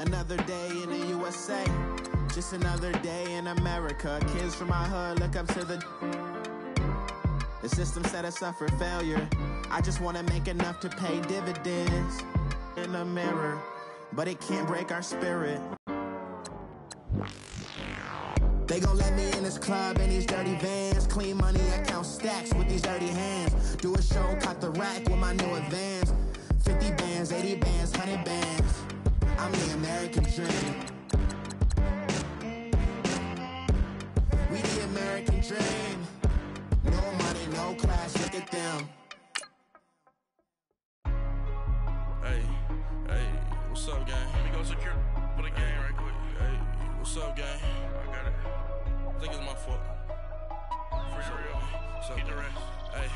Another day in the USA, just another day in America. Kids from my hood look up to the system set us up for failure. I just want to make enough to pay dividends in the mirror, but it can't break our spirit. They gon' let me in this club in these dirty vans. Clean money, I count stacks with these dirty hands. Do a show, caught the rack with my new advance. 50 bands, 80 bands, 100 bands. I'm the American dream. We the American dream. No money, no class, look at them. Hey, what's up, gang? Let me go secure for the game right quick. Hey, what's up, gang? I got it. I think it's my fault. For real. So, get the rest. Hey,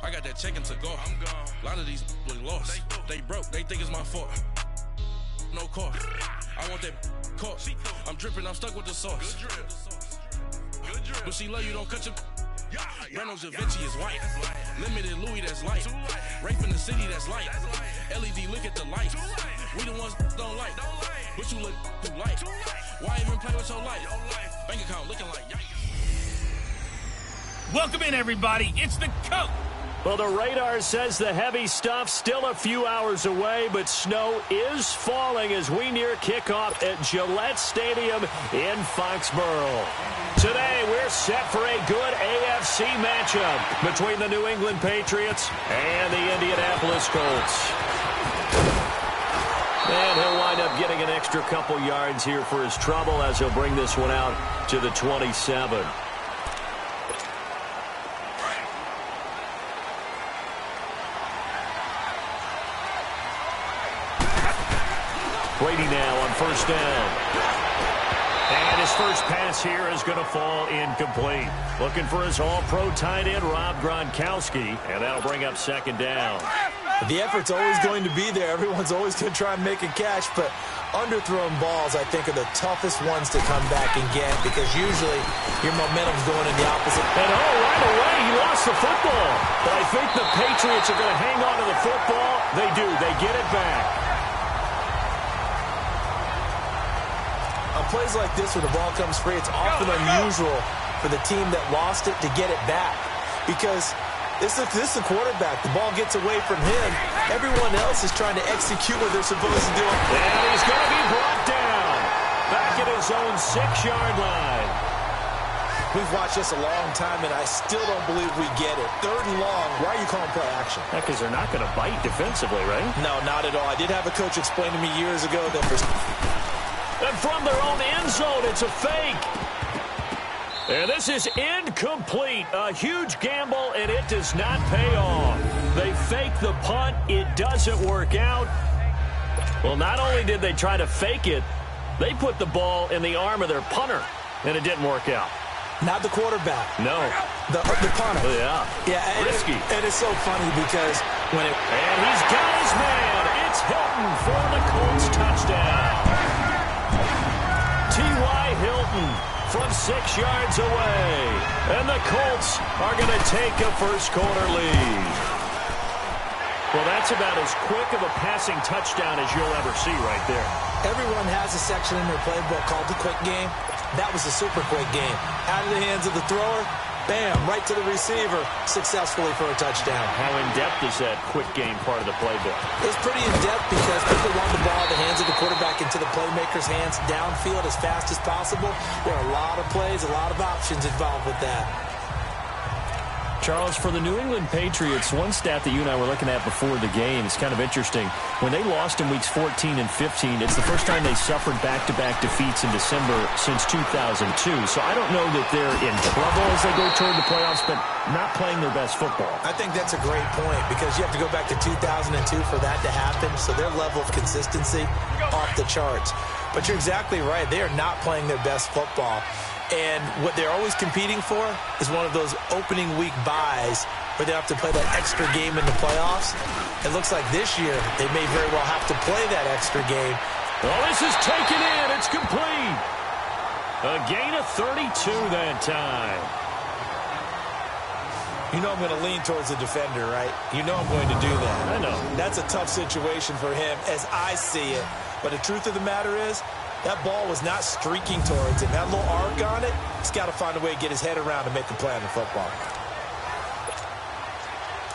I got that check-in to go. I'm gone. A lot of these look lost. They broke. They think it's my fault. No car. I want that caught. I'm dripping. I'm stuck with the sauce. Good drip. But she love you. Don't cut your. Renault Da Vinci is white. Limited Louis, that's light. Rape in the city, that's light. LED, look at the light. We the ones don't like. But you look too light. Why even play with your life? Bank account looking like yikes. Welcome in, everybody. It's the coach. Well, the radar says the heavy stuff still a few hours away, but snow is falling as we near kickoff at Gillette Stadium in Foxborough. Today, we're set for a good AFC matchup between the New England Patriots and the Indianapolis Colts. And he'll wind up getting an extra couple yards here for his trouble as he'll bring this one out to the 27. Brady now on first down. And his first pass here is going to fall incomplete. Looking for his all-pro tight end, Rob Gronkowski, and that'll bring up second down. The effort's always going to be there. Everyone's always going to try and make a catch, but underthrown balls, I think, are the toughest ones to come back and get because usually your momentum's going in the opposite. And right away, he lost the football. But I think the Patriots are going to hang on to the football. They do. They get it back. On plays like this where the ball comes free, it's often unusual for the team that lost it to get it back because this is the quarterback. The ball gets away from him. Everyone else is trying to execute what they're supposed to do. And he's going to be brought down back at his own 6-yard line. We've watched this a long time, and I still don't believe we get it. 3rd and long. Why are you calling play action? Because they're not going to bite defensively, right? No, not at all. I did have a coach explain to me years ago that And from their own end zone, it's a fake. And this is incomplete. A huge gamble, and it does not pay off. They fake the punt. It doesn't work out. Well, not only did they try to fake it, they put the ball in the arm of their punter, and it didn't work out. Not the quarterback. No. The punter. Yeah. Yeah. Risky. And it's so funny because when it... And he's got his man. It's Hilton for the Colts touchdown. T.Y. Hilton from 6 yards away. And the Colts are going to take a first-quarter lead. Well, that's about as quick of a passing touchdown as you'll ever see right there. Everyone has a section in their playbook called the quick game. That was a super quick game. Out of the hands of the thrower, bam, right to the receiver, successfully for a touchdown. How in-depth is that quick game part of the playbook? It's pretty in-depth because people want the ball in the hands of the quarterback into the playmaker's hands downfield as fast as possible. There are a lot of plays, a lot of options involved with that. Charles, for the New England Patriots, one stat that you and I were looking at before the game is kind of interesting. When they lost in weeks 14 and 15, it's the first time they suffered back-to-back defeats in December since 2002. So I don't know that they're in trouble as they go toward the playoffs, but not playing their best football. I think that's a great point because you have to go back to 2002 for that to happen. So their level of consistency off the charts. But you're exactly right. They are not playing their best football. And what they're always competing for is one of those opening week buys where they have to play that extra game in the playoffs. It looks like this year they may very well have to play that extra game. Well, this is taken in. It's complete. A gain of 32 that time. You know I'm going to lean towards the defender, right? You know I'm going to do that. I know. That's a tough situation for him as I see it. But the truth of the matter is, that ball was not streaking towards him. That little arc on it, he's got to find a way to get his head around to make a play on the football.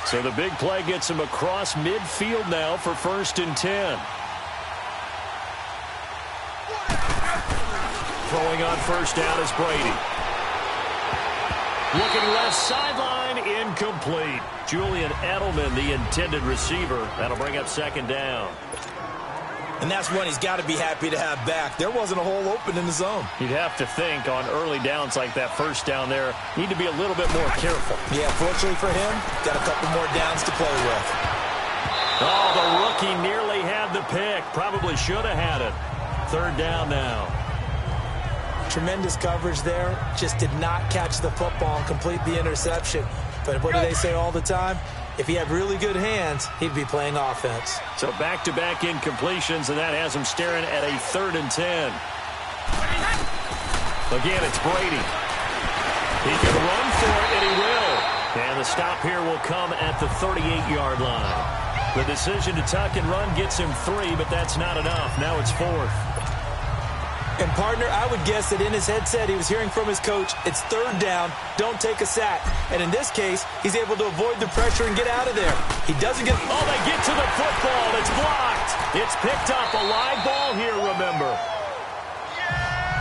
So the big play gets him across midfield now for 1st and 10. Throwing on 1st down is Brady. Looking left sideline, incomplete. Julian Edelman, the intended receiver. That'll bring up 2nd down. And that's one he's got to be happy to have back. There wasn't a hole open in the zone. You'd have to think on early downs like that 1st down there, need to be a little bit more careful. Yeah, fortunately for him, got a couple more downs to play with. Oh, the rookie nearly had the pick. Probably should have had it. 3rd down now. Tremendous coverage there. Just did not catch the football and complete the interception. But what do they say all the time? If he had really good hands, he'd be playing offense. So back-to-back incompletions, and that has him staring at a 3rd and 10. Again, it's Brady. He can run for it, and he will. And the stop here will come at the 38-yard line. The decision to tuck and run gets him 3, but that's not enough. Now it's 4th. And, partner, I would guess that in his headset he was hearing from his coach, it's 3rd down, don't take a sack. And in this case, he's able to avoid the pressure and get out of there. He doesn't get... Oh, they get to the football. It's blocked. It's picked up. A live ball here, remember.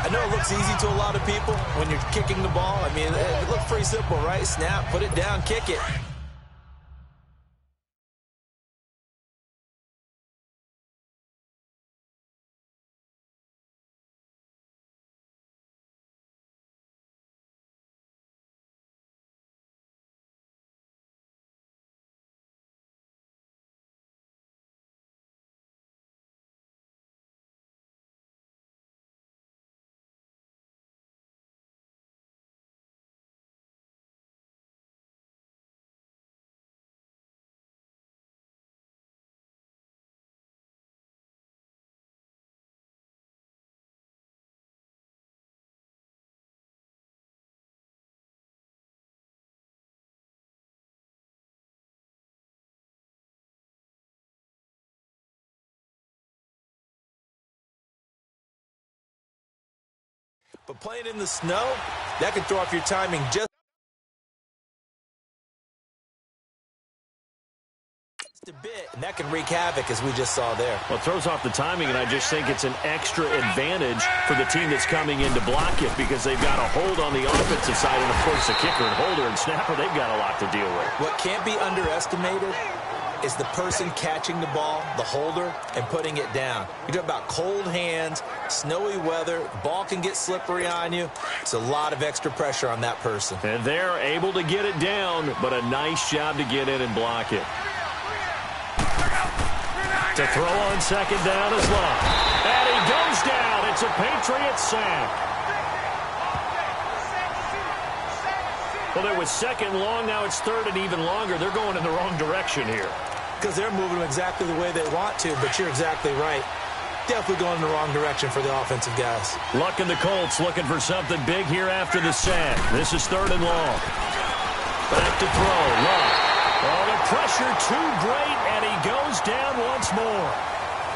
I know it looks easy to a lot of people when you're kicking the ball. I mean, it looks pretty simple, right? Snap, put it down, kick it. But playing in the snow, that can throw off your timing just a bit, and that can wreak havoc, as we just saw there. Well, it throws off the timing, and I just think it's an extra advantage for the team that's coming in to block it because they've got a hold on the offensive side, and, of course, the kicker and holder and snapper, they've got a lot to deal with. What can't be underestimated is the person catching the ball, the holder, and putting it down. You're talking about cold hands, snowy weather, ball can get slippery on you. It's a lot of extra pressure on that person. And they're able to get it down, but a nice job to get in and block it. To throw on 2nd down is Love. And he goes down. It's a Patriot sack. Well, it was 2nd long. Now it's 3rd and even longer. They're going in the wrong direction here. Because they're moving exactly the way they want to, but you're exactly right. Definitely going in the wrong direction for the offensive guys. Luck and the Colts looking for something big here after the sack. This is 3rd and long. Back to throw. Luck. Oh, the pressure too great, and he goes down once more.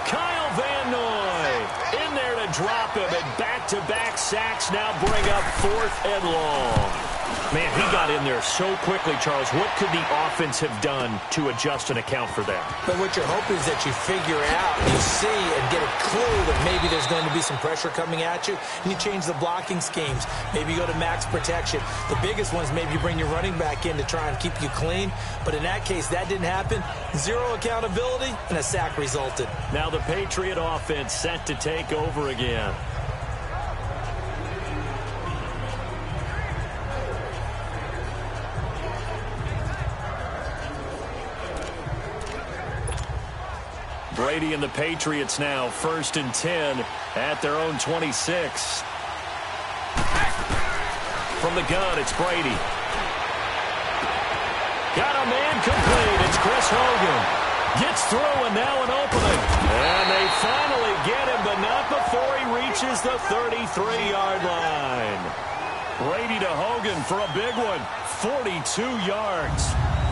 Kyle Van Noy in there to drop him, and back-to-back sacks now bring up 4th and long. Man, he got in there so quickly, Charles. What could the offense have done to adjust and account for that? But what you're hoping is that you figure out, you see, and get a clue that maybe there's going to be some pressure coming at you, and you change the blocking schemes. Maybe you go to max protection. The biggest one is maybe you bring your running back in to try and keep you clean. But in that case, that didn't happen. Zero accountability, and a sack resulted. Now the Patriot offense set to take over again. Brady and the Patriots now 1st and 10 at their own 26. From the gun, it's Brady. Got a man complete. It's Chris Hogan. Gets through, and now an opening. And they finally get him, but not before he reaches the 33-yard line. Brady to Hogan for a big one. 42 yards.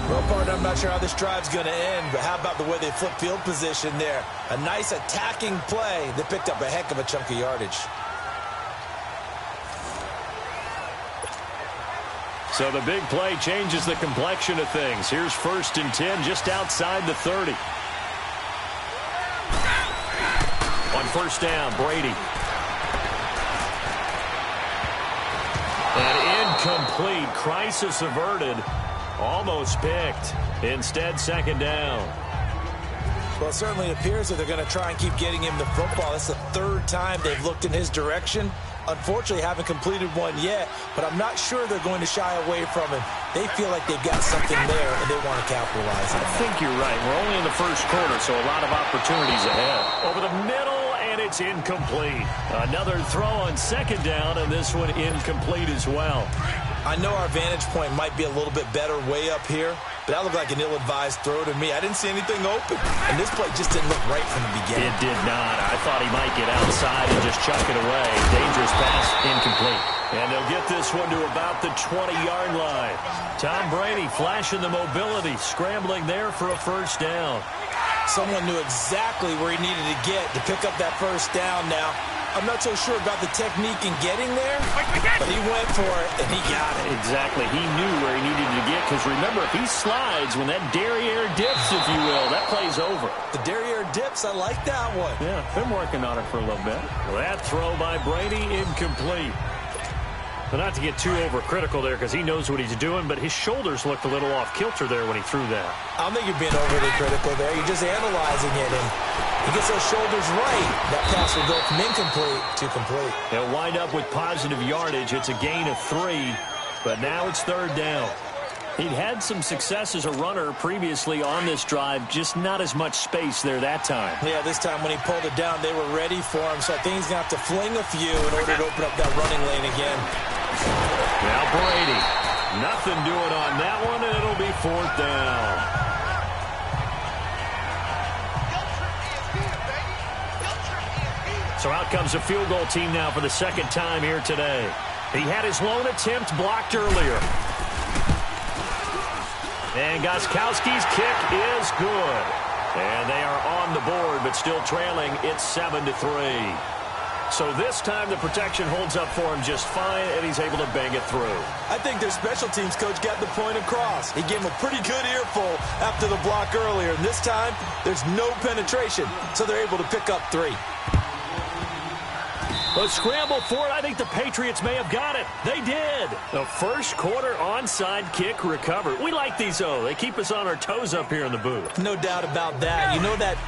Well, partner, I'm not sure how this drive's going to end, but how about the way they flip field position there? A nice attacking play that picked up a heck of a chunk of yardage. So the big play changes the complexion of things. Here's 1st and 10 just outside the 30. On 1st down, Brady. And incomplete. Crisis averted. Almost picked. Instead, 2nd down. Well, it certainly appears that they're going to try and keep getting him the football. That's the 3rd time they've looked in his direction. Unfortunately, haven't completed one yet, but I'm not sure they're going to shy away from him. They feel like they've got something there, and they want to capitalize on it. I think you're right. We're only in the 1st quarter, so a lot of opportunities ahead. Over the middle, and it's incomplete. Another throw on 2nd down, and this one incomplete as well. I know our vantage point might be a little bit better way up here, but that looked like an ill-advised throw to me. I didn't see anything open, and this play just didn't look right from the beginning. It did not. I thought he might get outside and just chuck it away. Dangerous pass, incomplete. And they'll get this one to about the 20-yard line. Tom Brady flashing the mobility, scrambling there for a 1st down. Someone knew exactly where he needed to get to pick up that 1st down now. I'm not so sure about the technique in getting there, but he went for it, and he got it. Exactly. He knew where he needed to get, because remember, if he slides, when that derriere dips, if you will, that play's over. The derriere dips, I like that one. Yeah, been working on it for a little bit. That throw by Brady, incomplete. But not to get too overcritical there, because he knows what he's doing, but his shoulders looked a little off kilter there when he threw that. I don't think you're being overly critical there. You're just analyzing it, and he gets those shoulders right. That pass will go from incomplete to complete. They'll wind up with positive yardage. It's a gain of 3, but now it's 3rd down. He'd had some success as a runner previously on this drive, just not as much space there that time. Yeah, this time when he pulled it down, they were ready for him, so I think he's going to have to fling a few in order to open up that running lane again. Now Brady, nothing doing on that one, and it'll be 4th down. So out comes a field goal team now for the 2nd time here today. He had his lone attempt blocked earlier. And Gostkowski's kick is good. And they are on the board, but still trailing. It's 7-3. So this time the protection holds up for him just fine, and he's able to bang it through. I think their special teams coach got the point across. He gave him a pretty good earful after the block earlier. And this time, there's no penetration, so they're able to pick up 3. A scramble for it. I think the Patriots may have got it. They did. The 1st quarter onside kick recovered. We like these, though. They keep us on our toes up here in the booth. No doubt about that. You know that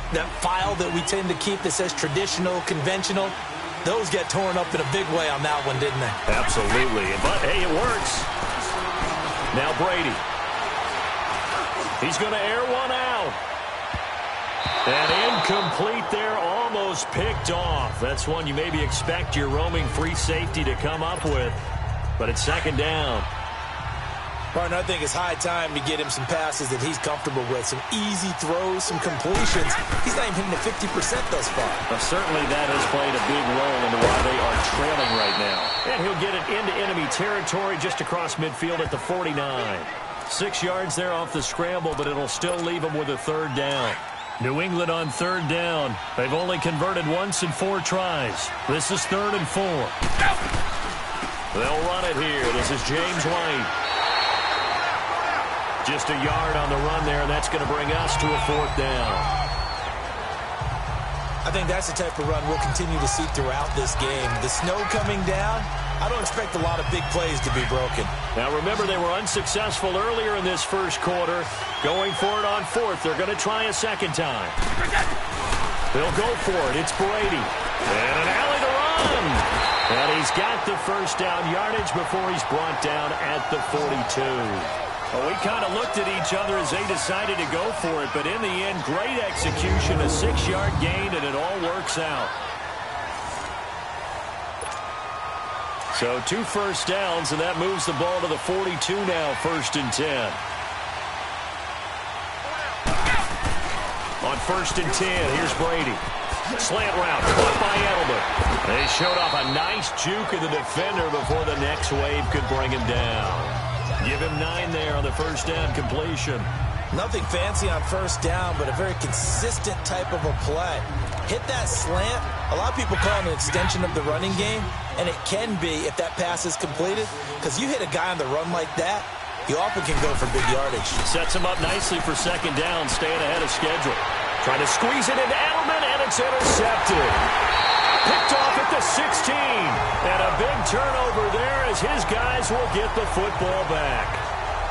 file that we tend to keep that says traditional, conventional? Those get torn up in a big way on that one, didn't they? Absolutely. But, hey, it works. Now Brady. He's going to air one out. And incomplete there, almost picked off. That's one you maybe expect your roaming free safety to come up with. But it's 2nd down. Partner, I think it's high time to get him some passes that he's comfortable with. Some easy throws, some completions. He's not even hitting the 50% thus far. Well, certainly that has played a big role into why they are trailing right now. And he'll get it into enemy territory just across midfield at the 49. 6 yards there off the scramble, but it'll still leave him with a 3rd down. New England on 3rd down. They've only converted once in 4 tries. This is 3rd and 4. They'll run it here. This is James White. Just a yard on the run there, and that's going to bring us to a 4th down. I think that's the type of run we'll continue to see throughout this game. The snow coming down, I don't expect a lot of big plays to be broken. Now, remember, they were unsuccessful earlier in this 1st quarter. Going for it on 4th. They're going to try a 2nd time. They'll go for it. It's Brady. And an alley to run. And he's got the 1st down yardage before he's brought down at the 42. Well, we kind of looked at each other as they decided to go for it, but in the end, great execution, a 6-yard gain, and it all works out. So 2 1st downs, and that moves the ball to the 42 now, 1st and 10. On 1st and 10, here's Brady. Slant route, caught by Edelman. They showed off a nice juke of the defender before the next wave could bring him down. Give him 9 there on the first down completion. Nothing fancy on first down, but a very consistent type of a play. Hit that slant. A lot of people call it an extension of the running game, and it can be if that pass is completed, because you hit a guy on the run like that, you often can go for big yardage. Sets him up nicely for second down, staying ahead of schedule. Trying to squeeze it into Edelman, and it's intercepted. Picked off at the 16. And a big turnover there as his guys will get the football back.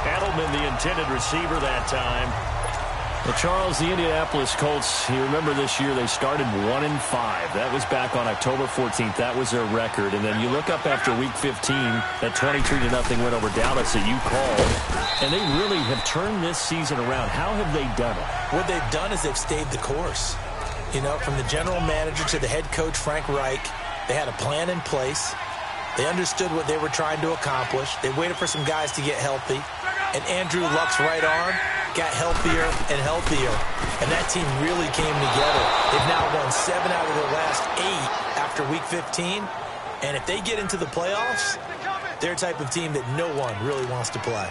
Edelman, the intended receiver that time. Well, Charles, the Indianapolis Colts, you remember this year they started 1-5. That was back on October 14th. That was their record. And then you look up after Week 15, that 23-0 win over Dallas that you called. And they really have turned this season around. How have they done it? What they've done is they've stayed the course. You know, from the general manager to the head coach, Frank Reich, they had a plan in place. They understood what they were trying to accomplish. They waited for some guys to get healthy. And Andrew Luck's right arm got healthier and healthier. And that team really came together. They've now won 7 out of their last 8 after Week 15. And if they get into the playoffs, they're a type of team that no one really wants to play.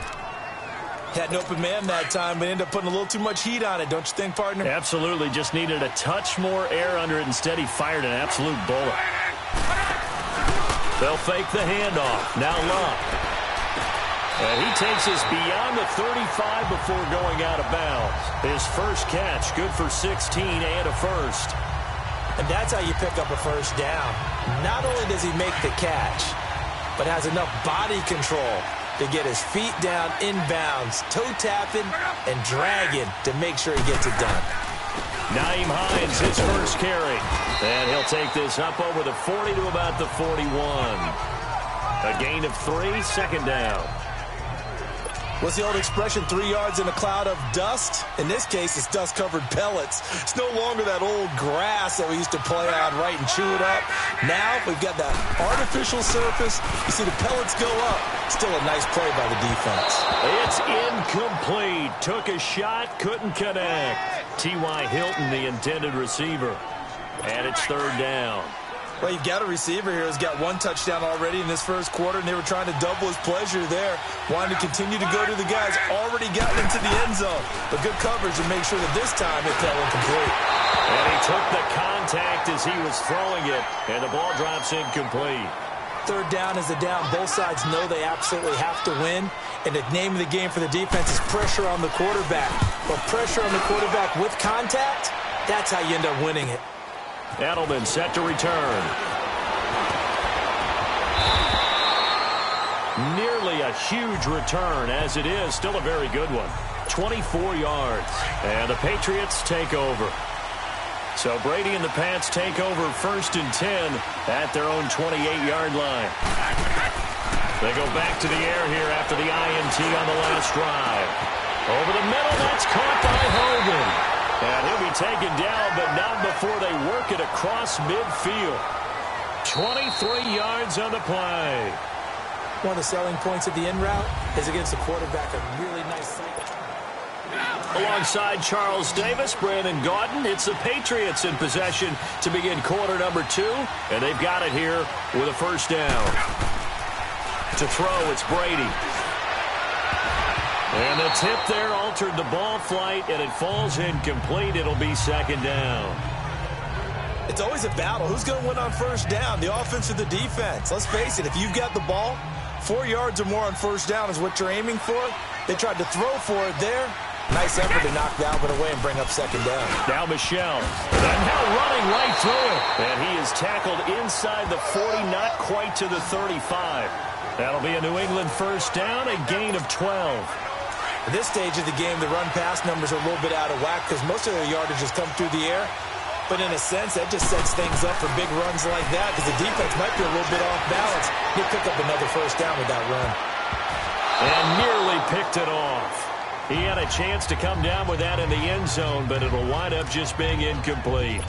Had an open man that time, but ended up putting a little too much heat on it, don't you think, partner? Absolutely. Just needed a touch more air under it. Instead, he fired an absolute bullet. They'll fake the handoff. Now Luck. And he takes us beyond the 35 before going out of bounds. His first catch, good for 16 and a first. And that's how you pick up a first down. Not only does he make the catch, but has enough body control to get his feet down inbounds, toe-tapping and dragging to make sure he gets it done. Nyheim Hines, his first carry. And he'll take this up over the 40 to about the 41. A gain of 3, second down. What's the old expression, 3 yards in a cloud of dust? In this case, it's dust-covered pellets. It's no longer that old grass that we used to play on, right, and chew it up. Now we've got that artificial surface. You see the pellets go up. Still a nice play by the defense. It's incomplete. Took a shot, couldn't connect. T.Y. Hilton, the intended receiver. And it's third down. Well, you've got a receiver here who's got 1 touchdown already in this first quarter, and they were trying to double his pleasure there. Wanted to continue to go to the guys already gotten into the end zone. But good coverage to make sure that this time it fell incomplete. And he took the contact as he was throwing it, and the ball drops incomplete. Third down is the down. Both sides know they absolutely have to win. And the name of the game for the defense is pressure on the quarterback. But pressure on the quarterback with contact, that's how you end up winning it. Edelman set to return. Nearly a huge return, as it is. Still a very good one. 24 yards. And the Patriots take over. So Brady and the Pats take over first and 10 at their own 28-yard line. They go back to the air here after the INT on the last drive. Over the middle, that's caught by Hogan. And he'll be taken down, but not before they work it across midfield. 23 yards on the play. One of the selling points of the in route is against the quarterback, a really nice sight. Alongside Charles Davis, Brandon Gaudin, it's the Patriots in possession to begin quarter number 2, and they've got it here with a first down. To throw, it's Brady. And the tip there altered the ball flight, and it falls incomplete. It'll be second down. It's always a battle. Who's going to win on first down, the offense or the defense? Let's face it, if you've got the ball, 4 yards or more on first down is what you're aiming for. They tried to throw for it there. Nice effort to knock that one away and bring up second down. Now Michel. And now running right through it. And he is tackled inside the 40, not quite to the 35. That'll be a New England first down, a gain of 12. At this stage of the game, the run-pass numbers are a little bit out of whack because most of their yardage has come through the air. But in a sense, that just sets things up for big runs like that because the defense might be a little bit off balance. He'll pick up another first down with that run. And nearly picked it off. He had a chance to come down with that in the end zone, but it'll wind up just being incomplete.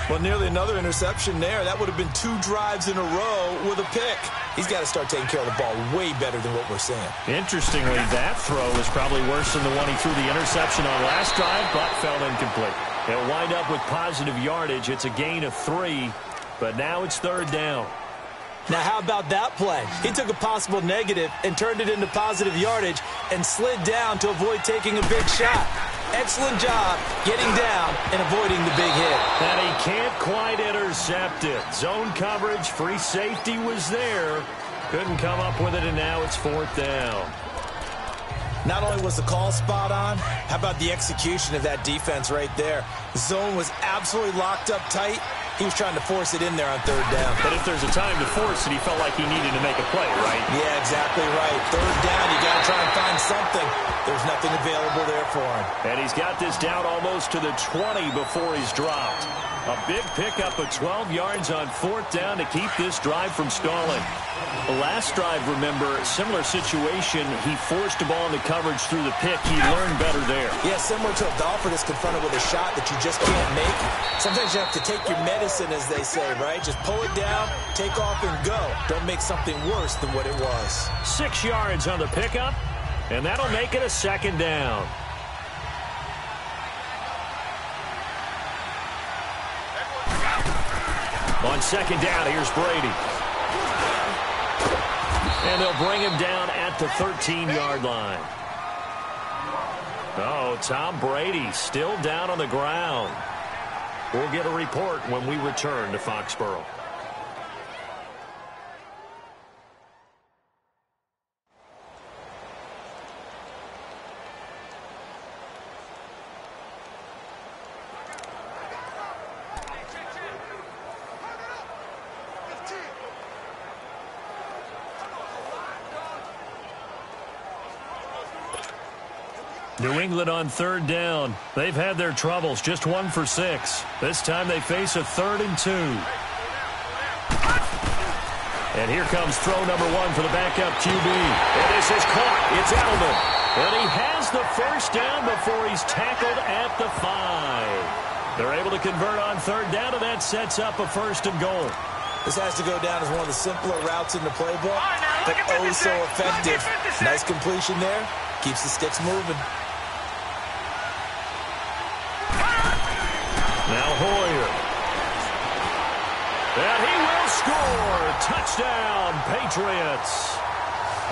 Well, nearly another interception there. That would have been 2 drives in a row with a pick. He's got to start taking care of the ball way better than what we're seeing. Interestingly, that throw is probably worse than the one he threw the interception on last drive, but fell incomplete. He'll wind up with positive yardage. It's a gain of 3, but now it's third down. Now, how about that play? He took a possible negative and turned it into positive yardage and slid down to avoid taking a big shot. Excellent job getting down and avoiding the big hit. And he can't quite intercept it. Zone coverage, free safety was there. Couldn't come up with it, and now it's 4th down. Not only was the call spot on, how about the execution of that defense right there? The zone was absolutely locked up tight. He was trying to force it in there on 3rd down. But if there's a time to force it, he felt like he needed to make a play, right? Yeah, exactly right. 3rd down, you got to try and find something. There's nothing available there for him. And he's got this down almost to the 20 before he's dropped. A big pickup of 12 yards on 4th down to keep this drive from stalling. The last drive, remember, similar situation. He forced the ball into coverage through the pick. He learned better there. Yeah, similar to a golfer that's confronted with a shot that you just can't make. Sometimes you have to take your medicine, as they say, right? Just pull it down, take off, and go. Don't make something worse than what it was. 6 yards on the pickup, and that'll make it a 2nd down. On 2nd down, here's Brady. And they'll bring him down at the 13-yard line. Oh, Tom Brady still down on the ground. We'll get a report when we return to Foxborough. New England on 3rd down. They've had their troubles, just 1 for 6. This time they face a 3rd and 2. And here comes throw number 1 for the backup QB. And this is caught. It's Edelman. And he has the 1st down before he's tackled at the 5. They're able to convert on 3rd down, and that sets up a 1st and goal. This has to go down as one of the simpler routes in the playbook, but oh so effective. Nice completion there. Keeps the sticks moving. Now Hoyer. And he will score. Touchdown, Patriots.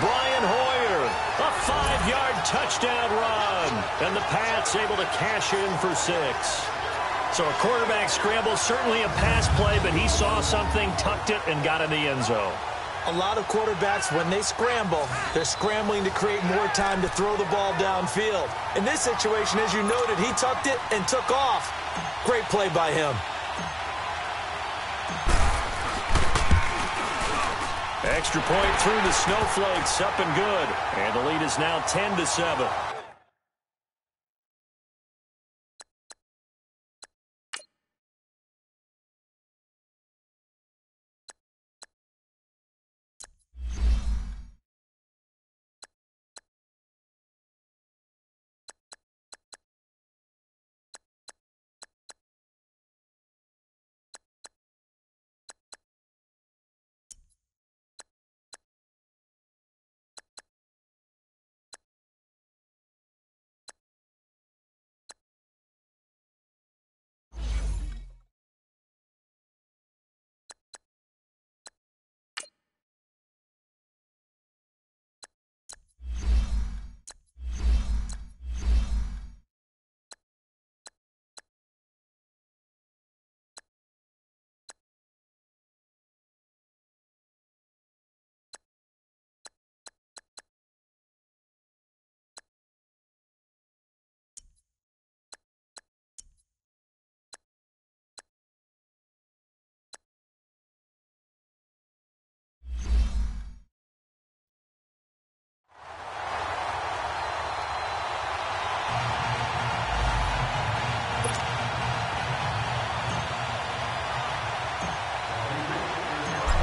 Brian Hoyer, a 5-yard touchdown run. And the Pats able to cash in for 6. So a quarterback scramble, certainly a pass play, but he saw something, tucked it, and got in the end zone. A lot of quarterbacks, when they scramble, they're scrambling to create more time to throw the ball downfield. In this situation, as you noted, he tucked it and took off. Great play by him. Extra point through the snowflakes, up and good. And the lead is now 10-7.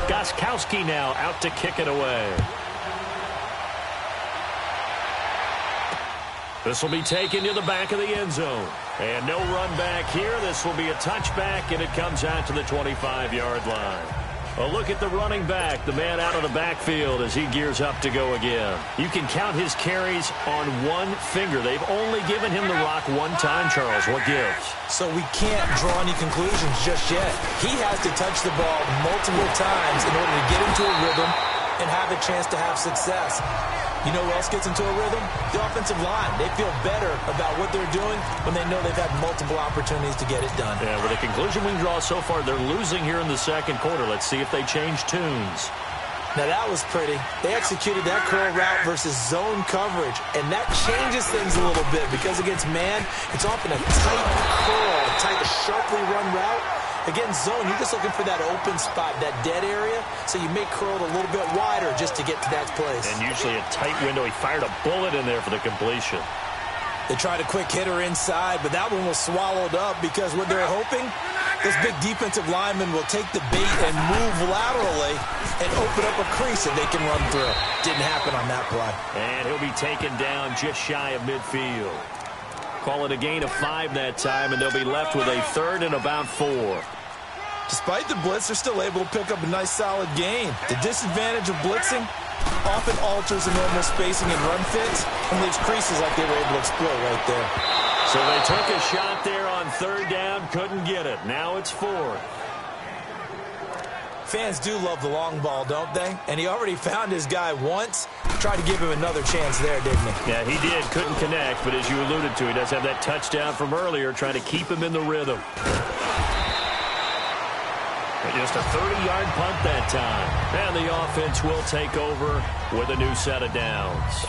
Gostkowski now out to kick it away. This will be taken to the back of the end zone. And no run back here. This will be a touchback, and it comes out to the 25-yard line. A look at the running back, the man out of the backfield as he gears up to go again. You can count his carries on one finger. They've only given him the rock one time, Charles. What gives? So we can't draw any conclusions just yet. He has to touch the ball multiple times in order to get into a rhythm and have a chance to have success. You know who else gets into a rhythm? The offensive line. They feel better about what they're doing when they know they've had multiple opportunities to get it done. Yeah, with the conclusion we can draw so far, they're losing here in the second quarter. Let's see if they change tunes. Now, that was pretty. They executed that curl route versus zone coverage, and that changes things a little bit because against man, it's often a tight curl, a tight, sharply run route. Against zone, you're just looking for that open spot, that dead area, so you may curl it a little bit wider just to get to that place. And usually a tight window. He fired a bullet in there for the completion. They tried a quick hitter inside, but that one was swallowed up because what they're hoping, this big defensive lineman will take the bait and move laterally and open up a crease that they can run through. Didn't happen on that play. And he'll be taken down just shy of midfield. Call it a gain of 5 that time, and they'll be left with a 3rd and about 4. Despite the blitz, they're still able to pick up a nice, solid gain. The disadvantage of blitzing often alters the normal spacing and run fits and leaves creases like they were able to exploit right there. So they took a shot there on 3rd down, couldn't get it. Now it's 4th. Fans do love the long ball, don't they? And he already found his guy once. Tried to give him another chance there, didn't he? Yeah, he did. Couldn't connect, but as you alluded to, he does have that touchdown from earlier, trying to keep him in the rhythm. But just a 30-yard punt that time. And the offense will take over with a new set of downs.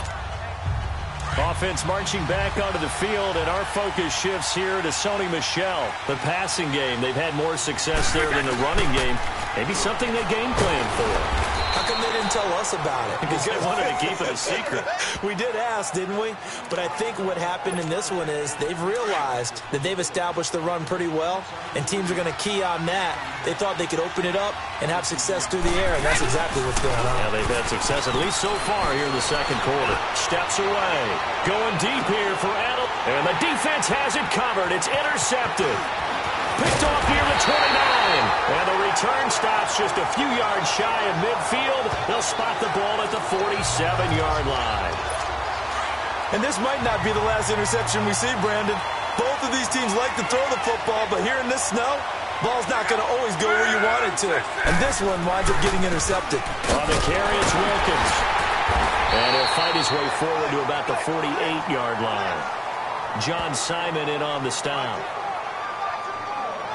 Offense marching back onto the field, and our focus shifts here to Sony Michel. The passing game, they've had more success there than the running game. Maybe something they game plan for. How come they didn't tell us about it? Because they wanted to keep it a secret. We did ask, didn't we? But I think what happened in this one is they've realized that they've established the run pretty well, and teams are going to key on that. They thought they could open it up and have success through the air, and that's exactly what's going on. Yeah, they've had success, at least so far here in the second quarter. Steps away. Going deep here for Adam. And the defense has it covered. It's intercepted. Picked off near the 29. And the return stops just a few yards shy of midfield. They'll spot the ball at the 47-yard line. And this might not be the last interception we see, Brandon. Both of these teams like to throw the football, but here in this snow, ball's not going to always go where you want it to. And this one winds up getting intercepted. On the carry, it's Wilkins. And he'll fight his way forward to about the 48-yard line. John Simon in on the stop.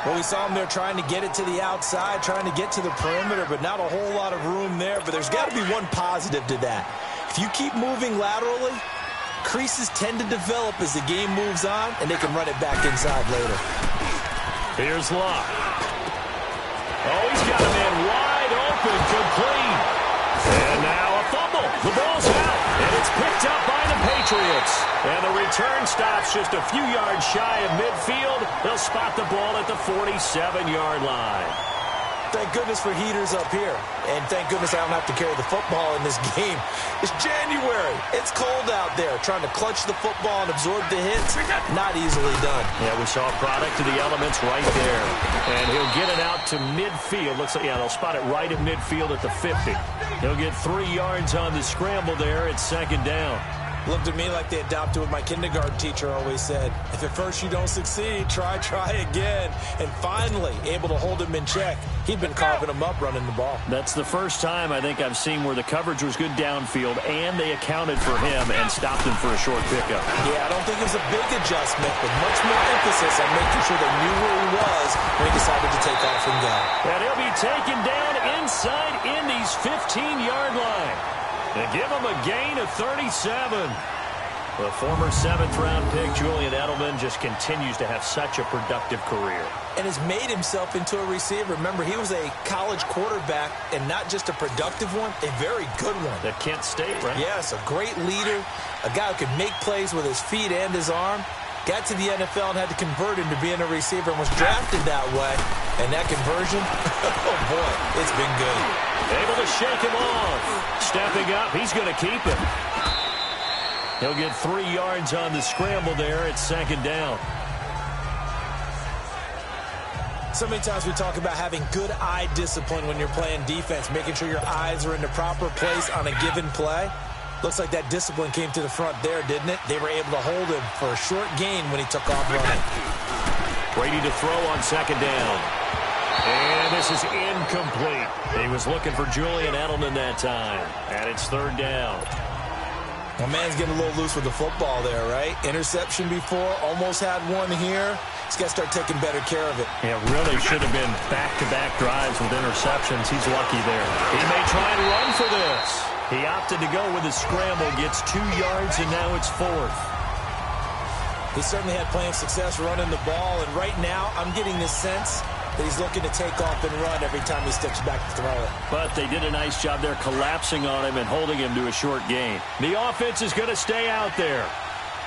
Well, we saw him there trying to get it to the outside, trying to get to the perimeter, but not a whole lot of room there. But there's got to be one positive to that. If you keep moving laterally, creases tend to develop as the game moves on, and they can run it back inside later. Here's Locke. Oh, he's got a man wide open, complete. And now a fumble. The ball's out, and it's picked up by the Patriots. And the return stops just a few yards shy of midfield. They'll spot the ball at the 47-yard line. Thank goodness for heaters up here. And thank goodness I don't have to carry the football in this game. It's January. It's cold out there. Trying to clutch the football and absorb the hits, not easily done. Yeah, we saw a product of the elements right there. And he'll get it out to midfield. Looks like, yeah, they'll spot it right at midfield at the 50. He'll get 3 yards on the scramble there. It's 2nd down. Looked at me like they adopted what my kindergarten teacher always said. If at first you don't succeed, try again. And finally, able to hold him in check. He'd been carving him up running the ball. That's the first time I think I've seen where the coverage was good downfield and they accounted for him and stopped him for a short pickup. Yeah, I don't think it was a big adjustment, but much more emphasis on making sure they knew where he was when he decided to take off and go. And he'll be taken down inside Indy's 15-yard line. They give him a gain of 37. The former 7th-round pick, Julian Edelman, just continues to have such a productive career. And has made himself into a receiver. Remember, he was a college quarterback, and not just a productive one, a very good one. At Kent State, right? Yes, a great leader, a guy who could make plays with his feet and his arm. Got to the NFL and had to convert into being a receiver and was drafted that way. And that conversion, oh boy, it's been good. Able to shake him off. Stepping up, he's going to keep it. He'll get 3 yards on the scramble there at 2nd down. So many times we talk about having good eye discipline when you're playing defense, making sure your eyes are in the proper place on a given play. Looks like that discipline came to the front there, didn't it? They were able to hold him for a short gain when he took off running. Brady to throw on second down. And this is incomplete. He was looking for Julian Edelman that time. And it's third down. My man's getting a little loose with the football there, right? Interception before, almost had one here. He's got to start taking better care of it. Yeah, really should have been back-to-back drives with interceptions. He's lucky there. He may try and run for this. He opted to go with a scramble, gets 2 yards, and now it's fourth. He certainly had plenty of success running the ball, and right now I'm getting this sense that he's looking to take off and run every time he steps back to throw it. But they did a nice job there collapsing on him and holding him to a short gain. The offense is going to stay out there.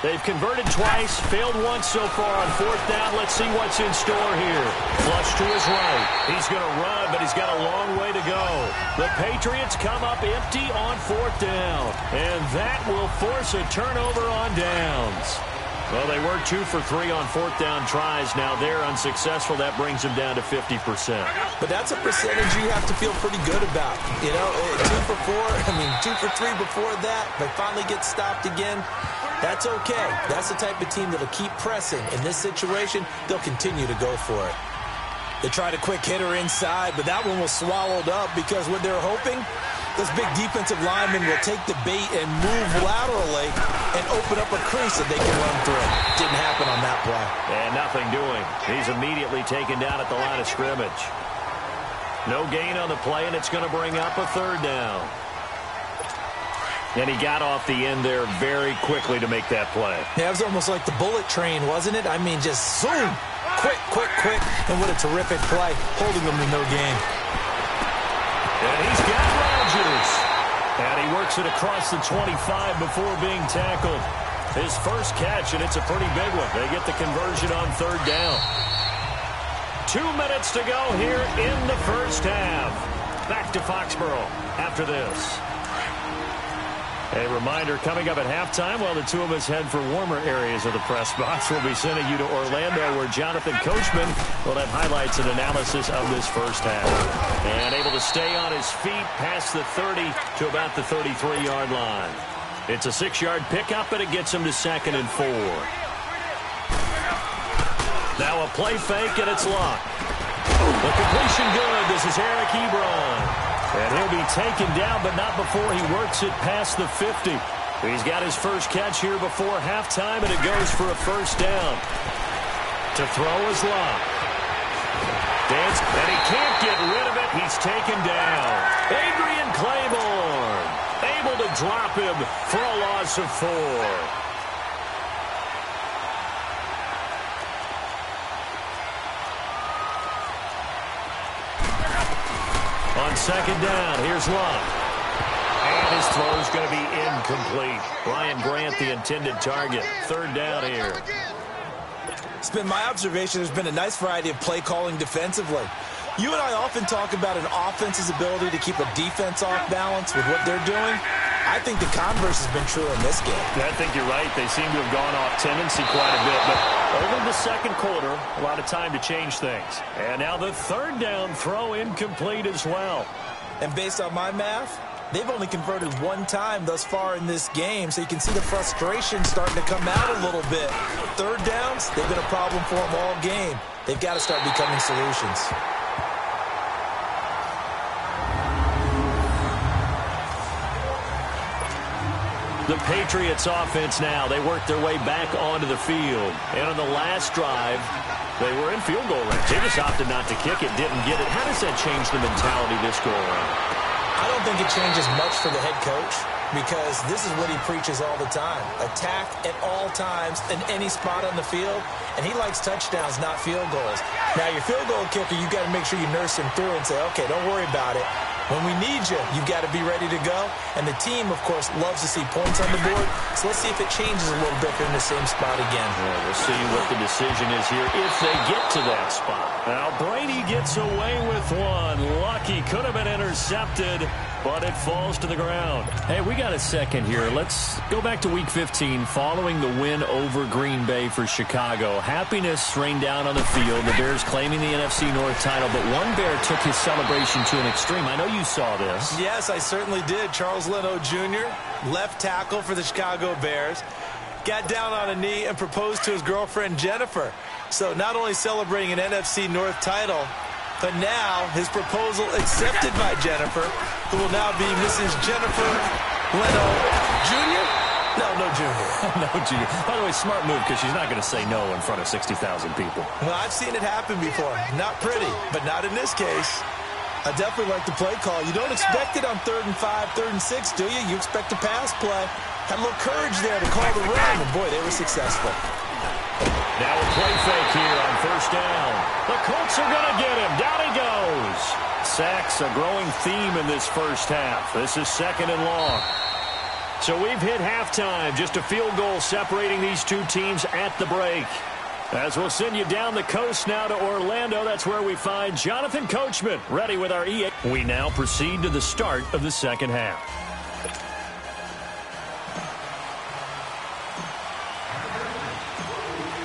They've converted twice, failed once so far on fourth down. Let's see what's in store here. Flush to his right. He's going to run, but he's got a long way to go. The Patriots come up empty on fourth down, and that will force a turnover on downs. Well, they were 2 for 3 on fourth down tries. Now they're unsuccessful. That brings them down to 50%. But that's a percentage you have to feel pretty good about. You know, 2 for 4, 2 for 3 before that. They finally get stopped again. That's okay. That's the type of team that'll keep pressing. In this situation, they'll continue to go for it. They tried a quick hitter inside, but that one was swallowed up because what they're hoping, this big defensive lineman will take the bait and move laterally and open up a crease that they can run through. Didn't happen on that play. And nothing doing. He's immediately taken down at the line of scrimmage. No gain on the play, and it's going to bring up a third down. And he got off the end there very quickly to make that play. Yeah, it was almost like the bullet train, wasn't it? I mean, just zoom. Quick, quick, quick. And what a terrific play, holding them to no gain. And he's got Rodgers. And he works it across the 25 before being tackled. His first catch, and it's a pretty big one. They get the conversion on third down. 2 minutes to go here in the first half. Back to Foxborough after this. A reminder, coming up at halftime, while the two of us head for warmer areas of the press box, we'll be sending you to Orlando, where Jonathan Coachman will have highlights and analysis of this first half. And able to stay on his feet past the 30 to about the 33-yard line. It's a 6-yard pickup, and it gets him to 2nd and 4. Now a play fake, and it's locked. The completion good. This is Eric Ebron. And he'll be taken down, but not before he works it past the 50. He's got his first catch here before halftime, and it goes for a first down. To throw is locked. Dance, and he can't get rid of it. He's taken down. Adrian Claiborne able to drop him for a loss of 4. On second down, here's Love. And his throw's going to be incomplete. Ryan Grant, the intended target. Third down here. It's been my observation there's been a nice variety of play calling defensively. You and I often talk about an offense's ability to keep a defense off balance with what they're doing. I think the converse has been true in this game. I think you're right. They seem to have gone off tendency quite a bit, but over the second quarter, a lot of time to change things. And now the third down throw incomplete as well. And based on my math, they've only converted 1 time thus far in this game, so you can see the frustration starting to come out a little bit. Third downs, they've been a problem for them all game. They've got to start becoming solutions. The Patriots offense now, they work their way back onto the field. And on the last drive, they were in field goal range. They just opted not to kick it, didn't get it. How does that change the mentality this go around? I don't think it changes much for the head coach, because this is what he preaches all the time. Attack at all times in any spot on the field, and he likes touchdowns, not field goals. Now, your field goal kicker, you've got to make sure you nurse him through and say, okay, don't worry about it. When we need you, you've got to be ready to go. And the team, of course, loves to see points on the board. So let's see if it changes a little bit in the same spot again. Yeah, we'll see what the decision is here if they get to that spot. Now, Brady gets away with one. Lucky, could have been intercepted. but it falls to the ground. Hey, we got a second here. Let's go back to Week 15 following the win over Green Bay for Chicago. Happiness rained down on the field. The Bears claiming the NFC North title, but one Bear took his celebration to an extreme. I know you saw this. Yes, I certainly did. Charles Leno Jr., left tackle for the Chicago Bears, got down on a knee and proposed to his girlfriend Jennifer. So not only celebrating an NFC North title, but now his proposal accepted by Jennifer, who will now be Mrs. Jennifer Leno Jr.? No Junior. No Junior. By the way, smart move, because she's not going to say no in front of 60,000 people. Well, I've seen it happen before. Not pretty, but not in this case. I definitely like the play call. You don't expect it on 3rd and 5, 3rd and 6, do you? You expect a pass play. Had a little courage there to call the run, and boy, they were successful. Now a play fake here on 1st down. The Colts are going to get him. Down he goes. Sacks, a growing theme in this first half. This is 2nd and long. So we've hit halftime. Just a field goal separating these two teams at the break. As we'll send you down the coast now to Orlando, that's where we find Jonathan Coachman ready with our EA. We now proceed to the start of the second half.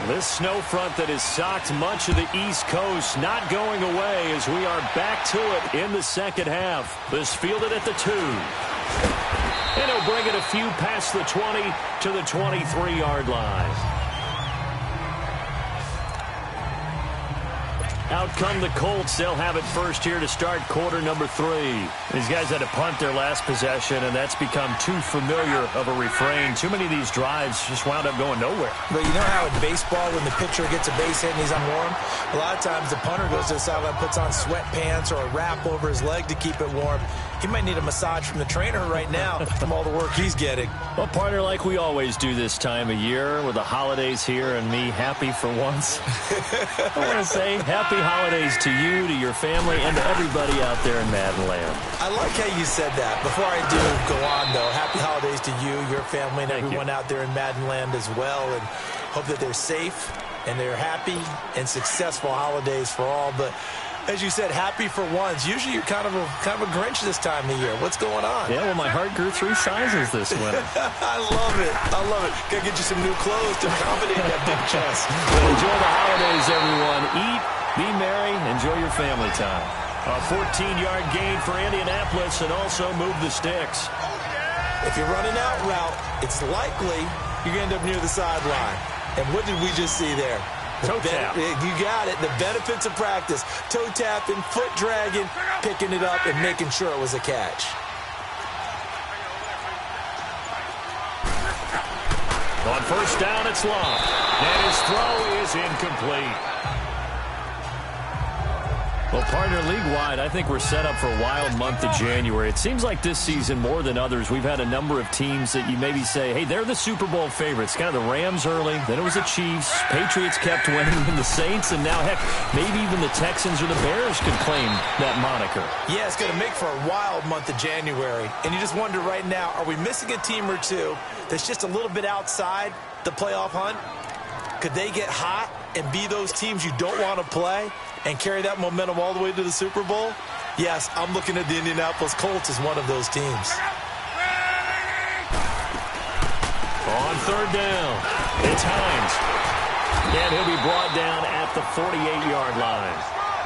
This snow front that has socked much of the East Coast not going away as we are back to it in the second half. This fielded at the 2. And he'll bring it a few past the 20 to the 23-yard line. Out come the Colts. They'll have it first here to start quarter number 3. These guys had to punt their last possession, and that's become too familiar of a refrain. Too many of these drives just wound up going nowhere. But you know how in baseball, when the pitcher gets a base hit and he's unwarm, a lot of times the punter goes to the sideline, puts on sweatpants or a wrap over his leg to keep it warm. He might need a massage from the trainer right now from all the work he's getting. Well, partner, like we always do this time of year with the holidays here and me happy for once. I want to say happy holidays to you, to your family, and to everybody out there in Madden land. I like how you said that. Before I do go on, though, happy holidays to you, your family, and everyone out there in Madden land as well. And hope that they're safe and they're happy and successful holidays for all. But as you said, happy for once. Usually you're kind of a Grinch this time of year. What's going on? Yeah, well, my heart grew 3 sizes this winter. I love it. I love it. Gotta get you some new clothes to accommodate that big chest. Well, enjoy the holidays, everyone. Eat, be merry, enjoy your family time. A 14-yard gain for Indianapolis and also move the sticks. If you're running out route, it's likely you're going to end up near the sideline. And what did we just see there? Toe tap. You got it. The benefits of practice. Toe tapping, foot dragging, picking it up, and making sure it was a catch. On 1st down, it's Long. And his throw is incomplete. Well, partner, league-wide, I think we're set up for a wild month of January. It seems like this season, more than others, we've had a number of teams that you maybe say, hey, they're the Super Bowl favorites. Kind of the Rams early, then it was the Chiefs. Patriots kept winning, and the Saints, and now, heck, maybe even the Texans or the Bears could claim that moniker. Yeah, it's going to make for a wild month of January. And you just wonder right now, are we missing a team or two that's just a little bit outside the playoff hunt? Could they get hot and be those teams you don't want to play and carry that momentum all the way to the Super Bowl? Yes, I'm looking at the Indianapolis Colts as one of those teams. On 3rd down, it's Hines. And he'll be brought down at the 48-yard line.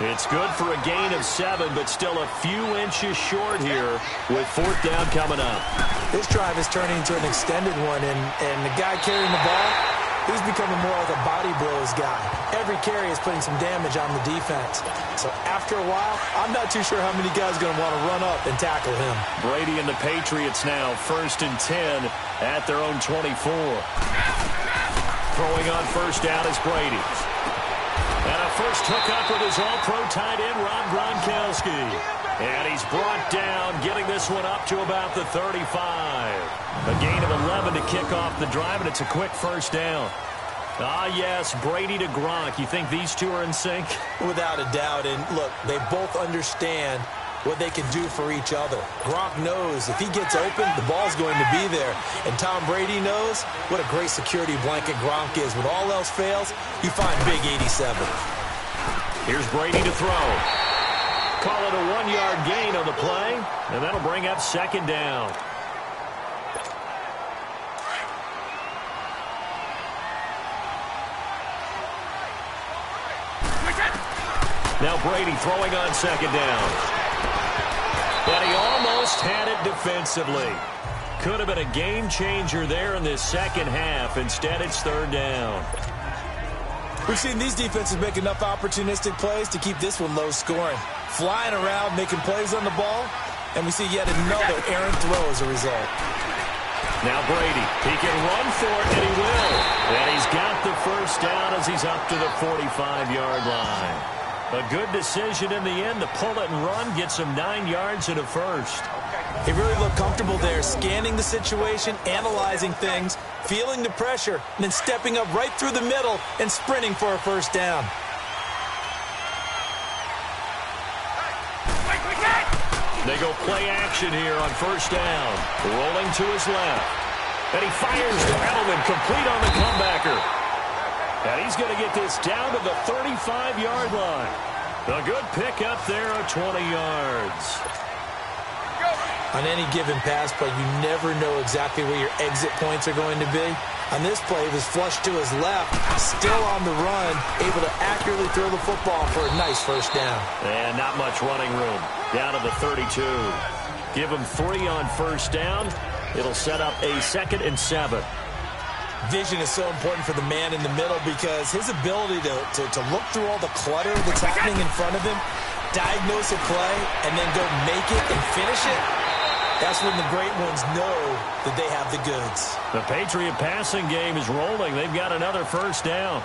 It's good for a gain of 7, but still a few inches short here with 4th down coming up. This drive is turning into an extended one, and the guy carrying the ball, he's becoming more like a body blows guy. Every carry is putting some damage on the defense. So after a while, I'm not too sure how many guys are going to want to run up and tackle him. Brady and the Patriots now 1st and 10 at their own 24. Throwing on 1st down is Brady. And a first hookup with his all-pro tight end, Rob Gronkowski. And he's brought down, getting this one up to about the 35. A gain of 11 to kick off the drive, and it's a quick 1st down. Ah, yes, Brady to Gronk. You think these two are in sync? Without a doubt. And look, they both understand what they can do for each other. Gronk knows if he gets open, the ball's going to be there. And Tom Brady knows what a great security blanket Gronk is. When all else fails, you find Big 87. Here's Brady to throw. Call it a 1-yard gain on the play, and that'll bring up second down. Now Brady throwing on second down. And he almost had it defensively. Could have been a game changer there in this second half. Instead, it's third down. We've seen these defenses make enough opportunistic plays to keep this one low scoring. Flying around, making plays on the ball, and we see yet another errant throw as a result. Now Brady, he can run for it, and he will. And he's got the first down as he's up to the 45-yard line. A good decision in the end to pull it and run, get some 9 yards and a first. He really looked comfortable there, scanning the situation, analyzing things, feeling the pressure, and then stepping up right through the middle and sprinting for a first down. They go play action here on first down. Rolling to his left. And he fires to Edelman, complete on the comebacker. And he's going to get this down to the 35-yard line. A good pickup there of 20 yards. On any given pass play, you never know exactly where your exit points are going to be. On this play, he was flushed to his left, still on the run, able to accurately throw the football for a nice first down. And not much running room. Down to the 32. Give him 3 on first down. It'll set up a 2nd and 7. Vision is so important for the man in the middle because his ability to look through all the clutter that's happening in front of him, diagnose a play, and then go make it and finish it, that's when the great ones know that they have the goods. The Patriot passing game is rolling. They've got another first down.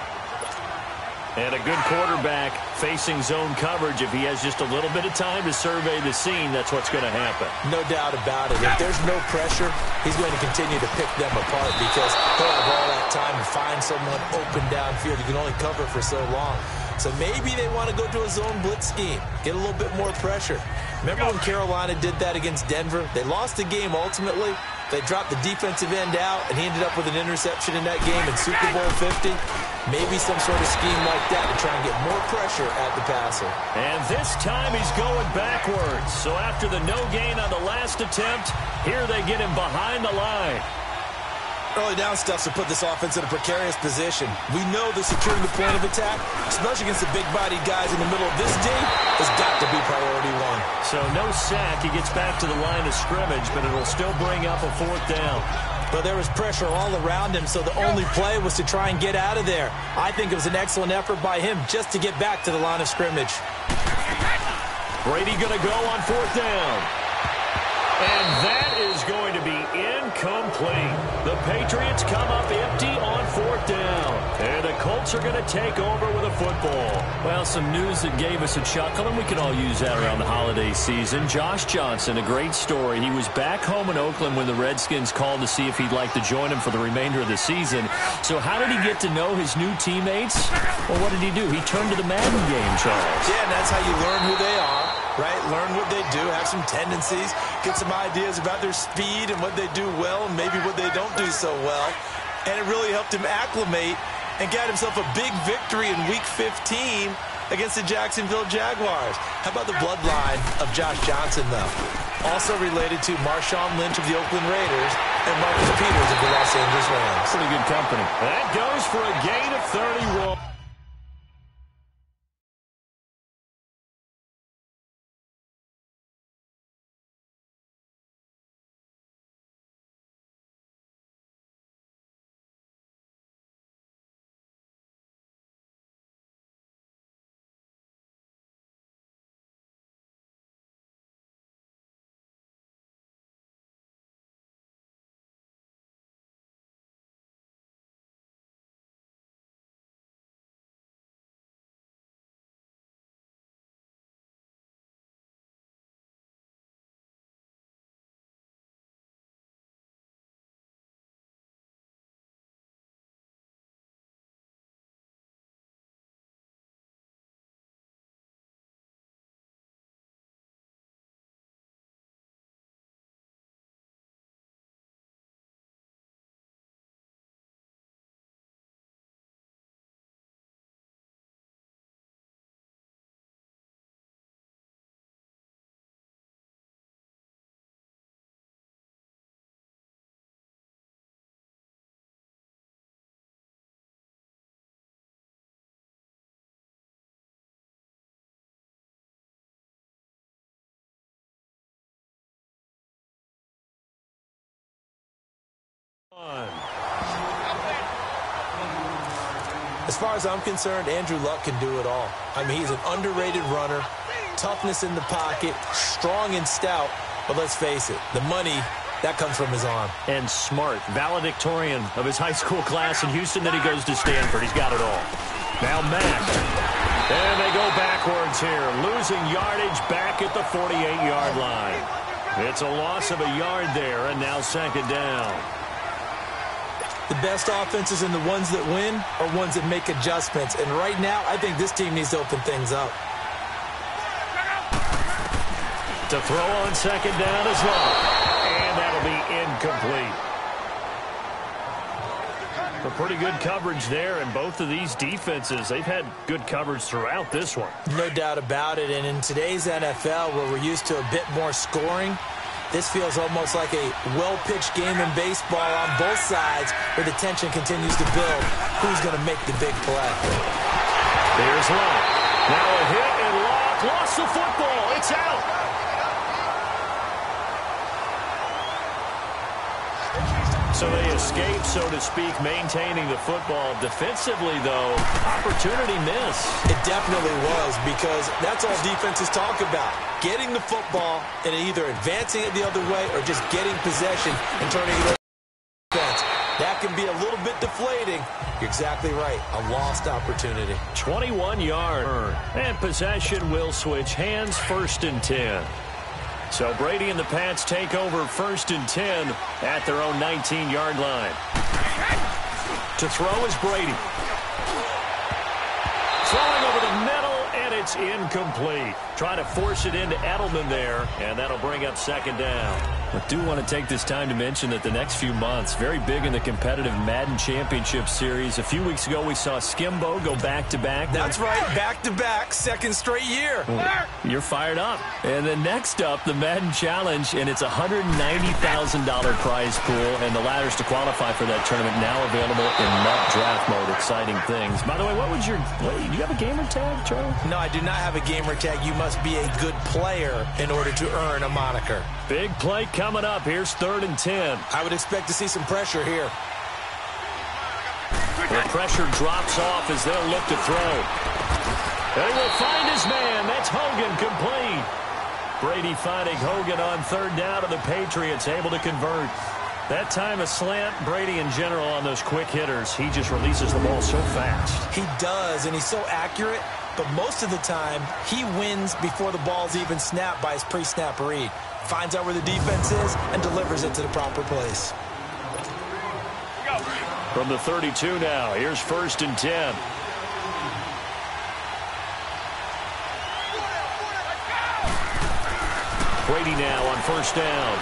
And a good quarterback facing zone coverage. If he has just a little bit of time to survey the scene, that's what's going to happen. No doubt about it. If there's no pressure, he's going to continue to pick them apart because he'll have all that time to find someone open downfield. You can only cover for so long. So maybe they want to go to a zone blitz scheme, get a little bit more pressure. Remember when Carolina did that against Denver? They lost the game ultimately. They dropped the defensive end out, and he ended up with an interception in that game in Super Bowl 50. Maybe some sort of scheme like that to try and get more pressure at the passer. And this time he's going backwards. So after the no gain on the last attempt, here they get him behind the line. Early down stuffs will put this offense in a precarious position. We know that securing the point of attack, especially against the big-bodied guys in the middle of this D, has got to be priority one. So no sack. He gets back to the line of scrimmage, but it'll still bring up a 4th down. But there was pressure all around him, so the only play was to try and get out of there. I think it was an excellent effort by him just to get back to the line of scrimmage. Brady going to go on 4th down. And that is going to be incomplete. The Patriots come up empty on 4th down. And the Colts are going to take over with a football. Well, some news that gave us a chuckle, and we can all use that around the holiday season. Josh Johnson, a great story. He was back home in Oakland when the Redskins called to see if he'd like to join him for the remainder of the season. So how did he get to know his new teammates? Well, what did he do? He turned to the Madden game, Charles. Yeah, and that's how you learn who they are. Right? Learn what they do, have some tendencies, get some ideas about their speed and what they do well and maybe what they don't do so well. And it really helped him acclimate and got himself a big victory in Week 15 against the Jacksonville Jaguars. How about the bloodline of Josh Johnson, though? Also related to Marshawn Lynch of the Oakland Raiders and Marcus Peters of the Los Angeles Rams. Pretty good company. That goes for a gain of 31. As far as I'm concerned, Andrew Luck can do it all. I mean, he's an underrated runner, toughness in the pocket, strong and stout, but let's face it, the money, that comes from his arm. And smart, valedictorian of his high school class in Houston. Then he goes to Stanford. He's got it all. Now Mack. And they go backwards here, losing yardage back at the 48-yard line. It's a loss of a yard there, and now second down. The best offenses and the ones that win are ones that make adjustments. And right now, I think this team needs to open things up. To throw on second down is long. And that'll be incomplete. A pretty good coverage there, and both of these defenses, they've had good coverage throughout this one. No doubt about it. And in today's NFL, where we're used to a bit more scoring, this feels almost like a well-pitched game in baseball on both sides where the tension continues to build. Who's going to make the big play? Here's Locke. Now a hit, and Locke lost the football. It's out. So they escape, so to speak, maintaining the football. Defensively, though, opportunity miss. It definitely was, because that's all defenses talk about. Getting the football and either advancing it the other way or just getting possession and turning it over to defense. That can be a little bit deflating. You're exactly right. A lost opportunity. 21-yard. And possession will switch hands, 1st and 10. So Brady and the Pats take over 1st and 10 at their own 19-yard line. To throw is Brady. Throwing over the middle, and it's incomplete. Trying to force it into Edelman there, and that'll bring up second down. I do want to take this time to mention that the next few months, very big in the competitive Madden Championship Series. A few weeks ago, we saw Skimbo go back-to-back. That's right, back-to-back, second straight year. You're fired up. And then next up, the Madden Challenge, and it's a $190,000 prize pool, and the ladders to qualify for that tournament now available in MUT draft mode. Exciting things. By the way, do you have a gamer tag, Charlie? No, I do not have a gamer tag. You must be a good player in order to earn a moniker. Big play coming up. Here's 3rd and 10. I would expect to see some pressure here. The pressure drops off as they'll look to throw. They will find his man. That's Hogan, complete. Brady finding Hogan on 3rd down, and the Patriots able to convert. That time a slant. Brady in general on those quick hitters, he just releases the ball so fast. He does, and he's so accurate, but most of the time he wins before the ball's even snapped by his pre-snap read. Finds out where the defense is and delivers it to the proper place. From the 32 now, here's 1st and 10. Brady now on 1st down.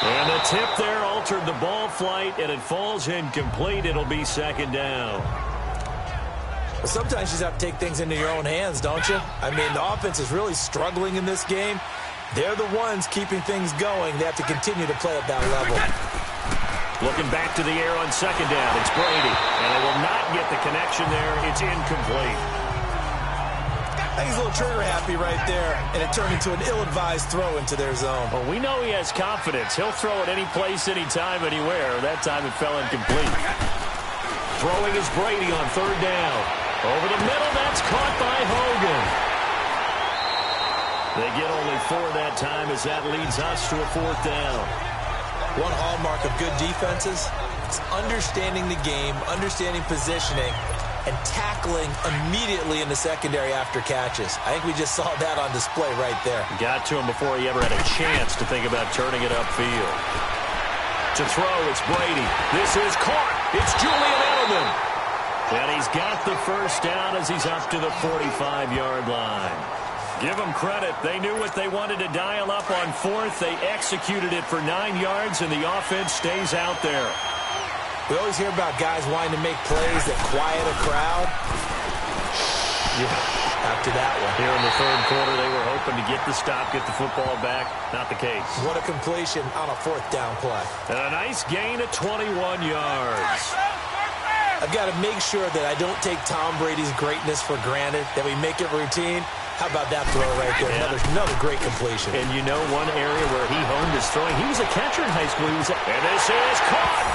And the tip there altered the ball flight, and it falls incomplete. It'll be 2nd down. Well, sometimes you just have to take things into your own hands, don't you? I mean, the offense is really struggling in this game. They're the ones keeping things going. They have to continue to play at that level. Looking back to the air on 2nd down. It's Brady. And they will not get the connection there. It's incomplete. I think he's a little trigger happy right there, and it turned into an ill-advised throw into their zone. Well, we know he has confidence. He'll throw it any place, anytime, anywhere. That time it fell incomplete. Throwing is Brady on 3rd down. Over the middle, that's caught by Hogan. They get only 4 that time as that leads us to a 4th down. One hallmark of good defenses is understanding the game, understanding positioning, and tackling immediately in the secondary after catches. I think we just saw that on display right there. Got to him before he ever had a chance to think about turning it upfield. To throw, it's Brady. This is caught. It's Julian Edelman. And he's got the 1st down as he's up to the 45-yard line. Give them credit. They knew what they wanted to dial up on 4th. They executed it for 9 yards, and the offense stays out there. We always hear about guys wanting to make plays that quiet a crowd. Yeah, after that one. Here in the 3rd quarter, they were hoping to get the stop, get the football back. Not the case. What a completion on a 4th down play. And a nice gain of 21 yards. I've got to make sure that I don't take Tom Brady's greatness for granted, that we make it routine. How about that throw right there? Yeah. Another great completion. And you know one area where he honed his throwing? He was a catcher in high school. And this is caught.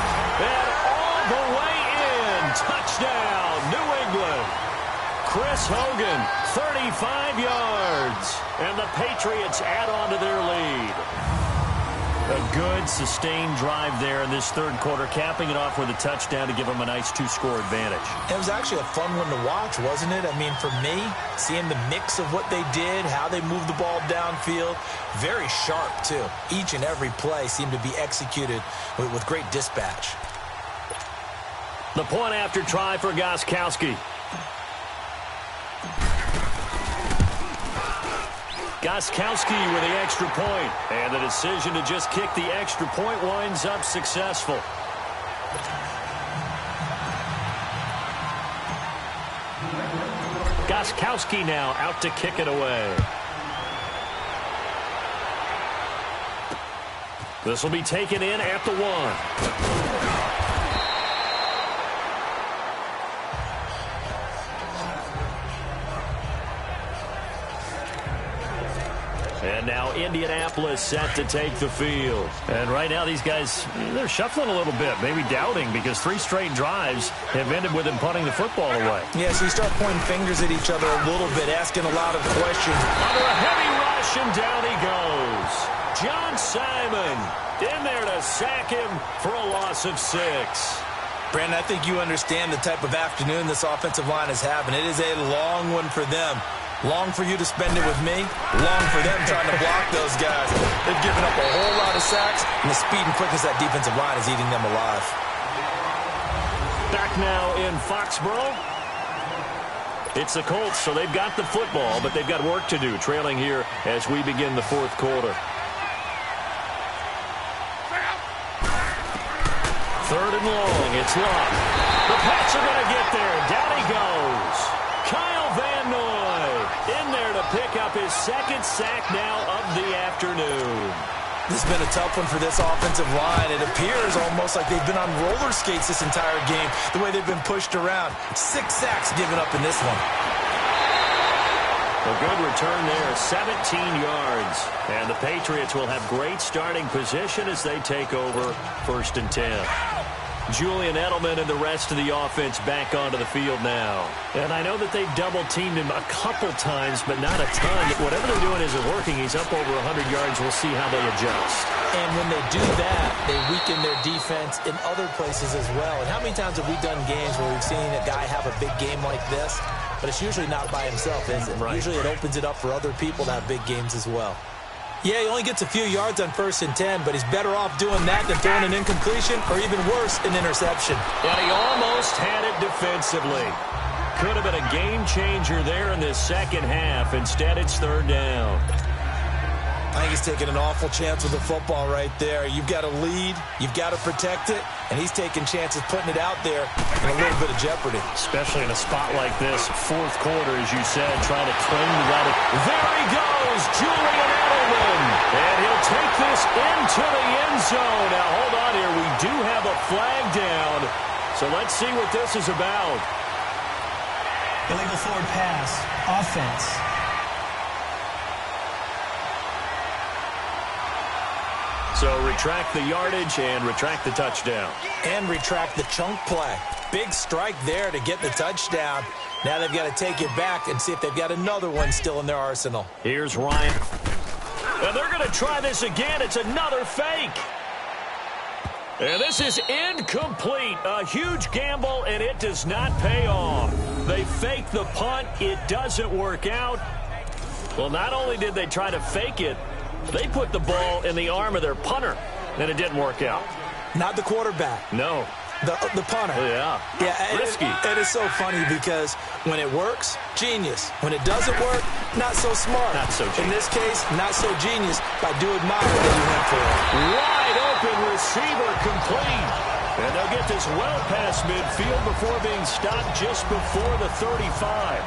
And all the way in. Touchdown. Touchdown, New England. Chris Hogan, 35 yards. And the Patriots add on to their lead. A good, sustained drive there in this third quarter, capping it off with a touchdown to give them a nice two-score advantage. It was actually a fun one to watch, wasn't it? I mean, for me, seeing the mix of what they did, how they moved the ball downfield, very sharp, too. Each and every play seemed to be executed with great dispatch. The point after try for Gostkowski. Gostkowski with the extra point. And the decision to just kick the extra point winds up successful. Gostkowski now out to kick it away. This will be taken in at the 1. And now Indianapolis set to take the field. And right now these guys, they're shuffling a little bit, maybe doubting, because 3 straight drives have ended with them punting the football away. Yeah, so you start pointing fingers at each other a little bit, asking a lot of questions. Under a heavy rush, and down he goes. John Simon in there to sack him for a loss of 6. Brandon, I think you understand the type of afternoon this offensive line is having. It is a long one for them. Long for you to spend it with me. Long for them trying to block those guys. They've given up a whole lot of sacks, and the speed and quickness of that defensive line is eating them alive. Back now in Foxborough. It's the Colts, so they've got the football, but they've got work to do, trailing here as we begin the fourth quarter. Third and long. It's Locke. The Pats are going to get there. Down he goes. Kyle Van Noy in there to pick up his second sack now of the afternoon. This has been a tough one for this offensive line. It appears almost like they've been on roller skates this entire game, the way they've been pushed around. 6 sacks given up in this one. A good return there, 17 yards. And the Patriots will have great starting position as they take over 1st and 10. Julian Edelman and the rest of the offense back onto the field now. And I know that they've double-teamed him a couple times, but not a ton. Whatever they're doing isn't working. He's up over 100 yards. We'll see how they adjust. And when they do that, they weaken their defense in other places as well. And how many times have we done games where we've seen a guy have a big game like this? But it's usually not by himself, is it? Right. Usually it opens it up for other people to have big games as well. Yeah, he only gets a few yards on 1st and 10, but he's better off doing that than throwing an incompletion or even worse, an interception. And he almost had it defensively. Could have been a game changer there in this second half. Instead, it's 3rd down. I think he's taking an awful chance with the football right there. You've got to lead, you've got to protect it, and he's taking chances putting it out there in a little bit of jeopardy. Especially in a spot like this, 4th quarter, as you said, trying to cling to that. There he goes, Julian Edelman. And he'll take this into the end zone. Now, hold on here. We do have a flag down. So let's see what this is about. Illegal forward pass, offense. So retract the yardage and retract the touchdown. And retract the chunk play. Big strike there to get the touchdown. Now they've got to take it back and see if they've got another one still in their arsenal. Here's Ryan. And they're going to try this again. It's another fake. And this is incomplete. A huge gamble, and it does not pay off. They fake the punt. It doesn't work out. Well, not only did they try to fake it, they put the ball in the arm of their punter, and it didn't work out. Not the quarterback. No. The punter. Yeah. Risky. It is so funny because when it works, genius. When it doesn't work, not so smart. Not so genius. In this case, not so genius, but I do admire that he went for it. Wide open receiver complete. And they'll get this well past midfield before being stopped just before the 35.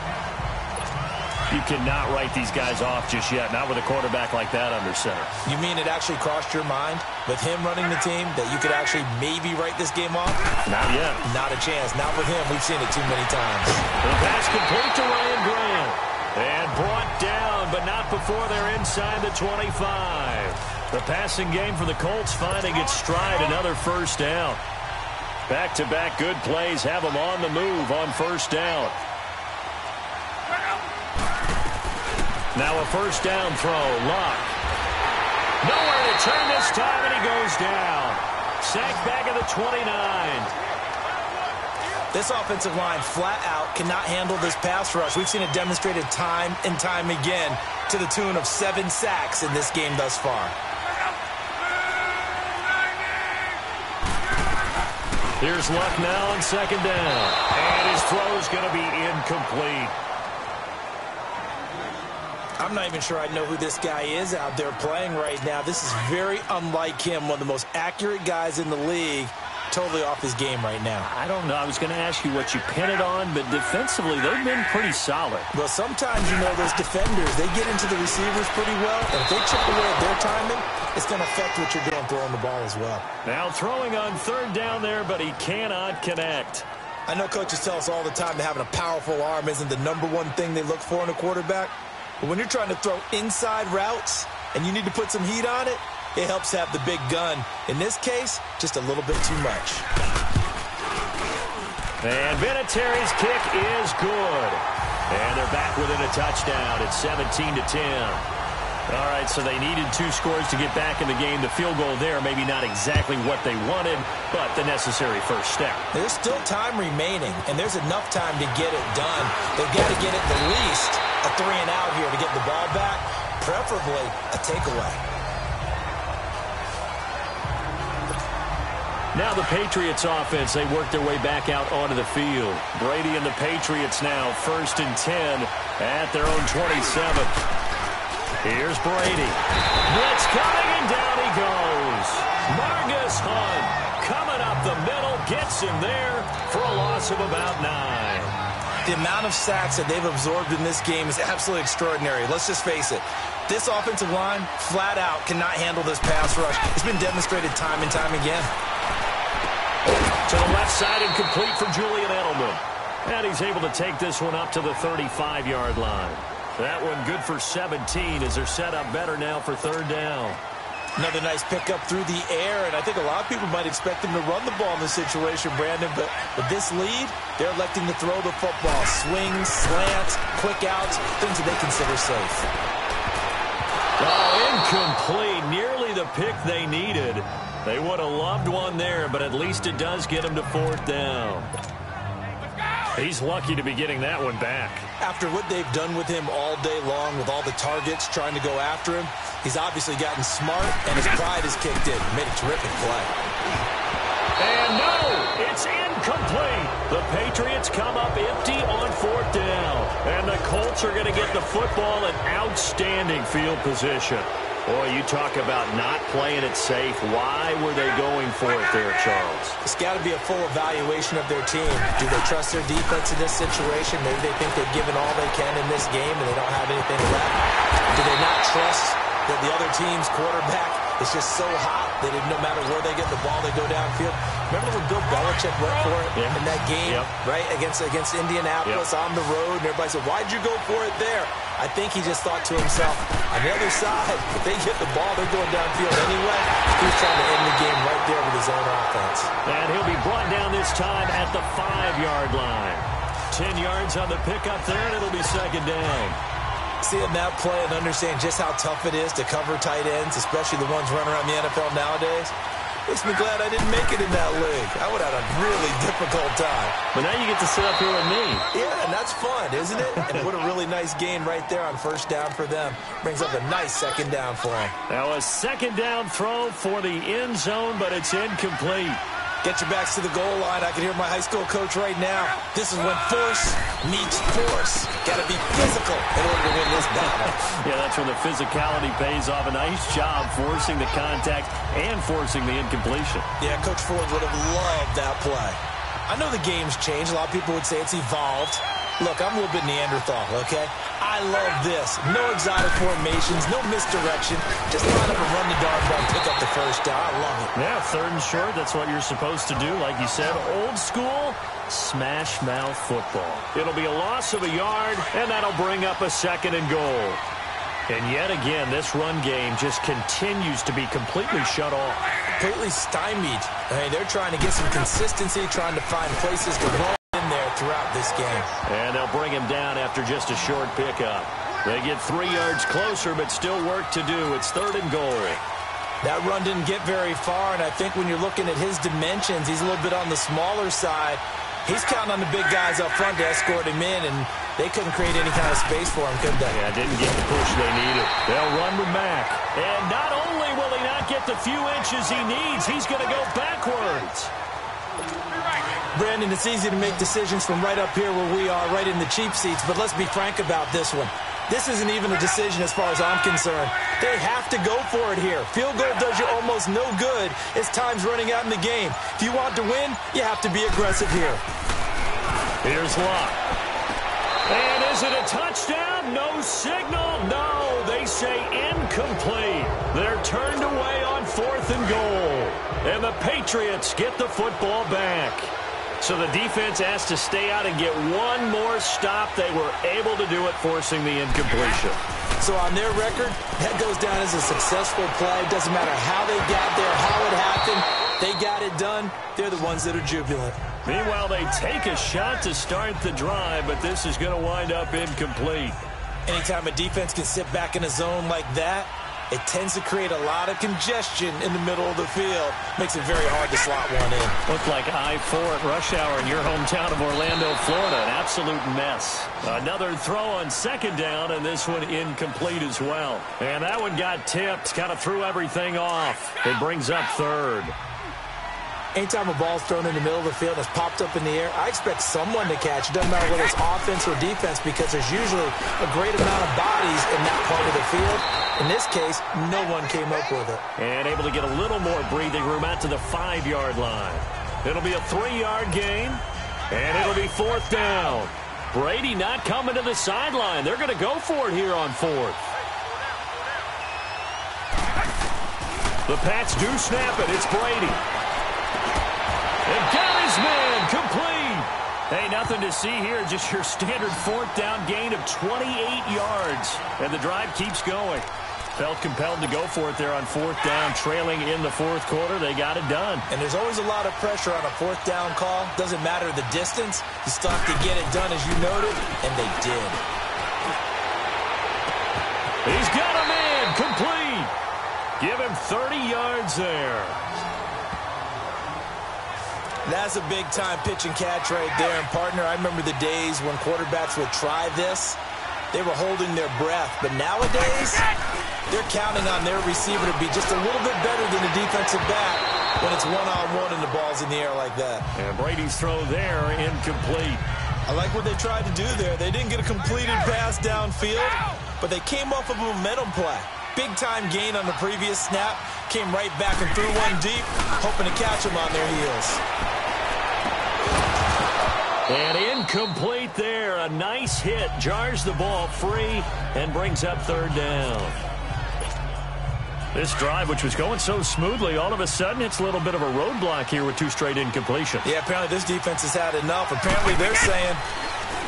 You cannot write these guys off just yet, not with a quarterback like that under center. You mean it actually crossed your mind with him running the team that you could actually maybe write this game off? Not yet. Not a chance. Not with him. We've seen it too many times. The pass complete to Ryan Grant. And brought down, but not before they're inside the 25. The passing game for the Colts finding its stride, another 1st down. Back-to-back good plays have them on the move on first down. Now a first down throw. Luck. Nowhere to turn this time, and he goes down. Sacked back at the 29. This offensive line flat out cannot handle this pass rush. We've seen it demonstrated time and time again to the tune of 7 sacks in this game thus far. Here's Luck now on second down. And his throw is going to be incomplete. I'm not even sure I know who this guy is out there playing right now. This is very unlike him, one of the most accurate guys in the league. Totally off his game right now. I don't know. I was going to ask you what you pin it on, but defensively, they've been pretty solid. Well, sometimes, you know, those defenders, they get into the receivers pretty well. And if they chip away at their timing, it's going to affect what you're doing throwing the ball as well. Now throwing on third down there, but he cannot connect. I know coaches tell us all the time that having a powerful arm isn't the #1 thing they look for in a quarterback. But when you're trying to throw inside routes and you need to put some heat on it, it helps have the big gun. In this case, just a little bit too much. And Vinatieri's kick is good. And they're back within a touchdown. It's 17-10. All right, so they needed 2 scores to get back in the game. The field goal there, maybe not exactly what they wanted, but the necessary first step. There's still time remaining, and there's enough time to get it done. They've got to get it the least a 3-and-out here to get the ball back, preferably a takeaway. Now the Patriots offense, they work their way back out onto the field. Brady and the Patriots now 1st and 10 at their own 27. Here's Brady. Blitz coming, and down he goes. Margus Hunt coming up the middle, gets him there for a loss of about 9. The amount of sacks that they've absorbed in this game is absolutely extraordinary. Let's just face it. This offensive line, flat out, cannot handle this pass rush. It's been demonstrated time and time again. To the left side, incomplete for Julian Edelman. And he's able to take this one up to the 35-yard line. That one good for 17 as they're set up better now for third down. Another nice pickup through the air, and I think a lot of people might expect them to run the ball in this situation, Brandon, but with this lead, they're electing to throw the football. Swings, slants, quick outs, things that they consider safe. Oh, incomplete. Nearly the pick they needed. They would have loved one there, but at least it does get them to 4th down. He's lucky to be getting that one back. After what they've done with him all day long, with all the targets trying to go after him, he's obviously gotten smart, and his pride has kicked in. Made a terrific play. And no, it's incomplete. The Patriots come up empty on 4th down. And the Colts are going to get the football in outstanding field position. Boy, you talk about not playing it safe. Why were they going for it there, Charles? It's got to be a full evaluation of their team. Do they trust their defense in this situation? Maybe they think they've given all they can in this game and they don't have anything left. Do they not trust that the other team's quarterback is just so hot that no matter where they get the ball, they go downfield? Remember when Bill Belichick went for it in that game, right, against Indianapolis on the road, and everybody said, why'd you go for it there? I think he just thought to himself, on the other side, if they get the ball, they're going downfield anyway. He's trying to end the game right there with his own offense. And he'll be brought down this time at the 5-yard line. 10 yards on the pickup there, and it'll be 2nd down. Seeing that play and understanding just how tough it is to cover tight ends, especially the ones running around the NFL nowadays, makes me glad I didn't make it in that league. I would have had a really difficult time. But now you get to sit up here with me. Yeah, and that's fun, isn't it? And what a really nice gain right there on 1st down for them. Brings up a nice 2nd down for them. Now a 2nd down throw for the end zone, but it's incomplete. Get your backs to the goal line. I can hear my high school coach right now. This is when force meets force. Got to be physical in order to win this battle. Yeah, that's when the physicality pays off. A nice job forcing the contact and forcing the incompletion. Yeah, Coach Ford would have loved that play. I know the game's changed. A lot of people would say it's evolved. Look, I'm a little bit Neanderthal, okay? I love this. No exotic formations, no misdirection. Just line up and run the darn ball and pick up the first down. I love it. Yeah, 3rd and short, that's what you're supposed to do. Like you said, old school, smash mouth football. It'll be a loss of a yard, and that'll bring up a 2nd and goal. And yet again, this run game just continues to be completely shut off. completely stymied. I mean, they're trying to get some consistency, trying to find places to roll in there throughout this game. And they'll bring him down after just a short pickup. They get 3 yards closer, but still work to do. It's 3rd and goal. That run didn't get very far, and I think when you're looking at his dimensions, he's a little bit on the smaller side. He's counting on the big guys up front to escort him in, and they couldn't create any kind of space for him, could they? Yeah, didn't get the push they needed. They'll run with Mack. And not only will he not get the few inches he needs, he's going to go backwards. Brandon, it's easy to make decisions from right up here where we are, right in the cheap seats, but let's be frank about this one. This isn't even a decision as far as I'm concerned. They have to go for it here. Field goal does you almost no good as time's running out in the game. If you want to win, you have to be aggressive here. Here's Locke. And is it a touchdown? No signal. No, they say incomplete. They're turned away on 4th and goal. And the Patriots get the football back. So the defense has to stay out and get one more stop. They were able to do it, forcing the incompletion. So on their record, that goes down as a successful play. Doesn't matter how they got there, how it happened. They got it done. They're the ones that are jubilant. Meanwhile, they take a shot to start the drive, but this is going to wind up incomplete. Anytime a defense can sit back in a zone like that, it tends to create a lot of congestion in the middle of the field. Makes it very hard to slot one in. Looked like I-4 at rush hour in your hometown of Orlando, Florida. An absolute mess. Another throw on 2nd down, and this one incomplete as well. And that one got tipped, kind of threw everything off. It brings up 3rd. Anytime a ball's thrown in the middle of the field that's popped up in the air, I expect someone to catch. It doesn't matter whether it's offense or defense because there's usually a great amount of bodies in that part of the field. In this case, no one came up with it. And able to get a little more breathing room out to the 5-yard line. It'll be a 3-yard gain, and it'll be 4th down. Brady not coming to the sideline. They're going to go for it here on 4th. The Pats do snap it. It's Brady. And got his man complete. Hey, nothing to see here. Just your standard 4th down gain of 28 yards. And the drive keeps going. Felt compelled to go for it there on 4th down, trailing in the 4th quarter. They got it done. And there's always a lot of pressure on a 4th down call. Doesn't matter the distance. You still have to get it done, as you noted, and they did. He's got a man complete. Give him 30 yards there. That's a big-time pitch and catch right there. And, partner, I remember the days when quarterbacks would try this. They were holding their breath. But nowadays, they're counting on their receiver to be just a little bit better than the defensive back when it's one-on-one and the ball's in the air like that. And Brady's throw there, incomplete. I like what they tried to do there. They didn't get a completed pass downfield, but they came off of a momentum play. Big-time gain on the previous snap. Came right back and threw one deep, hoping to catch them on their heels. And incomplete there. A nice hit. Jars the ball free and brings up 3rd down. This drive, which was going so smoothly, all of a sudden it's a little bit of a roadblock here with 2 straight incompletions. Yeah, apparently this defense has had enough. Apparently they're saying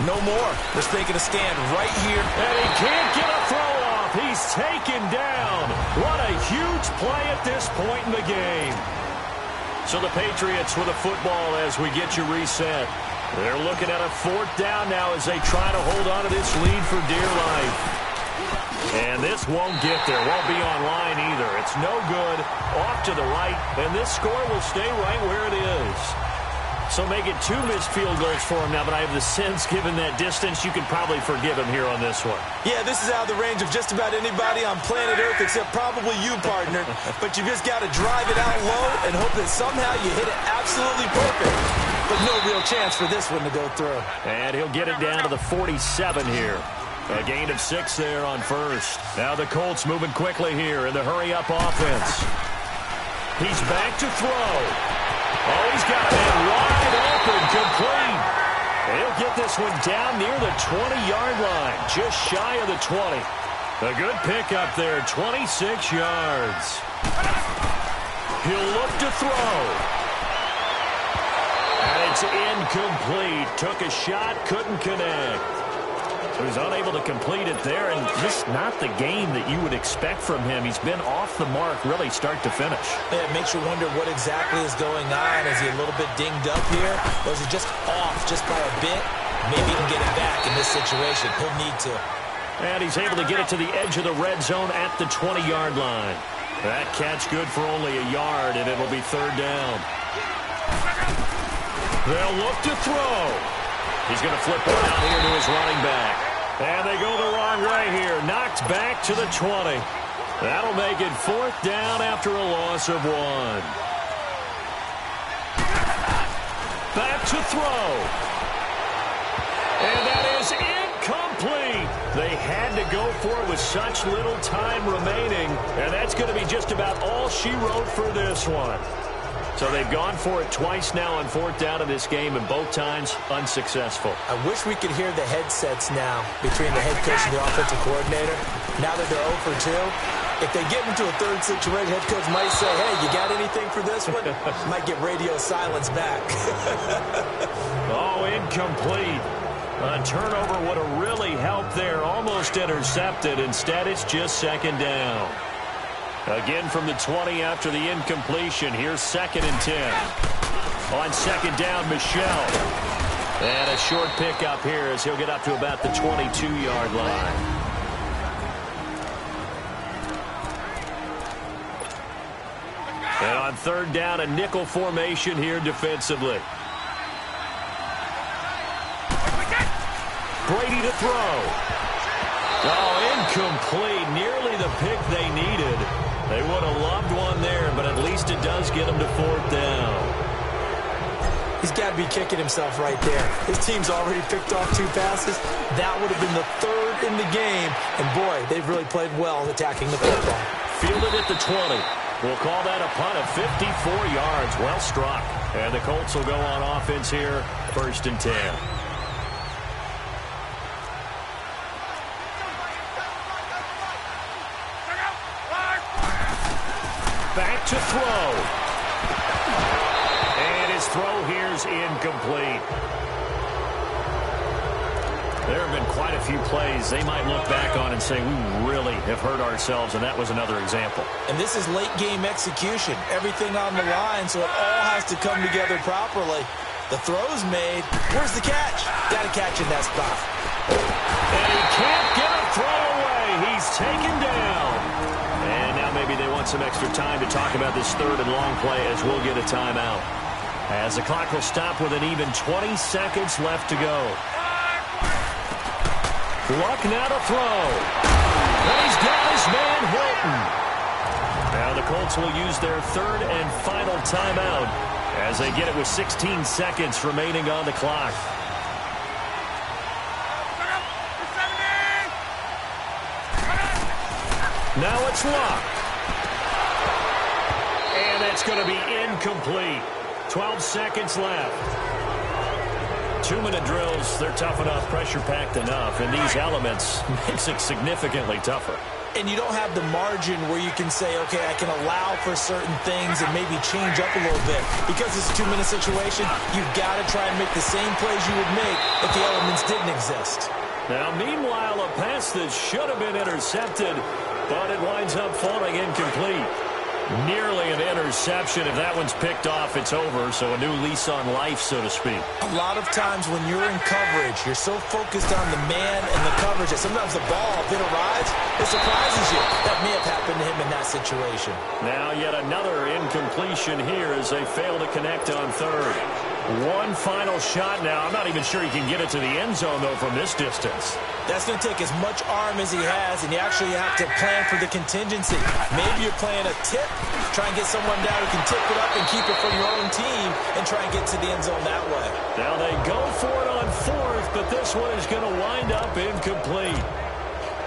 no more. They're taking a stand right here. And he can't get a throw off. He's taken down. What a huge play at this point in the game. So the Patriots with a football as we get you reset. They're looking at a 4th down now as they try to hold on to this lead for dear life. And this won't get there. Won't be online either. It's no good. Off to the right. And this score will stay right where it is. So make it 2 missed field goals for him now, but I have the sense, given that distance, you can probably forgive him here on this one. Yeah, this is out of the range of just about anybody on planet Earth except probably you, partner. But you just got to drive it out low and hope that somehow you hit it absolutely perfect. But no real chance for this one to go through. And he'll get it down to the 47 here. A gain of 6 there on 1st. Now the Colts moving quickly here in the hurry-up offense. He's back to throw. Oh, he's got that wide open, complete. And he'll get this one down near the 20-yard line, just shy of the 20. A good pickup there, 26 yards. He'll look to throw. And it's incomplete. Took a shot, couldn't connect. So he's unable to complete it there, and just not the game that you would expect from him. He's been off the mark really start to finish. Yeah, it makes you wonder what exactly is going on. Is he a little bit dinged up here, or is he just off just by a bit? Maybe he can get it back in this situation. He'll need to. And he's able to get it to the edge of the red zone at the 20-yard line. That catch good for only a yard, and it'll be third down. They'll look to throw. He's going to flip one out here to his running back. And they go the wrong way here. Knocked back to the 20. That'll make it fourth down after a loss of 1. Back to throw. And that is incomplete. They had to go for it with such little time remaining. And that's going to be just about all she wrote for this one. So they've gone for it twice now on fourth down in this game, and both times unsuccessful. I wish we could hear the headsets now between the head coach and the offensive coordinator. Now that they're 0 for 2, if they get into a third situation, head coach might say, hey, you got anything for this one? Might get radio silence back. Oh, incomplete. A turnover would have really helped there. Almost intercepted. Instead, it's just second down. Again from the 20 after the incompletion. Here's 2nd and 10. On second down, Michel. And a short pickup here as he'll get up to about the 22-yard line. And on third down, a nickel formation here defensively. Brady to throw. Oh, incomplete. Nearly the pick they needed. They would have loved one there, but at least it does get them to fourth down. He's got to be kicking himself right there. His team's already picked off 2 passes. That would have been the 3rd in the game. And, boy, they've really played well attacking the football. Fielded at the 20. We'll call that a punt of 54 yards. Well struck. And the Colts will go on offense here, 1st and 10. Back to throw. And his throw here's incomplete. There have been quite a few plays they might look back on and say, we really have hurt ourselves, and that was another example. And this is late-game execution. Everything on the line, so it all has to come together properly. The throw's made. Where's the catch? Got to catch in that spot. And he can't get a throw away. He's taken down. And now maybe they want some extra time to talk about this 3rd and long play as we'll get a timeout. As the clock will stop with an even 20 seconds left to go. Luck now to throw. And he's got his man Hilton. Now the Colts will use their 3rd and final timeout as they get it with 16 seconds remaining on the clock. Now it's Luck. And that's going to be incomplete. 12 seconds left. 2-minute drills, they're tough enough, pressure-packed enough, and these elements makes it significantly tougher. And you don't have the margin where you can say, okay, I can allow for certain things and maybe change up a little bit. Because it's a 2-minute situation, you've got to try and make the same plays you would make if the elements didn't exist. Now, meanwhile, a pass that should have been intercepted, but it winds up falling incomplete. Nearly an interception. If that one's picked off, it's over. So a new lease on life, so to speak. A lot of times when you're in coverage, you're so focused on the man and the coverage that sometimes the ball, if it arrives, it surprises you. That may have happened to him in that situation. Now yet another incompletion here as they fail to connect on 3rd. One final shot now. I'm not even sure he can get it to the end zone, though, from this distance. That's going to take as much arm as he has, and you actually have to plan for the contingency. Maybe you're playing a tip, try and get someone down who can tip it up and keep it for your own team and try and get to the end zone that way. Now they go for it on 4th, but this one is going to wind up incomplete.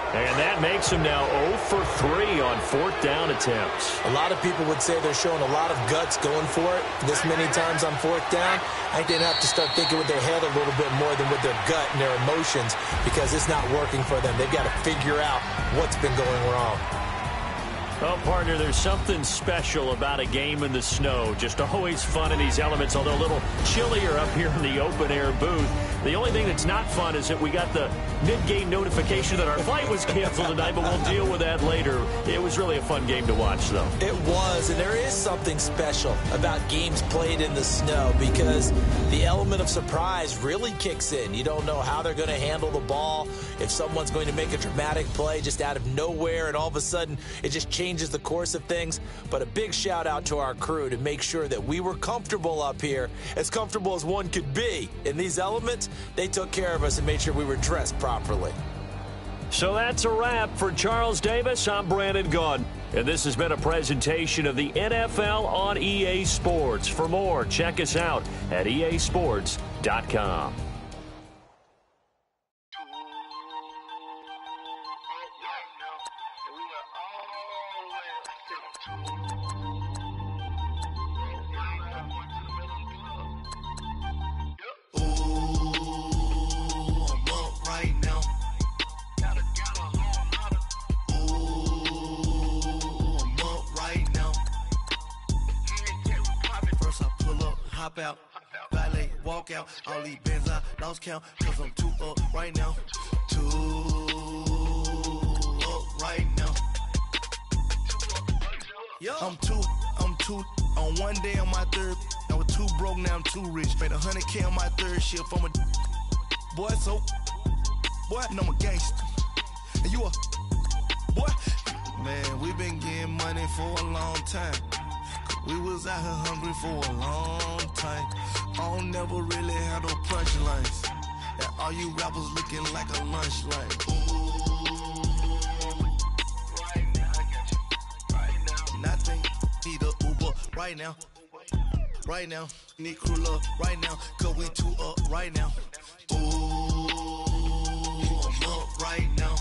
And that makes him now 0 for 3 on 4th down attempts. A lot of people would say they're showing a lot of guts going for it this many times on 4th down. I think they have to start thinking with their head a little bit more than with their gut and their emotions because it's not working for them. They've got to figure out what's been going wrong. Well, partner, there's something special about a game in the snow. Just always fun in these elements, although a little chillier up here in the open-air booth. The only thing that's not fun is that we got the mid-game notification that our flight was canceled tonight, but we'll deal with that later. It was really a fun game to watch, though. It was, and there is something special about games played in the snow because the element of surprise really kicks in. You don't know how they're going to handle the ball, if someone's going to make a dramatic play just out of nowhere, and all of a sudden it just changes the course of things. But a big shout out to our crew to make sure that we were comfortable up here, as comfortable as one could be. In these elements, they took care of us and made sure we were dressed properly. So that's a wrap for Charles Davis. I'm Brandon Gaudin, and this has been a presentation of the NFL on EA Sports. For more, check us out at easports.com. Out, valet, walk out, all these bands I lost count, cause I'm too up right now, too up right now. I'm too, on one day on my third, I was too broke, now I'm too rich, made 100K on my third shift, I'm a boy, so, boy, and I'm a gangster, and you a, boy, man, we been getting money for a long time. We was out here hungry for a long time. I don't never really had no punchlines. And all you rappers looking like a lunch line. Right now, I got you. Right now. Nothing. Need a Uber right now. Right now. Need crew love right now. Cause we too up right now. Ooh, I'm up right now.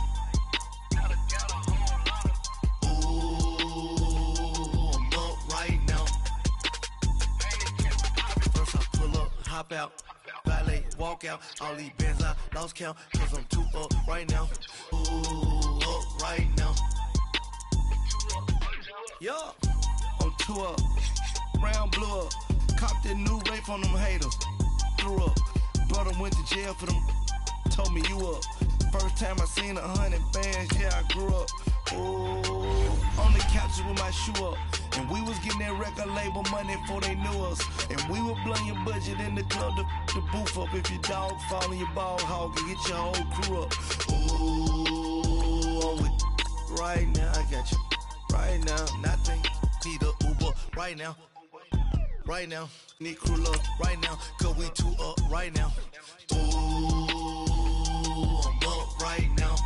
Hop out, valet, walk out, all these bands I lost count, cause I'm too up right now, ooh, up right now, yo, I'm too up, round blew up, copped that new rape from them haters, threw up, brother went to jail for them, told me you up, first time I seen 100 bands, yeah I grew up, ooh, on the couches with my shoe up. And we was getting that record label money before they knew us. And we were blowing your budget in the club to boof up. If your dog fall in your ball hog and get your whole crew up. Ooh, I'm with right now, I got you. Right now, nothing. Need a Uber right now. Right now, need crew love right now. Cause we too up right now. Ooh, I'm up right now.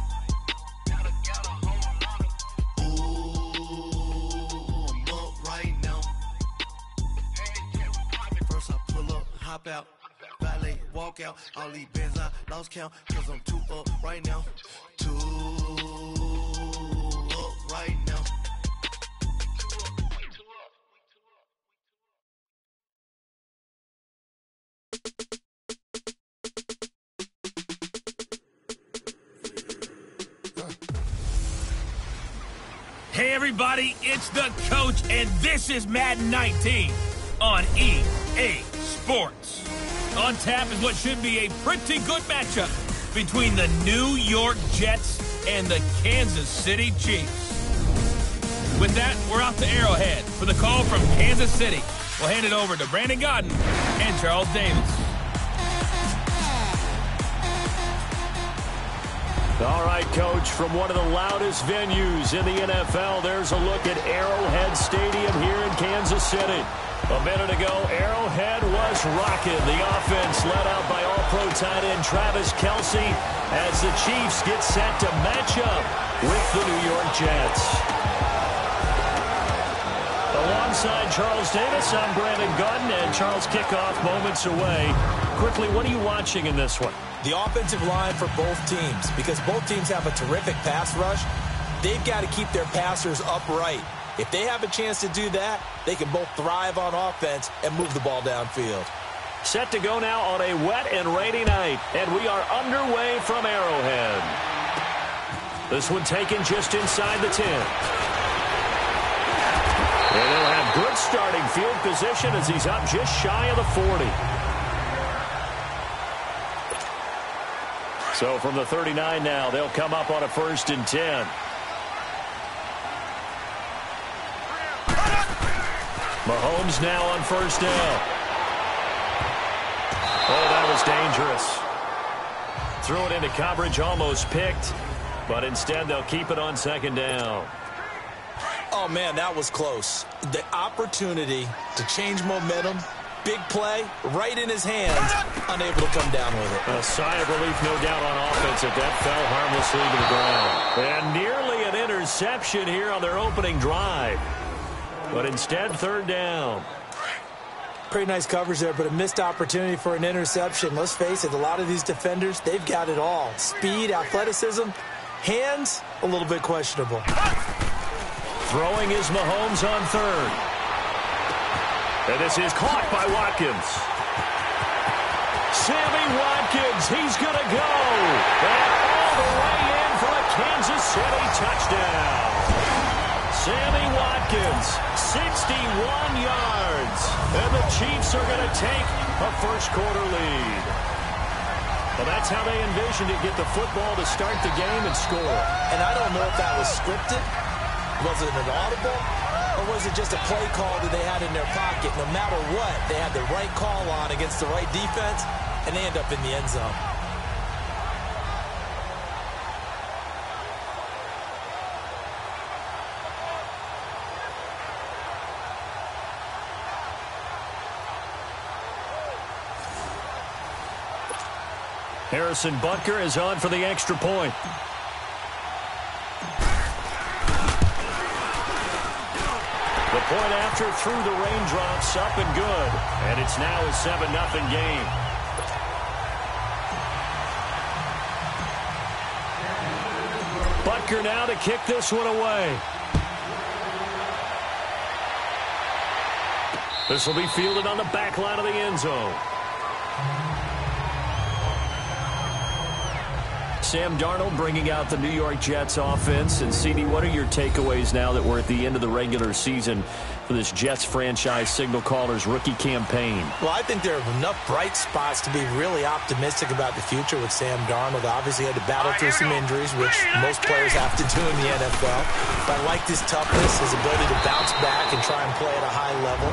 Hop out, valet, walk out, all these bands I lost count, cause I'm too up right now, too up right now. Hey everybody, it's the coach, and this is Madden 19 on EA Sports. On tap is what should be a pretty good matchup between the New York Jets and the Kansas City Chiefs. With that, we're off to Arrowhead for the call from Kansas City. We'll hand it over to Brandon Gaudin and Charles Davis. All right, Coach, from one of the loudest venues in the NFL, there's a look at Arrowhead Stadium here in Kansas City. A minute ago, Arrowhead was rocking. The offense led out by all-pro tight end Travis Kelce as the Chiefs get set to match up with the New York Jets. Alongside Charles Davis, I'm Brandon Gaudin, and Charles, kickoff moments away. Quickly, what are you watching in this one? The offensive line for both teams, because both teams have a terrific pass rush. They've got to keep their passers upright. If they have a chance to do that, they can both thrive on offense and move the ball downfield. Set to go now on a wet and rainy night, and we are underway from Arrowhead. This one taken just inside the 10. And they'll have good starting field position as he's up just shy of the 40. So from the 39 now, they'll come up on a 1st and 10. Mahomes now on 1st down. Oh, that was dangerous. Threw it into coverage, almost picked. But instead, they'll keep it on 2nd down. Oh, man, that was close. The opportunity to change momentum, big play, right in his hands, unable to come down with it. A sigh of relief, no doubt, on offense if that fell harmlessly to the ground. And nearly an interception here on their opening drive. But instead, 3rd down. Pretty nice coverage there, but a missed opportunity for an interception. Let's face it, a lot of these defenders, they've got it all. Speed, athleticism, hands, a little bit questionable. Throwing is Mahomes on 3rd. And this is caught by Watkins. Sammy Watkins, he's going to go. And all the way in for a Kansas City touchdown. Sammy Watkins, 61 yards. And the Chiefs are going to take a 1st quarter lead. Well, that's how they envisioned it, get the football to start the game and score. And I don't know if that was scripted. Was it an audible? Or was it just a play call that they had in their pocket? No matter what, they had the right call on against the right defense, and they end up in the end zone. Harrison Butker is on for the extra point. The point after through the raindrops, up and good. And it's now a 7-0 game. Butker now to kick this one away. This will be fielded on the back line of the end zone. Sam Darnold bringing out the New York Jets offense. And, CD, what are your takeaways now that we're at the end of the regular season for this Jets franchise signal caller's rookie campaign? Well, I think there are enough bright spots to be really optimistic about the future with Sam Darnold. Obviously, he had to battle through some injuries, which most players have to do in the NFL. But I like his toughness, his ability to bounce back and try and play at a high level.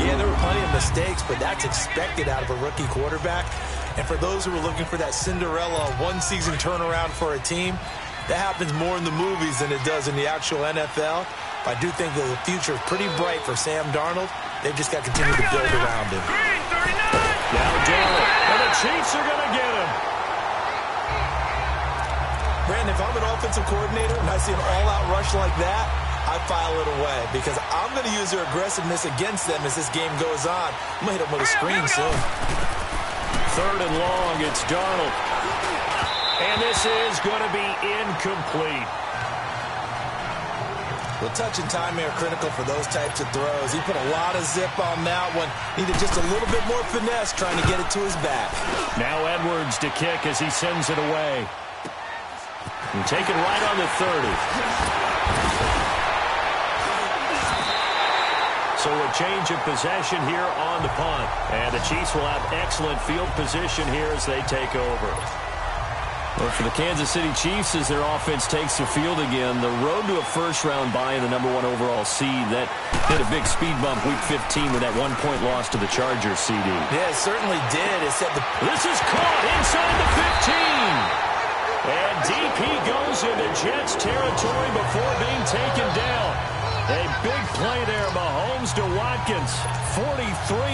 Yeah, there were plenty of mistakes, but that's expected out of a rookie quarterback. And for those who are looking for that Cinderella one-season turnaround for a team, that happens more in the movies than it does in the actual NFL. I do think that the future is pretty bright for Sam Darnold. They've just got to continue to build around him. Now Darnold, and the Chiefs are going to get him. Brandon, if I'm an offensive coordinator and I see an all-out rush like that, I file it away because I'm going to use their aggressiveness against them as this game goes on. I'm going to hit them with a screen soon. 3rd and long, it's Darnold. And this is going to be incomplete. Well, touch and time are critical for those types of throws. He put a lot of zip on that one. Needed just a little bit more finesse trying to get it to his back. Now Edwards to kick as he sends it away. And taken right on the 30. So a change of possession here on the punt. And the Chiefs will have excellent field position here as they take over. Well, for the Kansas City Chiefs, as their offense takes the field again, the road to a first-round bye in the #1 overall seed, that hit a big speed bump Week 15 with that 1-point loss to the Chargers, CD. Yeah, it certainly did. It said This is caught inside the 15. And DP goes into Jets territory before being taken down. A big play there, Mahomes to Watkins, 43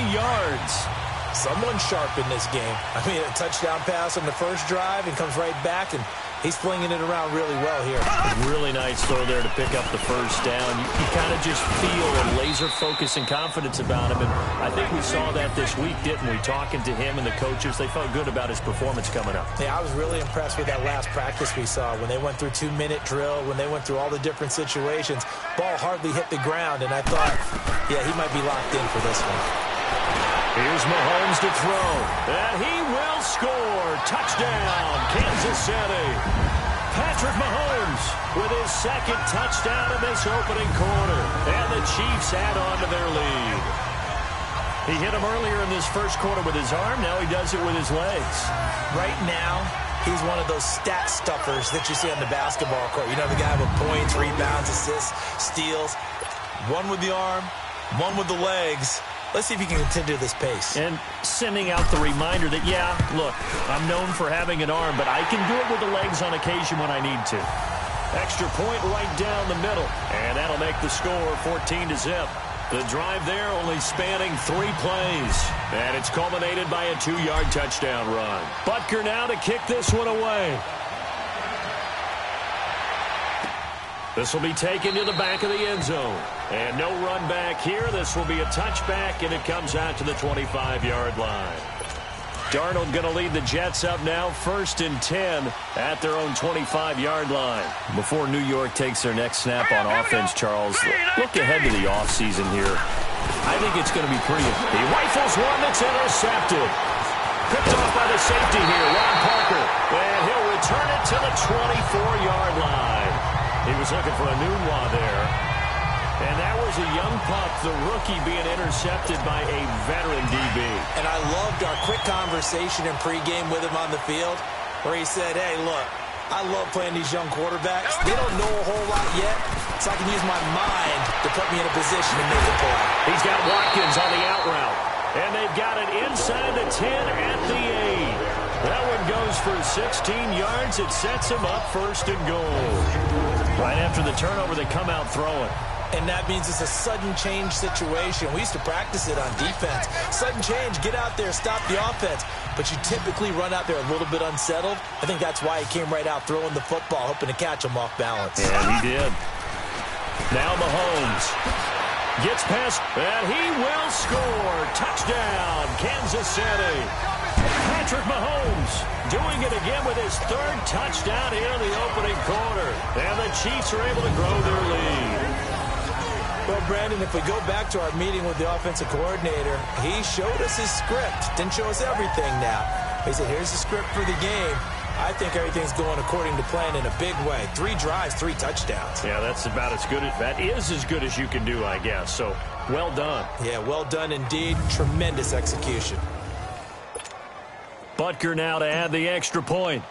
yards. Someone sharp in this game. I mean, a touchdown pass on the first drive and comes right back, and he's flinging it around really well here. Really nice throw there to pick up the first down. You kind of just feel a laser focus and confidence about him, and I think we saw that this week, didn't we? Talking to him and the coaches, they felt good about his performance coming up. Yeah, I was really impressed with that last practice we saw when they went through 2-minute drill, when they went through all the different situations. Ball hardly hit the ground, and I thought, yeah, he might be locked in for this one. Here's Mahomes to throw, and he will score. Touchdown, Kansas City. Patrick Mahomes with his second touchdown in this opening quarter. And the Chiefs add on to their lead. He hit him earlier in this first quarter with his arm. Now he does it with his legs. Right now, he's one of those stat stuffers that you see on the basketball court. You know, the guy with points, rebounds, assists, steals. One with the arm, one with the legs. Let's see if he can continue this pace. And sending out the reminder that, yeah, look, I'm known for having an arm, but I can do it with the legs on occasion when I need to. Extra point right down the middle. And that'll make the score 14-0. The drive there only spanning 3 plays. And it's culminated by a 2-yard touchdown run. Butker now to kick this one away. This will be taken to the back of the end zone. And no run back here. This will be a touchback, and it comes out to the 25-yard line. Darnold going to lead the Jets up now, 1st and 10 at their own 25-yard line. Before New York takes their next snap on offense, Charles, look ahead to the offseason here. I think it's going to be pretty. He rifles one that's intercepted. Picked off by the safety here, Ron Parker. And he'll return it to the 24-yard line. He was looking for a Nunwa there. And that was a young pup, the rookie, being intercepted by a veteran DB. And I loved our quick conversation in pregame with him on the field where he said, hey, look, I love playing these young quarterbacks. They don't know a whole lot yet, so I can use my mind to put me in a position to make a play. He's got Watkins on the out route. And they've got it inside the 10 at the 8. That one goes for 16 yards. It sets him up 1st and goal. Right after the turnover, they come out throwing. And that means it's a sudden change situation. We used to practice it on defense. Sudden change, get out there, stop the offense. But you typically run out there a little bit unsettled. I think that's why he came right out throwing the football, hoping to catch him off balance. And he did. Now Mahomes gets past, and he will score. Touchdown, Kansas City. Patrick Mahomes doing it again with his 3rd touchdown here in the opening quarter. And the Chiefs are able to grow their lead. Well, Brandon, if we go back to our meeting with the offensive coordinator, he showed us his script. Didn't show us everything now. He said, here's the script for the game. I think everything's going according to plan in a big way. 3 drives, 3 touchdowns. Yeah, that's about as good. That is as good as you can do, I guess. So, well done. Yeah, well done indeed. Tremendous execution. Butker now to add the extra point.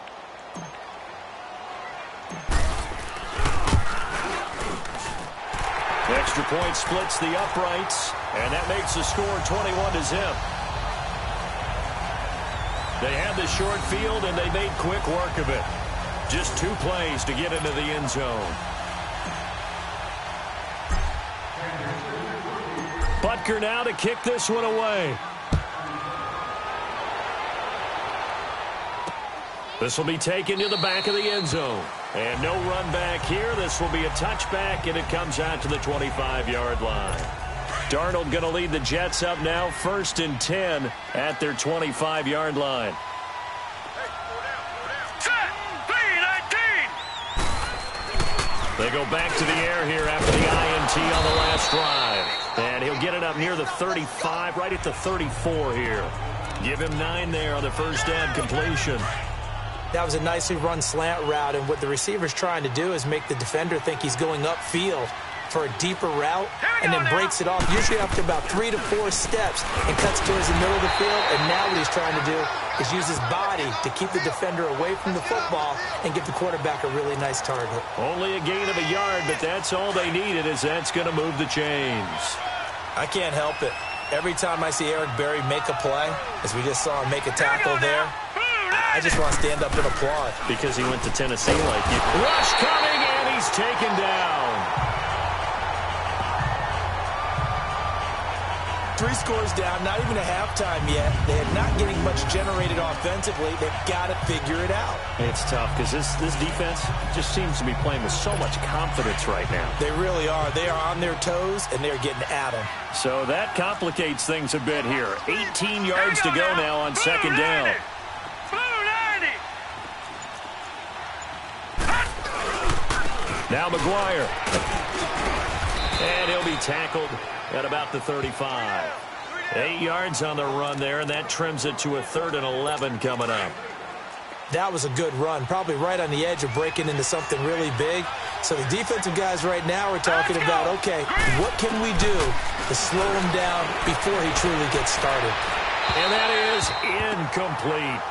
The extra point splits the uprights, and that makes the score 21-0. They had the short field, and they made quick work of it. Just 2 plays to get into the end zone. Butker now to kick this one away. This will be taken to the back of the end zone. And no run back here. This will be a touchback, and it comes out to the 25-yard line. Darnold going to lead the Jets up now, 1st and 10 at their 25-yard line. They go back to the air here after the INT on the last drive. And he'll get it up near the 35, right at the 34 here. Give him 9 there on the first down completion. That was a nicely run slant route, and what the receiver's trying to do is make the defender think he's going upfield for a deeper route, and then breaks it off, usually after about 3 to 4 steps, and cuts towards the middle of the field. And now what he's trying to do is use his body to keep the defender away from the football and give the quarterback a really nice target. Only a gain of a yard, but that's all they needed, as that's going to move the chains. I can't help it. Every time I see Eric Berry make a play, as we just saw him make a tackle there, I just want to stand up and applaud. Because he went to Tennessee like you. Rush coming, and he's taken down. 3 scores down, not even a halftime yet. They are not getting much generated offensively. They've got to figure it out. It's tough because this defense just seems to be playing with so much confidence right now. They really are. They are on their toes, and they're getting at them. So that complicates things a bit here. 18 yards to go now on second down. Now McGuire. And he'll be tackled at about the 35. 8 yards on the run there, and that trims it to a 3rd and 11 coming up. That was a good run, probably right on the edge of breaking into something really big. So the defensive guys right now are talking about, okay, what can we do to slow him down before he truly gets started? And that is incomplete.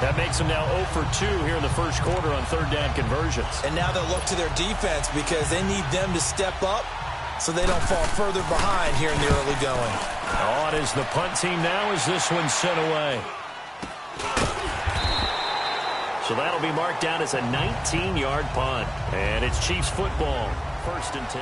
That makes them now 0 for 2 here in the first quarter on third down conversions. And now they'll look to their defense because they need them to step up so they don't fall further behind here in the early going. On is the punt team now as this one's sent away. So that'll be marked down as a 19-yard punt. And it's Chiefs football, 1st and 10.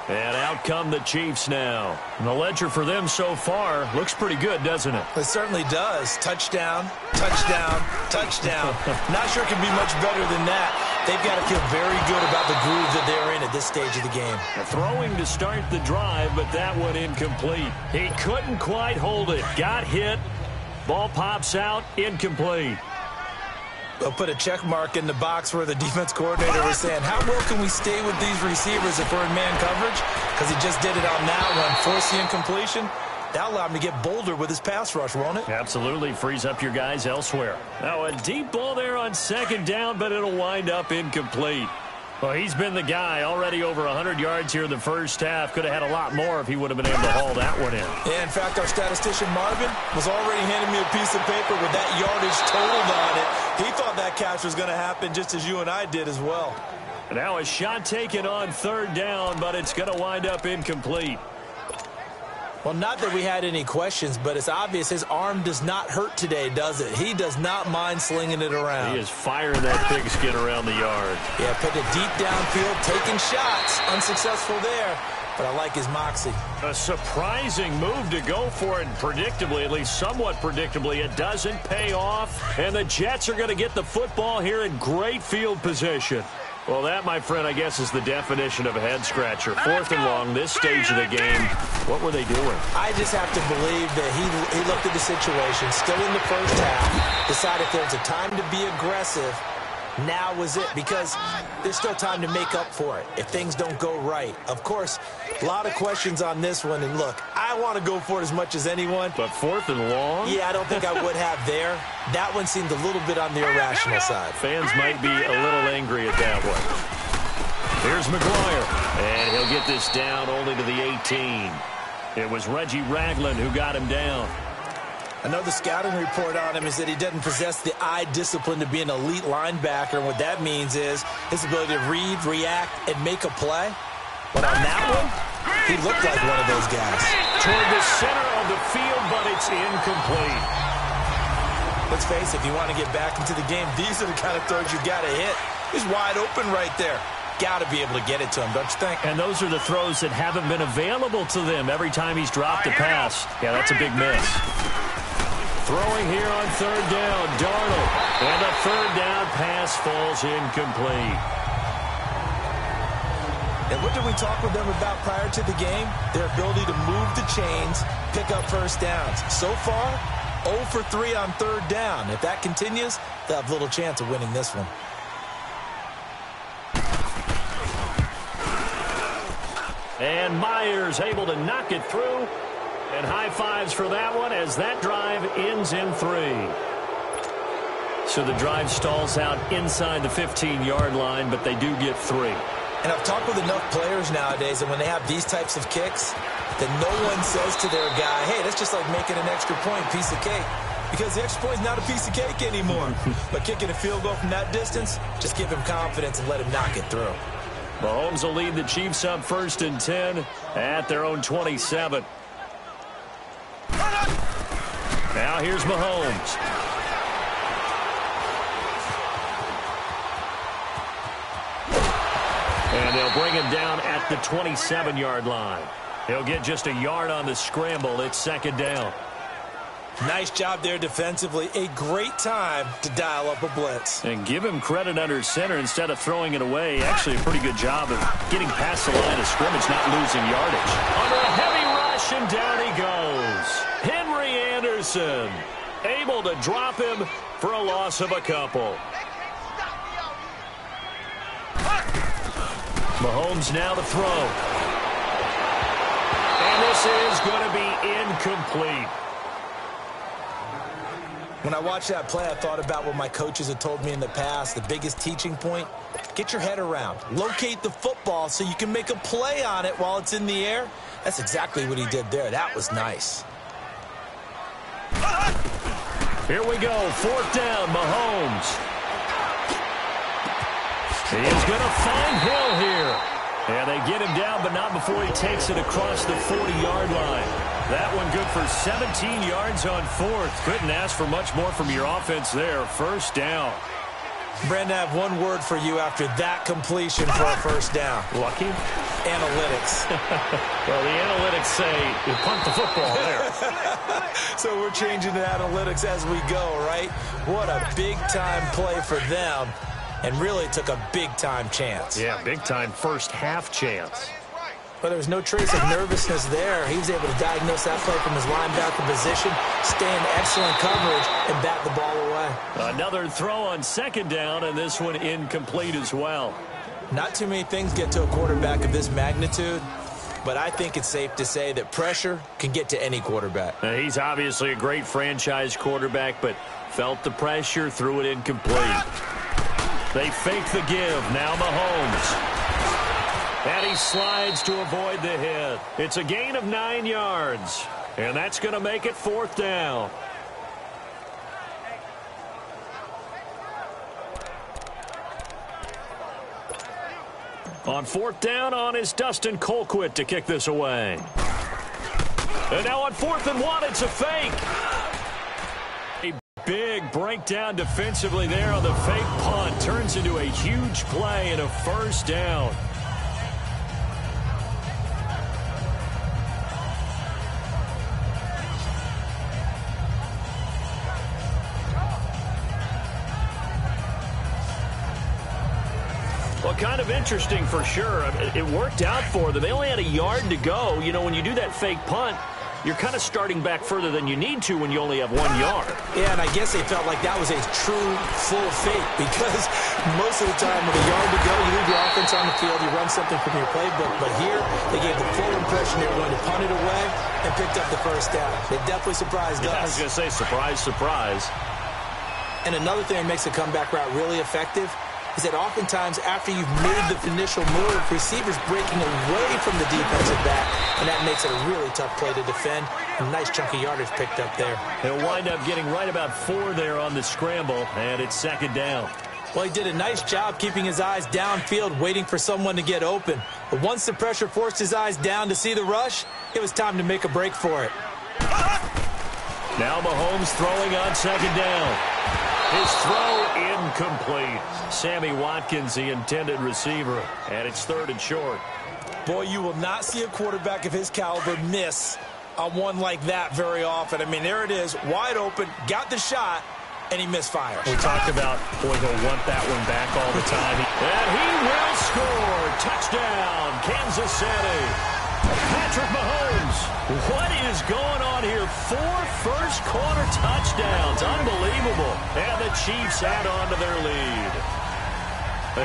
And out come the Chiefs now. And the ledger for them so far looks pretty good, doesn't it? It certainly does. Touchdown, touchdown, touchdown. Not sure it can be much better than that. They've got to feel very good about the groove that they're in at this stage of the game. Throwing to start the drive, but that one incomplete. He couldn't quite hold it. Got hit. Ball pops out. Incomplete. They'll put a check mark in the box where the defense coordinator was saying, how well can we stay with these receivers if we're in man coverage? Because he just did it on that one. Force the incompletion. That'll allow him to get bolder with his pass rush, won't it? Absolutely. Frees up your guys elsewhere. Now a deep ball there on 2nd down, but it'll wind up incomplete. Well, he's been the guy already over 100 yards here in the first half. Could have had a lot more if he would have been able to haul that one in. Yeah, in fact, our statistician Marvin was already handing me a piece of paper with that yardage totaled on it. He thought that catch was going to happen just as you and I did as well. Now a shot taken on 3rd down, but it's going to wind up incomplete. Well, not that we had any questions, but it's obvious his arm does not hurt today, does it? He does not mind slinging it around. He is firing that pigskin around the yard. Yeah, put it deep downfield, taking shots. Unsuccessful there, but I like his moxie. A surprising move to go for it, predictably, at least somewhat predictably. It doesn't pay off, and the Jets are going to get the football here in great field position. Well, that, my friend, I guess is the definition of a head-scratcher. 4th and long, this stage of the game. What were they doing? I just have to believe that he looked at the situation, still in the first half, decided there's a time to be aggressive. Now was it, because there's still time to make up for it if things don't go right. Of course, a lot of questions on this one, and look, I want to go for it as much as anyone. But 4th and long? Yeah, I don't think I would have there. That one seemed a little bit on the irrational side. Fans might be a little angry at that one. Here's McGuire, and he'll get this down only to the 18. It was Reggie Ragland who got him down. I know the scouting report on him is that he doesn't possess the eye discipline to be an elite linebacker. And what that means is his ability to read, react, and make a play. But on that one, he looked like one of those guys. Toward the center of the field, but it's incomplete. Let's face it, if you want to get back into the game, these are the kind of throws you got to hit. He's wide open right there. Got to be able to get it to him, don't you think? And those are the throws that haven't been available to them every time he's dropped a pass. Yeah, that's a big miss. Throwing here on 3rd down, Darnold. And the 3rd down pass falls incomplete. And what did we talk with them about prior to the game? Their ability to move the chains, pick up first downs. So far, 0 for 3 on 3rd down. If that continues, they'll have little chance of winning this one. And Myers able to knock it through. And high fives for that one as that drive ends in 3. So the drive stalls out inside the 15-yard line, but they do get 3. And I've talked with enough players nowadays, and when they have these types of kicks, that no one says to their guy, hey, that's just like making an extra point, piece of cake. Because the extra point is not a piece of cake anymore. But kicking a field goal from that distance, just give him confidence and let him knock it through. Mahomes will lead the Chiefs up 1st and 10 at their own 27. Now here's Mahomes. And they'll bring him down at the 27-yard line. He'll get just a yard on the scramble. It's 2nd down. Nice job there defensively. A great time to dial up a blitz. And give him credit under center instead of throwing it away. Actually a pretty good job of getting past the line of scrimmage, not losing yardage. Under a heavy rush, and down he goes. Henry Anderson able to drop him for a loss of a couple. Mahomes now to throw. And this is going to be incomplete. When I watched that play, I thought about what my coaches had told me in the past. The biggest teaching point, get your head around. Locate the football so you can make a play on it while it's in the air. That's exactly what he did there. That was nice. Here we go, 4th down, Mahomes. He's going to find Hill here. And they get him down, but not before he takes it across the 40-yard line. That one good for 17 yards on 4th. Couldn't ask for much more from your offense there. 1st down. Brandon, I have one word for you after that completion for a 1st down. Lucky? Analytics. Well, the analytics say you punt the football there. So we're changing the analytics as we go, right? What a big-time play for them, and really took a big-time chance. Yeah, big-time first half chance. But there was no trace of nervousness there. He was able to diagnose that play from his linebacker position, stay in excellent coverage, and bat the ball away. Another throw on 2nd down, and this one incomplete as well. Not too many things get to a quarterback of this magnitude, but I think it's safe to say that pressure can get to any quarterback. He's obviously a great franchise quarterback, but felt the pressure, threw it incomplete. They fake the give. Now Mahomes. And he slides to avoid the hit. It's a gain of 9 yards. And that's going to make it 4th down. On 4th down on is Dustin Colquitt to kick this away. And now on 4th and 1, it's a fake. A big breakdown defensively there on the fake punt. Turns into a huge play and a 1st down. Well, kind of interesting for sure. It worked out for them. They only had a yard to go. You know, when you do that fake punt, you're kind of starting back further than you need to when you only have 1 yard. Yeah, and I guess they felt like that was a true full fake because most of the time with a yard to go, you leave your offense on the field, you run something from your playbook. But here, they gave the full impression they were going to punt it away and picked up the 1st down. They definitely surprised us. I was going to say, surprise, surprise. And another thing that makes the comeback route really effective is that oftentimes after you've made the initial move, receivers breaking away from the defensive back, and that makes it a really tough play to defend. A nice chunk of yardage picked up there. He'll wind up getting right about 4 there on the scramble, and it's 2nd down. Well, he did a nice job keeping his eyes downfield, waiting for someone to get open. But once the pressure forced his eyes down to see the rush, it was time to make a break for it. Now Mahomes throwing on 2nd down. His throw incomplete. Sammy Watkins, the intended receiver, and it's 3rd and short. Boy, you will not see a quarterback of his caliber miss on one like that very often. I mean, there it is, wide open, got the shot, and he misfires. We talked about, boy, he'll want that one back all the time. And he will score. Touchdown, Kansas City. Patrick Mahomes, what is going on here? 4 first-quarter touchdowns. Unbelievable. And the Chiefs add on to their lead.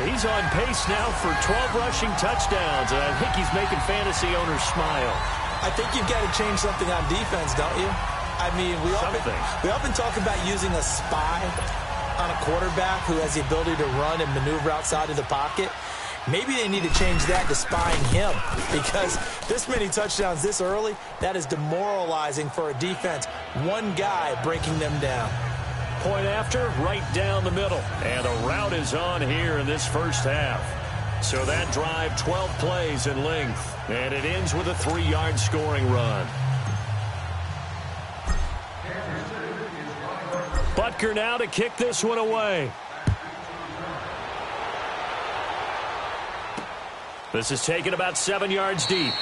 He's on pace now for 12 rushing touchdowns, and I think he's making fantasy owners smile. I think you've got to change something on defense, don't you? I mean, we often talk about using a spy on a quarterback who has the ability to run and maneuver outside of the pocket. Maybe they need to change that to spying him, because this many touchdowns this early, that is demoralizing for a defense. One guy breaking them down. Point after, right down the middle. And a route is on here in this first half. So that drive, 12 plays in length. And it ends with a 3-yard scoring run. Butker now to kick this one away. This is taken about 7 yards deep.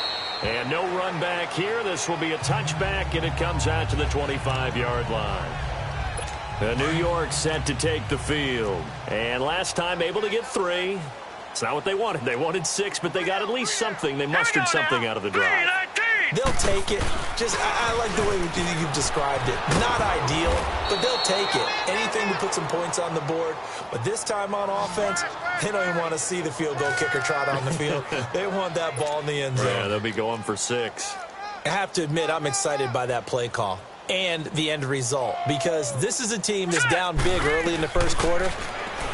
And no run back here. This will be a touchback, and it comes out to the 25-yard line. New York set to take the field. And last time able to get 3. It's not what they wanted. They wanted 6, but they got at least something. They mustered something out of the drive. They'll take it. I like the way you've described it. Not ideal, but they'll take it. Anything to put some points on the board. But this time on offense, they don't even want to see the field goal kicker trot on the field. They want that ball in the end zone. Yeah, they'll be going for 6. I have to admit, I'm excited by that play call. and the end result, because this is a team that's down big early in the first quarter,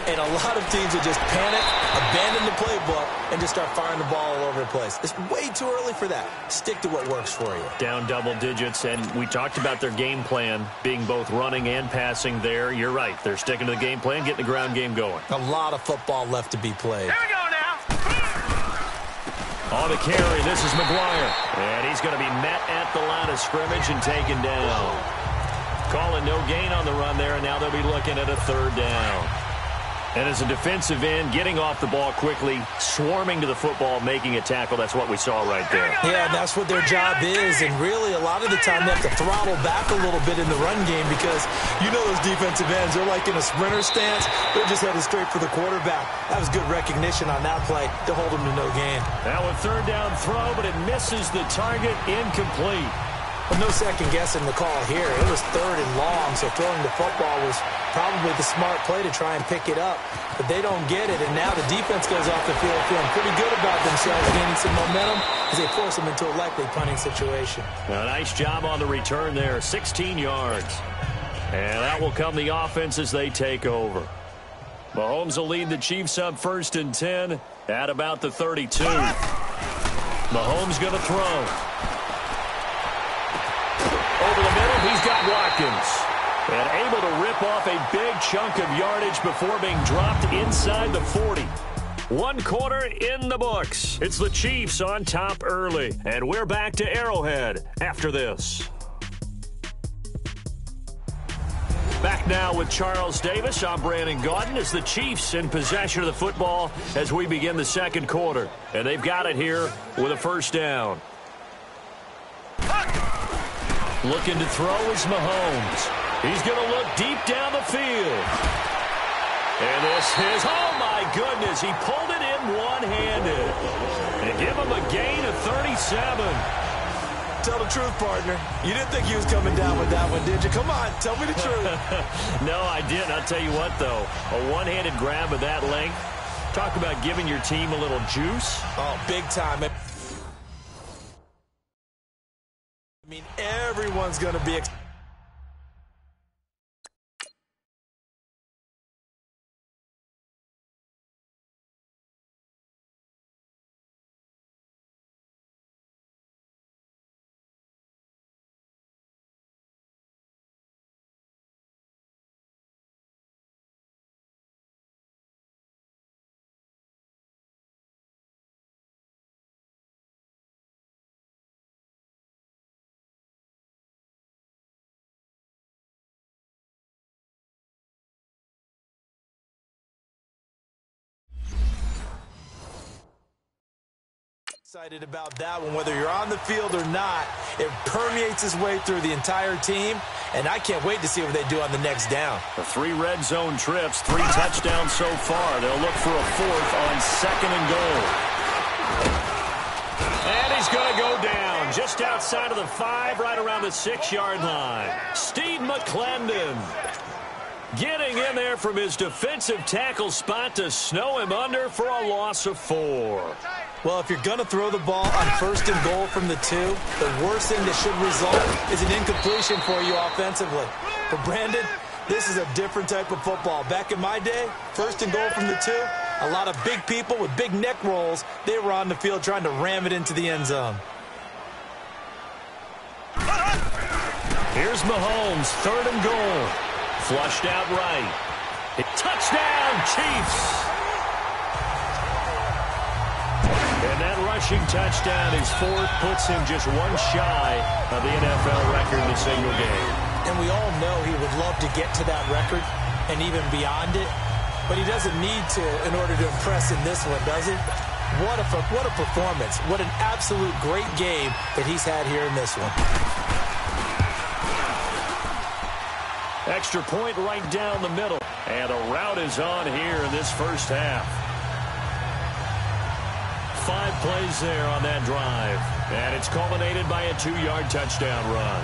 and a lot of teams will just panic, abandon the playbook, and just start firing the ball all over the place. It's way too early for that. Stick to what works for you. Down double digits, and we talked about their game plan being both running and passing there. You're right. They're sticking to the game plan, getting the ground game going. A lot of football left to be played. Here we go now. On the carry, this is McGuire. And he's going to be met at the line of scrimmage and taken down. Calling no gain on the run there, and now they'll be looking at a third down. And as a defensive end, getting off the ball quickly, swarming to the football, making a tackle, that's what we saw right there. Yeah, that's what their job is, and really a lot of the time they have to throttle back a little bit in the run game because you know those defensive ends, they're like in a sprinter stance. They're just headed straight for the quarterback. That was good recognition on that play to hold them to no gain. Now a third down throw, but it misses the target, incomplete. Well, no second guessing the call here. It was third and long, so throwing the football was probably the smart play to try and pick it up. But they don't get it, and now the defense goes off the field feeling pretty good about themselves, gaining some momentum as they force them into a likely punting situation. Now, nice job on the return there, 16 yards. And that will come the offense as they take over. Mahomes will lead the Chiefs up 1st and 10 at about the 32. Mahomes going to throw. Over the middle, he's got Watkins. And able to rip off a big chunk of yardage before being dropped inside the 40. 1 quarter in the books. It's the Chiefs on top early. And we're back to Arrowhead after this. Back now with Charles Davis. I'm Brandon Gaudin as the Chiefs in possession of the football as we begin the second quarter. And they've got it here with a first down. Looking to throw is Mahomes. He's going to look deep down the field. And this is, oh my goodness, he pulled it in one-handed. And give him a gain of 37. Tell the truth, partner. You didn't think he was coming down with that one, did you? Come on, tell me the truth. No, I didn't. I'll tell you what, though. A one-handed grab of that length. Talk about giving your team a little juice. Oh, big time. I mean, everyone's going to be excited about that one. Whether you're on the field or not, it permeates its way through the entire team, and I can't wait to see what they do on the next down. The 3 red zone trips, 3 touchdowns so far. They'll look for a 4th on 2nd and goal. And he's going to go down just outside of the 5, right around the 6-yard line. Steve McClendon getting in there from his defensive tackle spot to snow him under for a loss of 4. Well, if you're going to throw the ball on 1st and goal from the 2, the worst thing that should result is an incompletion for you offensively. But, Brandon, this is a different type of football. Back in my day, 1st and goal from the 2, a lot of big people with big neck rolls, they were on the field trying to ram it into the end zone. Here's Mahomes, 3rd and goal. Flushed out right. Touchdown, Chiefs! And that rushing touchdown is 4th, puts him just 1 shy of the NFL record in a single game. And we all know he would love to get to that record and even beyond it, but he doesn't need to in order to impress in this one, does he? What a performance. What an absolute great game that he's had here in this one. Extra point right down the middle. And a rout is on here in this first half. 5 plays there on that drive. And it's culminated by a 2-yard touchdown run.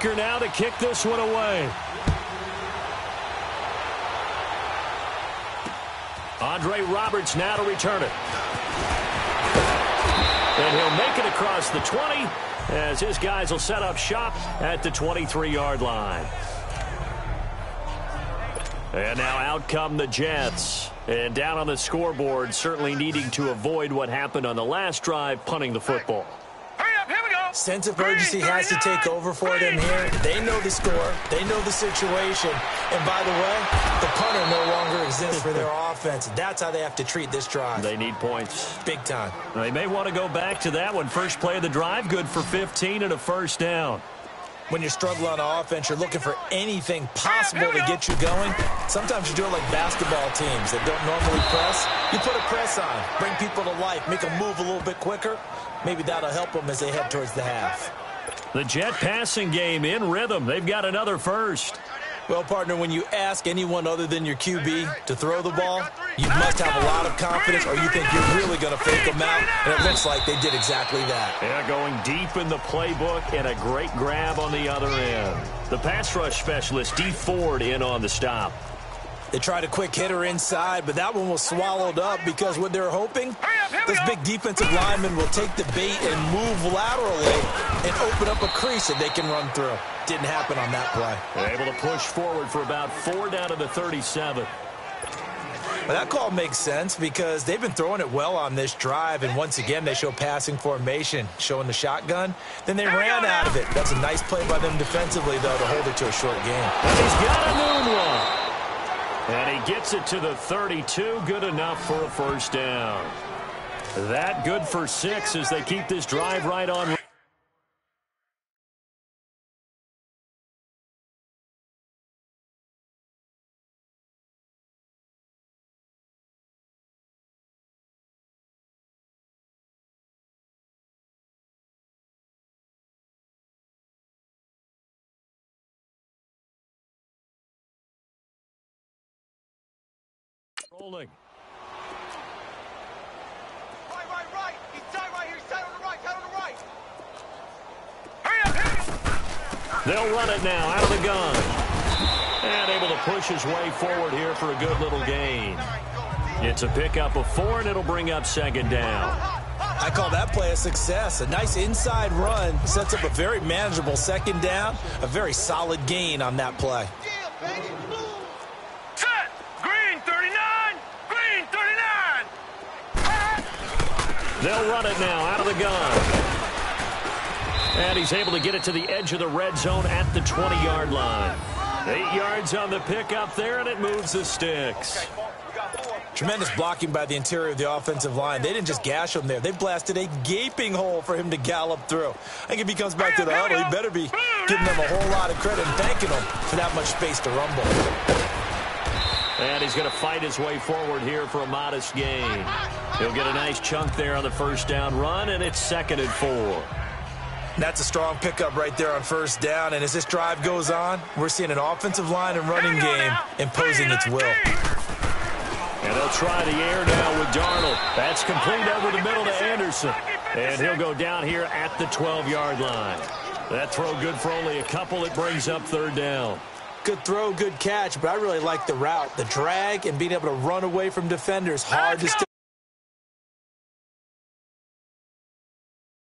Baker now to kick this one away. Andre Roberts now to return it. And he'll make it across the 20 as his guys will set up shop at the 23-yard line. And now out come the Jets. And down on the scoreboard, certainly needing to avoid what happened on the last drive, punting the football. Sense of urgency has to take over for them here. They know the score. They know the situation. And by the way, the punter no longer exists for their offense. That's how they have to treat this drive. They need points. Big time. They may want to go back to that one. First play of the drive, good for 15 and a first down. When you're struggling on offense, you're looking for anything possible to get you going. Sometimes you do it like basketball teams that don't normally press. You put a press on, bring people to life, make them move a little bit quicker. Maybe that'll help them as they head towards the half. The Jet passing game in rhythm. They've got another first. Well, partner, when you ask anyone other than your QB to throw the ball, you must have a lot of confidence or you think you're really going to fake them out, and it looks like they did exactly that. Yeah, going deep in the playbook and a great grab on the other end. The pass rush specialist, D. Ford, in on the stop. They tried a quick hitter inside, but that one was swallowed up because what they're hoping, this big defensive lineman will take the bait and move laterally and open up a crease that they can run through. Didn't happen on that play. They're able to push forward for about 4 down to the 37. Well, that call makes sense because they've been throwing it well on this drive, and once again they show passing formation, showing the shotgun. Then they ran out of it. That's a nice play by them defensively, though, to hold it to a short game. And he's got a noon one. And he gets it to the 32, good enough for a first down. That good for 6 as they keep this drive right on. Rolling. Right. He's tight right here. He's tight on the right. Tight on the right. They'll run it now out of the gun. And able to push his way forward here for a good little gain. It's a pickup of 4, and it'll bring up second down. I call that play a success. A nice inside run sets up a very manageable second down. A very solid gain on that play. They'll run it now out of the gun. And he's able to get it to the edge of the red zone at the 20-yard line. 8 yards on the pickup there, and it moves the sticks. Tremendous blocking by the interior of the offensive line. They didn't just gash him there. They blasted a gaping hole for him to gallop through. I think if he comes back to the huddle, he better be giving them a whole lot of credit and thanking them for that much space to rumble. And he's going to fight his way forward here for a modest gain. He'll get a nice chunk there on the first down run, and it's 2nd and 4. That's a strong pickup right there on first down, and as this drive goes on, we're seeing an offensive line and running game imposing its will. And they'll try the air now with Darnold. That's complete over the middle to Anderson. And he'll go down here at the 12-yard line. That throw good for only a couple. It brings up 3rd down. Good throw, good catch, but I really like the route, the drag, and being able to run away from defenders. Hard to stay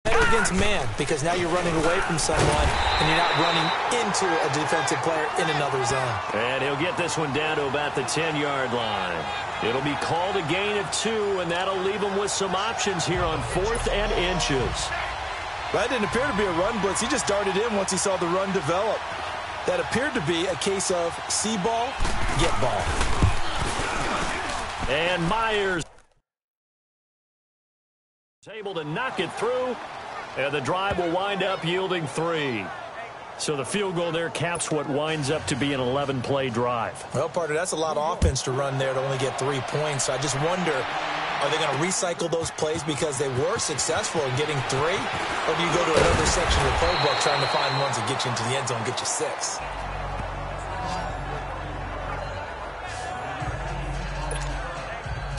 against man because now you're running away from someone and you're not running into a defensive player in another zone. And he'll get this one down to about the 10-yard line. It'll be called a gain of 2, and that'll leave him with some options here on 4th and inches. That didn't appear to be a run blitz. He just darted in once he saw the run develop. That appeared to be a case of see ball, get ball. And Myers is able to knock it through, and the drive will wind up yielding 3. So the field goal there caps what winds up to be an 11-play drive. Well, partner, that's a lot of offense to run there to only get 3 points. So I just wonder, are they going to recycle those plays because they were successful in getting 3? Or do you go to another section of the playbook trying to find ones that get you into the end zone and get you 6?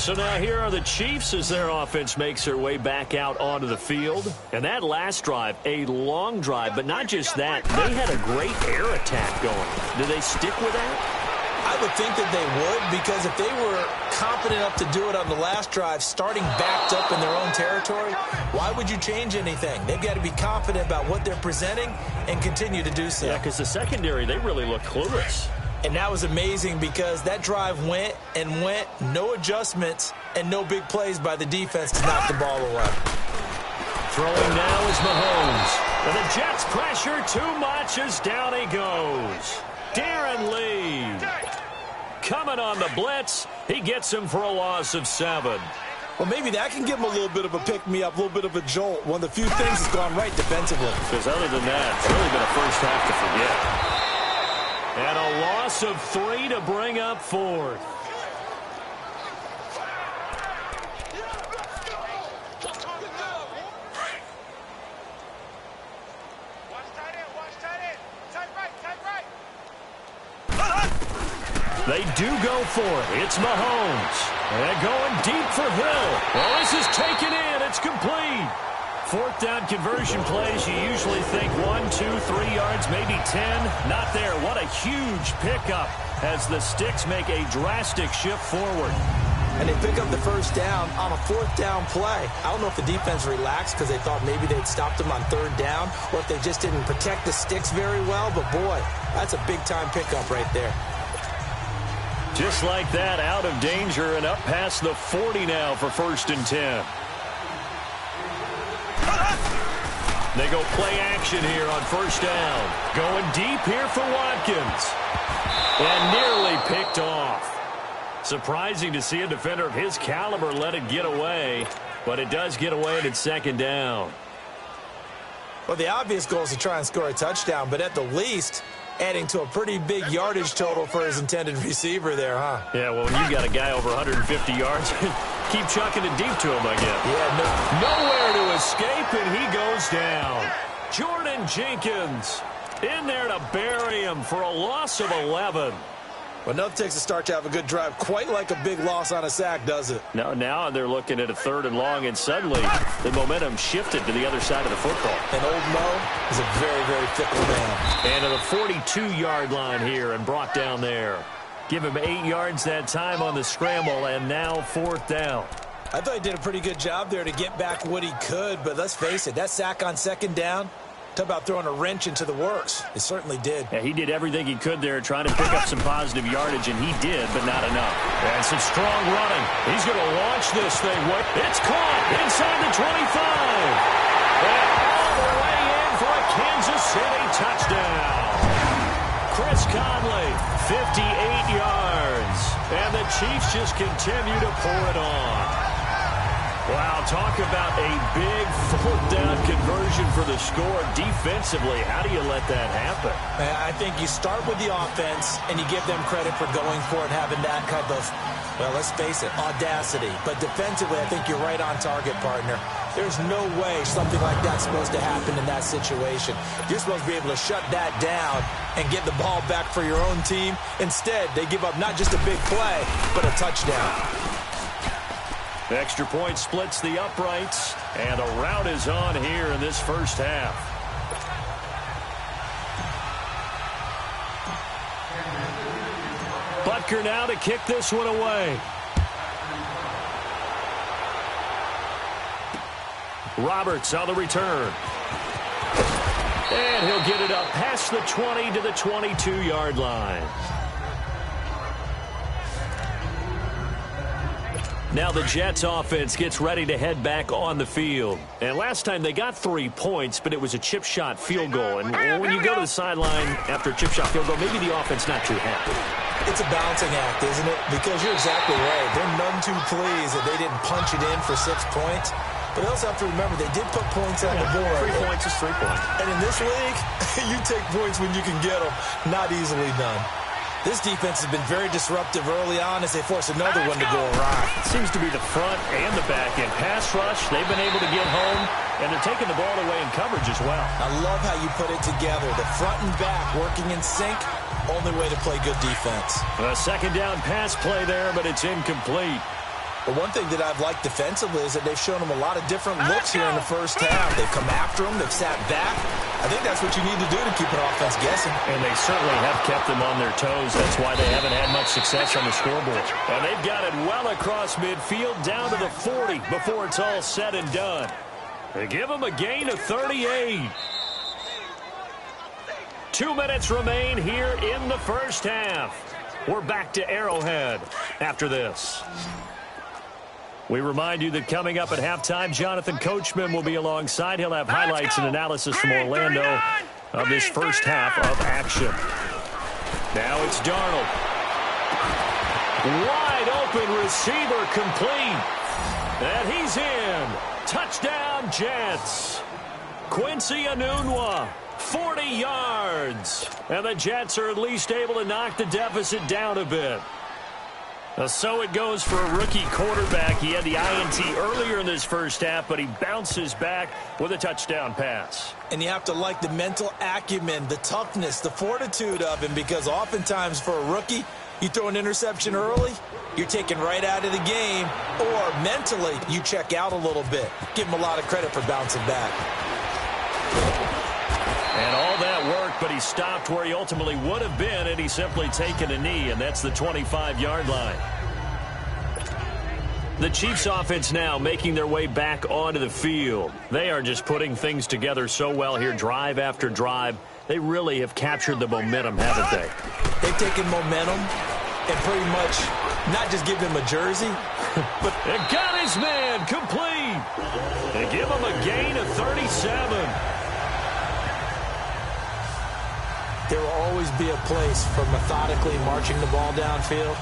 So now here are the Chiefs as their offense makes their way back out onto the field. And that last drive, a long drive, but not just that. They had a great air attack going. Do they stick with that? I would think that they would, because if they were confident enough to do it on the last drive, starting backed up in their own territory, why would you change anything? They've got to be confident about what they're presenting and continue to do so. Yeah, because the secondary, they really look clueless. And that was amazing because that drive went and went, no adjustments, and no big plays by the defense to knock the ball away. Throwing now is Mahomes. And the Jets pressure too much as down he goes. Darren Lee. Coming on the blitz, he gets him for a loss of 7. Well, maybe that can give him a little bit of a pick-me-up, a little bit of a jolt. One of the few things that's gone right defensively. Because other than that, it's really been a first half to forget. And a loss of 3 to bring up 4th. They do go for it. It's Mahomes. And going deep for Hill. Well, this is taken in. It's complete. 4th down conversion plays, you usually think 1, 2, 3 yards, maybe 10. Not there. What a huge pickup as the Sticks make a drastic shift forward. And they pick up the first down on a 4th down play. I don't know if the defense relaxed because they thought maybe they'd stopped them on 3rd down, or if they just didn't protect the Sticks very well. But, boy, that's a big-time pickup right there. Just like that, out of danger and up past the 40 now for 1st and 10. They go play action here on 1st down. Going deep here for Watkins. And nearly picked off. Surprising to see a defender of his caliber let it get away, but it does get away and it's 2nd down. Well, the obvious goal is to try and score a touchdown, but at the least, adding to a pretty big yardage total for his intended receiver there, huh? Yeah, well, when you got a guy over 150 yards, keep chucking it deep to him, I guess. Yeah, nowhere to escape, and he goes down. Jordan Jenkins in there to bury him for a loss of 11. Well, nothing takes a start to have a good drive quite like a big loss on a sack, does it? No, now they're looking at a 3rd and long, and suddenly the momentum shifted to the other side of the football. And old Mo is a very, very fickle man. And to the 42-yard line here and brought down there. Give him 8 yards that time on the scramble, and now 4th down. I thought he did a pretty good job there to get back what he could, but let's face it, that sack on 2nd down, talk about throwing a wrench into the works. It certainly did. Yeah, he did everything he could there trying to pick up some positive yardage, and he did, but not enough. And some strong running. He's going to launch this thing. It's caught inside the 25. And all the way in for a Kansas City touchdown. Chris Conley, 58 yards. And the Chiefs just continue to pour it on. Wow, talk about a big 4th down conversion for the score. Defensively, how do you let that happen? I think you start with the offense, and you give them credit for going for it, having that kind of, well, let's face it, audacity. But defensively, I think you're right on target, partner. There's no way something like that's supposed to happen in that situation. You're supposed to be able to shut that down and get the ball back for your own team. Instead, they give up not just a big play, but a touchdown. The extra point splits the uprights, and a rout is on here in this 1st half. Butker now to kick this one away. Roberts on the return. And he'll get it up past the 20 to the 22-yard line. Now the Jets offense gets ready to head back on the field. And last time they got 3 points, but it was a chip shot field goal. And when you go to the sideline after a chip shot field goal, maybe the offense not too happy. It's a balancing act, isn't it? Because you're exactly right. They're none too pleased that they didn't punch it in for 6 points. But they also have to remember they did put points on the board. 3 points is 3 points. And in this league, you take points when you can get them. Not easily done. This defense has been very disruptive early on as they force another one to go awry. It seems to be the front and the back end. Pass rush, they've been able to get home, and they're taking the ball away in coverage as well. I love how you put it together. The front and back working in sync, only way to play good defense. A 2nd down pass play there, but it's incomplete. But one thing that I've liked defensively is that they've shown them a lot of different looks here in the first half. They've come after them. They've sat back. I think that's what you need to do to keep an offense guessing. And they certainly have kept them on their toes. That's why they haven't had much success on the scoreboard. And they've got it well across midfield down to the 40 before it's all said and done. They give them a gain of 38. 2 minutes remain here in the first half. We're back to Arrowhead after this. We remind you that coming up at halftime, Jonathan Coachman will be alongside. He'll have highlights and analysis from Orlando of this first half of action. Now it's Darnold. Wide open receiver complete. And he's in. Touchdown, Jets. Quincy Enunwa, 40 yards. And the Jets are at least able to knock the deficit down a bit. So it goes for a rookie quarterback. He had the INT earlier in this first half, but he bounces back with a touchdown pass. And you have to like the mental acumen, the toughness, the fortitude of him, because oftentimes for a rookie, you throw an interception early, you're taken right out of the game, or mentally you check out a little bit. Give him a lot of credit for bouncing back. And all that worked, but he stopped where he ultimately would have been, and he's simply taken a knee, and that's the 25-yard line. The Chiefs offense now making their way back onto the field. They are just putting things together so well here, drive after drive. They really have captured the momentum, haven't they? They've taken momentum and pretty much not just give him a jersey, but it got his man complete. They give him a gain of 37. There will always be a place for methodically marching the ball downfield.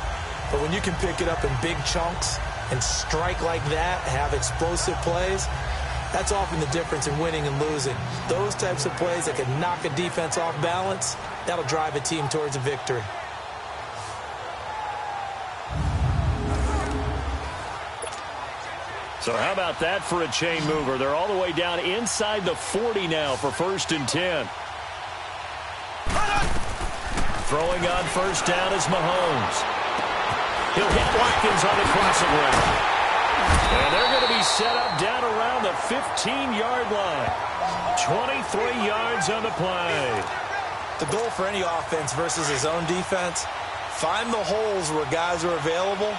But when you can pick it up in big chunks and strike like that, have explosive plays, that's often the difference in winning and losing. Those types of plays that can knock a defense off balance, that'll drive a team towards a victory. So how about that for a chain mover? They're all the way down inside the 40 now for 1st and 10. Throwing on first down is Mahomes. He'll hit Watkins on the crossing route. And they're going to be set up down around the 15-yard line. 23 yards on the play. The goal for any offense versus his own defense, find the holes where guys are available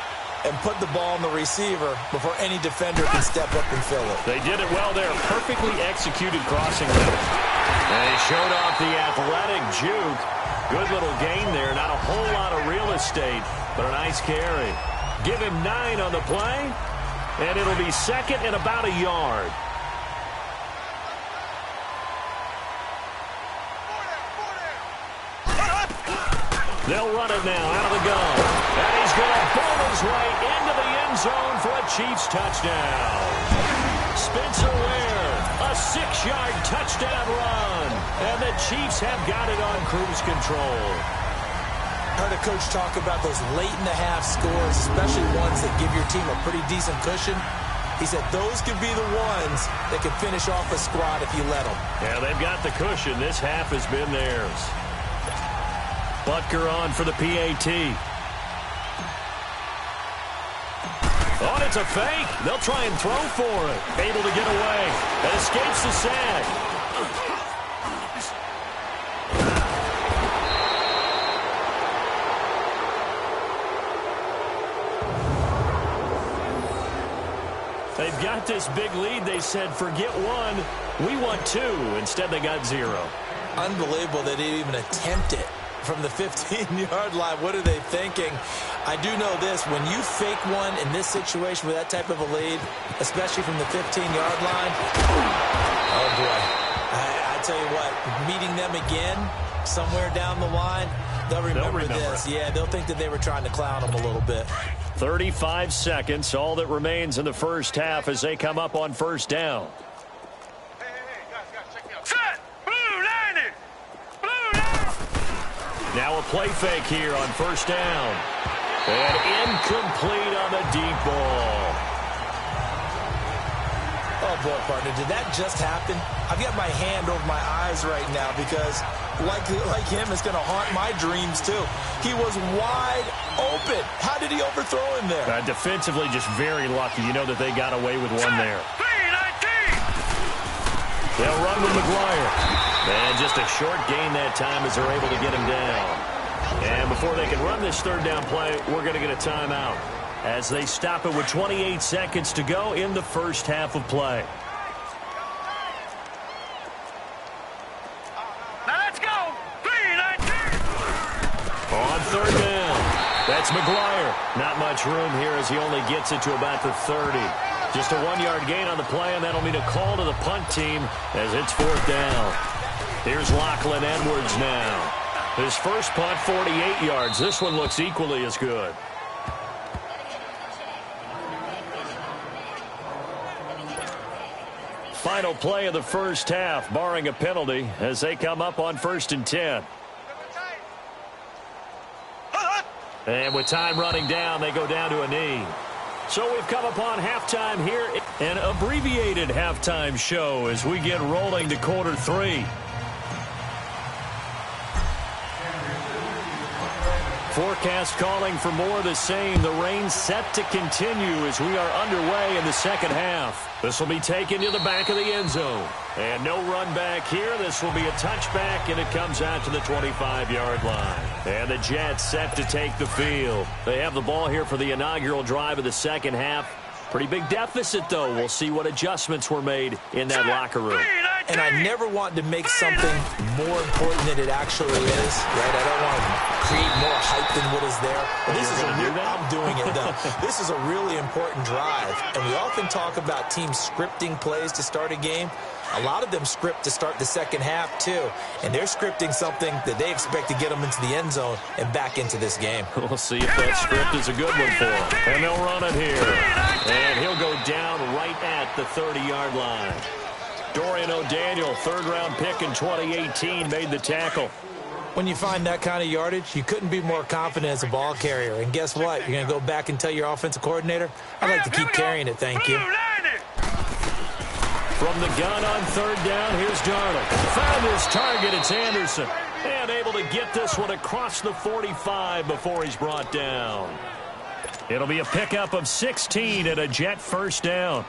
and put the ball on the receiver before any defender can step up and fill it. They did it well there. Perfectly executed crossing route. And they showed off the athletic juke. Good little gain there. Not a whole lot of real estate, but a nice carry. Give him 9 on the play, and it'll be second and about a yard. They'll run it now out of the gun. And he's going to bowl his way into the end zone for a Chiefs touchdown. Spencer Ware, a 6-yard touchdown run. And the Chiefs have got it on cruise control. Heard a coach talk about those late-in-the-half scores, especially ones that give your team a pretty decent cushion. He said those could be the ones that could finish off a squad if you let them. Yeah, they've got the cushion. This half has been theirs. Butker on for the PAT. Oh, it's a fake. They'll try and throw for it. Able to get away. That escapes the sack. They've got this big lead. They said, forget 1. We want 2. Instead, they got 0. Unbelievable that they even attempt it from the 15-yard line. What are they thinking? I do know this. When you fake one in this situation with that type of a lead, especially from the 15-yard line, oh, boy. I tell you what, meeting them again somewhere down the line, they'll remember this. Yeah, they'll think that they were trying to clown them a little bit. 35 seconds, all that remains in the first half as they come up on first down. Hey, guys, check me out. Set! Blue landed! Blue landed! Now a play fake here on first down. And incomplete on the deep ball. Oh, boy, partner, did that just happen? I've got my hand over my eyes right now because like him is going to haunt my dreams, too. He was wide open. How did he overthrow him there? Defensively, just very lucky. You know that they got away with one there. They'll run with McGuire. And just a short gain that time as they're able to get him down. And before they can run this third down play, we're going to get a timeout as they stop it with 28 seconds to go in the first half of play. Now let's go. 3-19. On third down, that's McGuire. Not much room here as he only gets it to about the 30. Just a 1-yard gain on the play, and that'll mean a call to the punt team as it's fourth down. Here's Lachlan Edwards now. His first punt, 48 yards. This one looks equally as good. Final play of the first half, barring a penalty, as they come up on 1st and 10. And with time running down, they go down to a knee. So we've come upon halftime here, an abbreviated halftime show as we get rolling to quarter 3. Forecast calling for more of the same. The rain set to continue as we are underway in the second half. This will be taken to the back of the end zone. And no run back here. This will be a touchback, and it comes out to the 25-yard line. And the Jets set to take the field. They have the ball here for the inaugural drive of the second half. Pretty big deficit, though. We'll see what adjustments were made in that locker room. And I never want to make something more important than it actually is, right? I don't want to create more hype than what is there. But this is I'm doing it, though. This is a really important drive. And we often talk about teams scripting plays to start a game. A lot of them script to start the second half, too. And they're scripting something that they expect to get them into the end zone and back into this game. We'll see if that script is a good one for them. And they'll run it here. And he'll go down right at the 30-yard line. Dorian O'Daniel, third-round pick in 2018, made the tackle. When you find that kind of yardage, you couldn't be more confident as a ball carrier. And guess what? You're going to go back and tell your offensive coordinator, I'd like to keep carrying it, thank you. From the gun on third down, here's Darnold. Found his target, it's Anderson. And able to get this one across the 45 before he's brought down. It'll be a pickup of 16 and a Jet first down.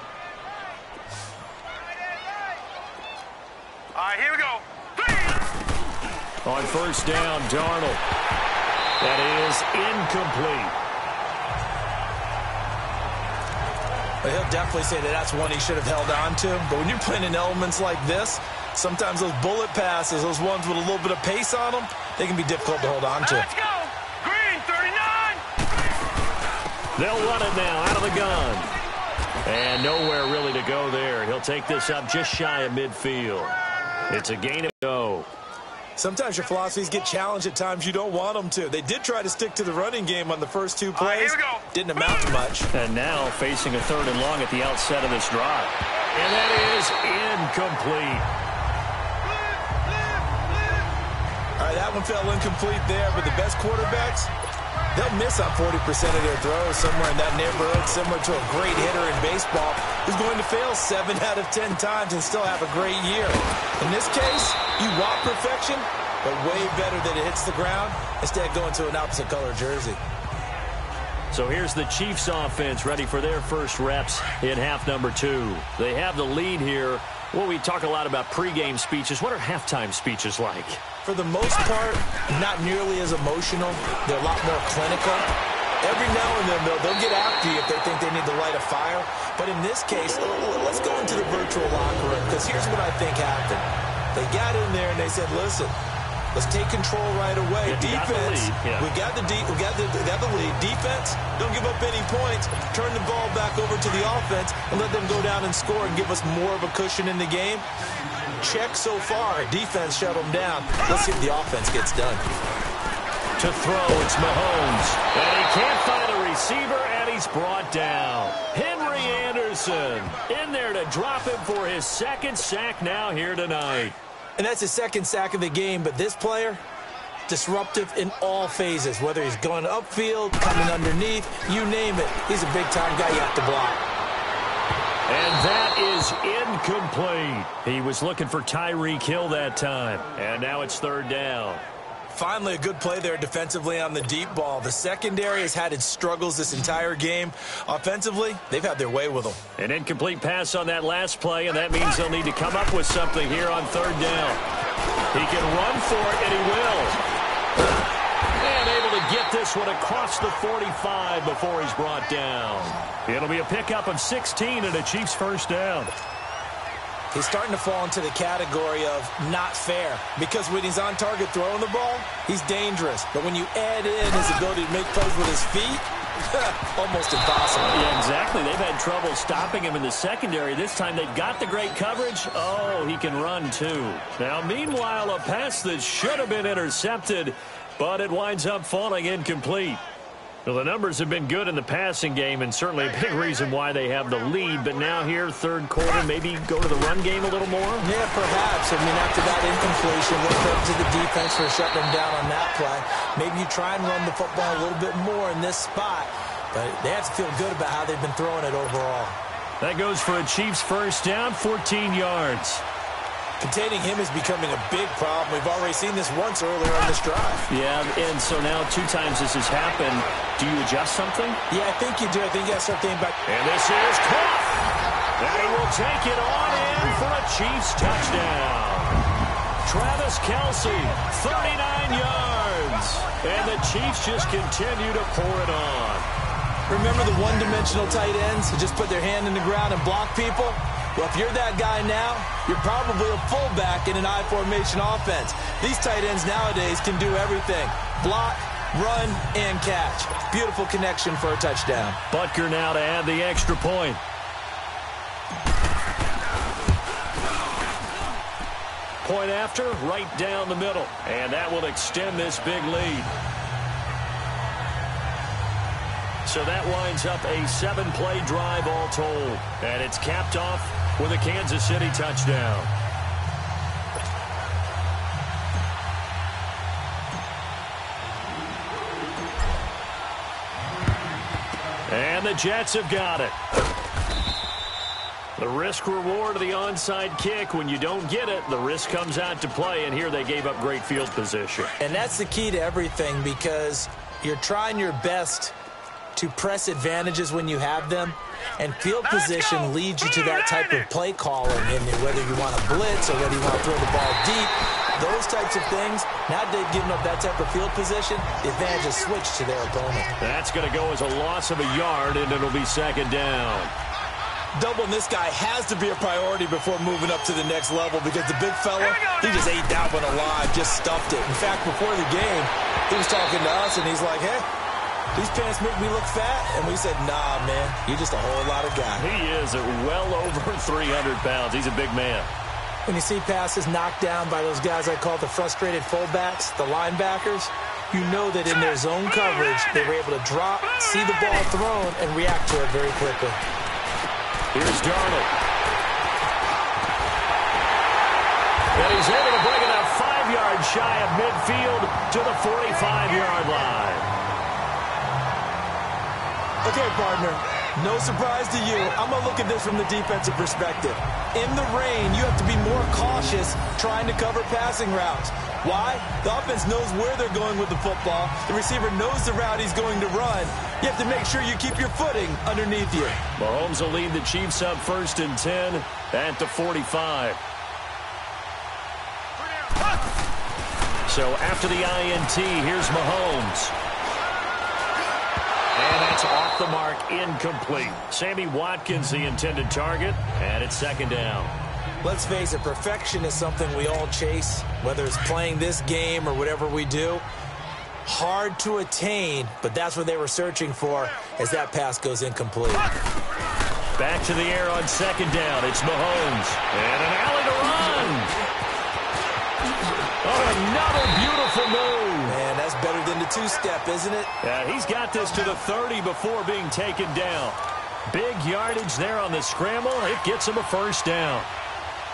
All right, here we go. On first down, Darnold. That is incomplete. Well, he'll definitely say that that's one he should have held on to. But when you're playing in elements like this, sometimes those bullet passes, those ones with a little bit of pace on them, they can be difficult to hold on to. Let's go. Green, 39. They'll run it now out of the gun. And nowhere really to go there. He'll take this up just shy of midfield. It's a gain of go. Sometimes your philosophies get challenged at times you don't want them to. They did try to stick to the running game on the first two plays. Here we go. Didn't amount to much. And now facing a third and long at the outset of this drive. And that is incomplete. All right, that one fell incomplete there, but the best quarterbacks, they'll miss on 40% of their throws somewhere in that neighborhood, similar to a great hitter in baseball who's going to fail 7 out of 10 times and still have a great year. In this case, you want perfection, but way better that it hits the ground instead of going to an opposite color jersey. So here's the Chiefs offense ready for their first reps in half number 2. They have the lead here. Well, we talk a lot about pregame speeches. What are halftime speeches like? For the most part, not nearly as emotional. They're a lot more clinical. Every now and then, they'll get after you if they think they need to light a fire. But in this case, let's go into the virtual locker room, because here's what I think happened. They got in there and they said, listen, let's take control right away. Defense, we got the lead. Defense, don't give up any points. Turn the ball back over to the offense and let them go down and score and give us more of a cushion in the game. Check so far. Defense shut them down. Let's see if the offense gets done. To throw, it's Mahomes. And he can't find a receiver, and he's brought down. Henry Anderson in there to drop him for his second sack now here tonight. And that's his second sack of the game, but this player, disruptive in all phases, whether he's going upfield, coming underneath, you name it. He's a big-time guy you have to block. And that is incomplete. He was looking for Tyreek Hill that time. And now it's third down. Finally, a good play there defensively on the deep ball. The secondary has had its struggles this entire game. Offensively, they've had their way with them. An incomplete pass on that last play, and that means they'll need to come up with something here on third down. He can run for it, and he will. And able to get this one across the 45 before he's brought down. It'll be a pickup of 16 and a Chiefs first down. He's starting to fall into the category of not fair, because when he's on target throwing the ball, he's dangerous. But when you add in his ability to make plays with his feet, almost impossible. Yeah, exactly. They've had trouble stopping him in the secondary. This time they've got the great coverage. Oh, he can run too. Now, meanwhile, a pass that should have been intercepted, but it winds up falling incomplete. Well, the numbers have been good in the passing game, and certainly a big reason why they have the lead. But now here, third quarter, maybe go to the run game a little more? Yeah, perhaps. I mean, after that incompletion, we'll credit to the defense for shutting them down on that play. Maybe you try and run the football a little bit more in this spot, but they have to feel good about how they've been throwing it overall. That goes for a Chiefs first down, 14 yards. Containing him is becoming a big problem. We've already seen this once earlier on this drive. Yeah, and so now 2 times this has happened. Do you adjust something? Yeah, I think you do. I think you got to start thinking back. And this is caught. And he will take it on in for a Chiefs touchdown. Travis Kelce, 39 yards. And the Chiefs just continue to pour it on. Remember the one-dimensional tight ends who just put their hand in the ground and block people? Well, if you're that guy now, you're probably a fullback in an I-formation offense. These tight ends nowadays can do everything. Block, run, and catch. Beautiful connection for a touchdown. Butker now to add the extra point. Point after, right down the middle. And that will extend this big lead. So that winds up a 7-play drive all told. And it's capped off with a Kansas City touchdown. And the Jets have got it. The risk reward of the onside kick. When you don't get it, the risk comes out to play. And here they gave up great field position. And that's the key to everything, because you're trying your best to press advantages when you have them, and field position leads you to that type of play calling, and whether you want to blitz or whether you want to throw the ball deep, those types of things. Now they've given up that type of field position, the advantage is switched to their opponent. That's going to go as a loss of a yard, and it'll be second down. Doubling this guy has to be a priority before moving up to the next level, because the big fella, he just ate that one alive, just stuffed it. In fact, before the game, he was talking to us, and he's like, hey, these pants make me look fat. And we said, nah, man, you're just a whole lot of guy. He is at well over 300 pounds. He's a big man. When you see passes knocked down by those guys I call the frustrated fullbacks, the linebackers, you know that in their zone coverage, they were able to drop, see the ball thrown, and react to it very quickly. Here's Darnold. And he's able to bring it up 5 yards shy of midfield to the 45-yard line. Okay, partner, no surprise to you. I'm going to look at this from the defensive perspective. In the rain, you have to be more cautious trying to cover passing routes. Why? The offense knows where they're going with the football. The receiver knows the route he's going to run. You have to make sure you keep your footing underneath you. Mahomes will lead the Chiefs up 1st and 10 at the 45. So after the INT, here's Mahomes. And that's off the mark, incomplete. Sammy Watkins, the intended target, and it's second down. Let's face it, perfection is something we all chase, whether it's playing this game or whatever we do. Hard to attain, but that's what they were searching for as that pass goes incomplete. Back to the air on second down. It's Mahomes. And an alley to run. Oh, another beautiful move. Man, that's better than the two-step, isn't it? Yeah, he's got this to the 30 before being taken down. Big yardage there on the scramble. It gets him a first down.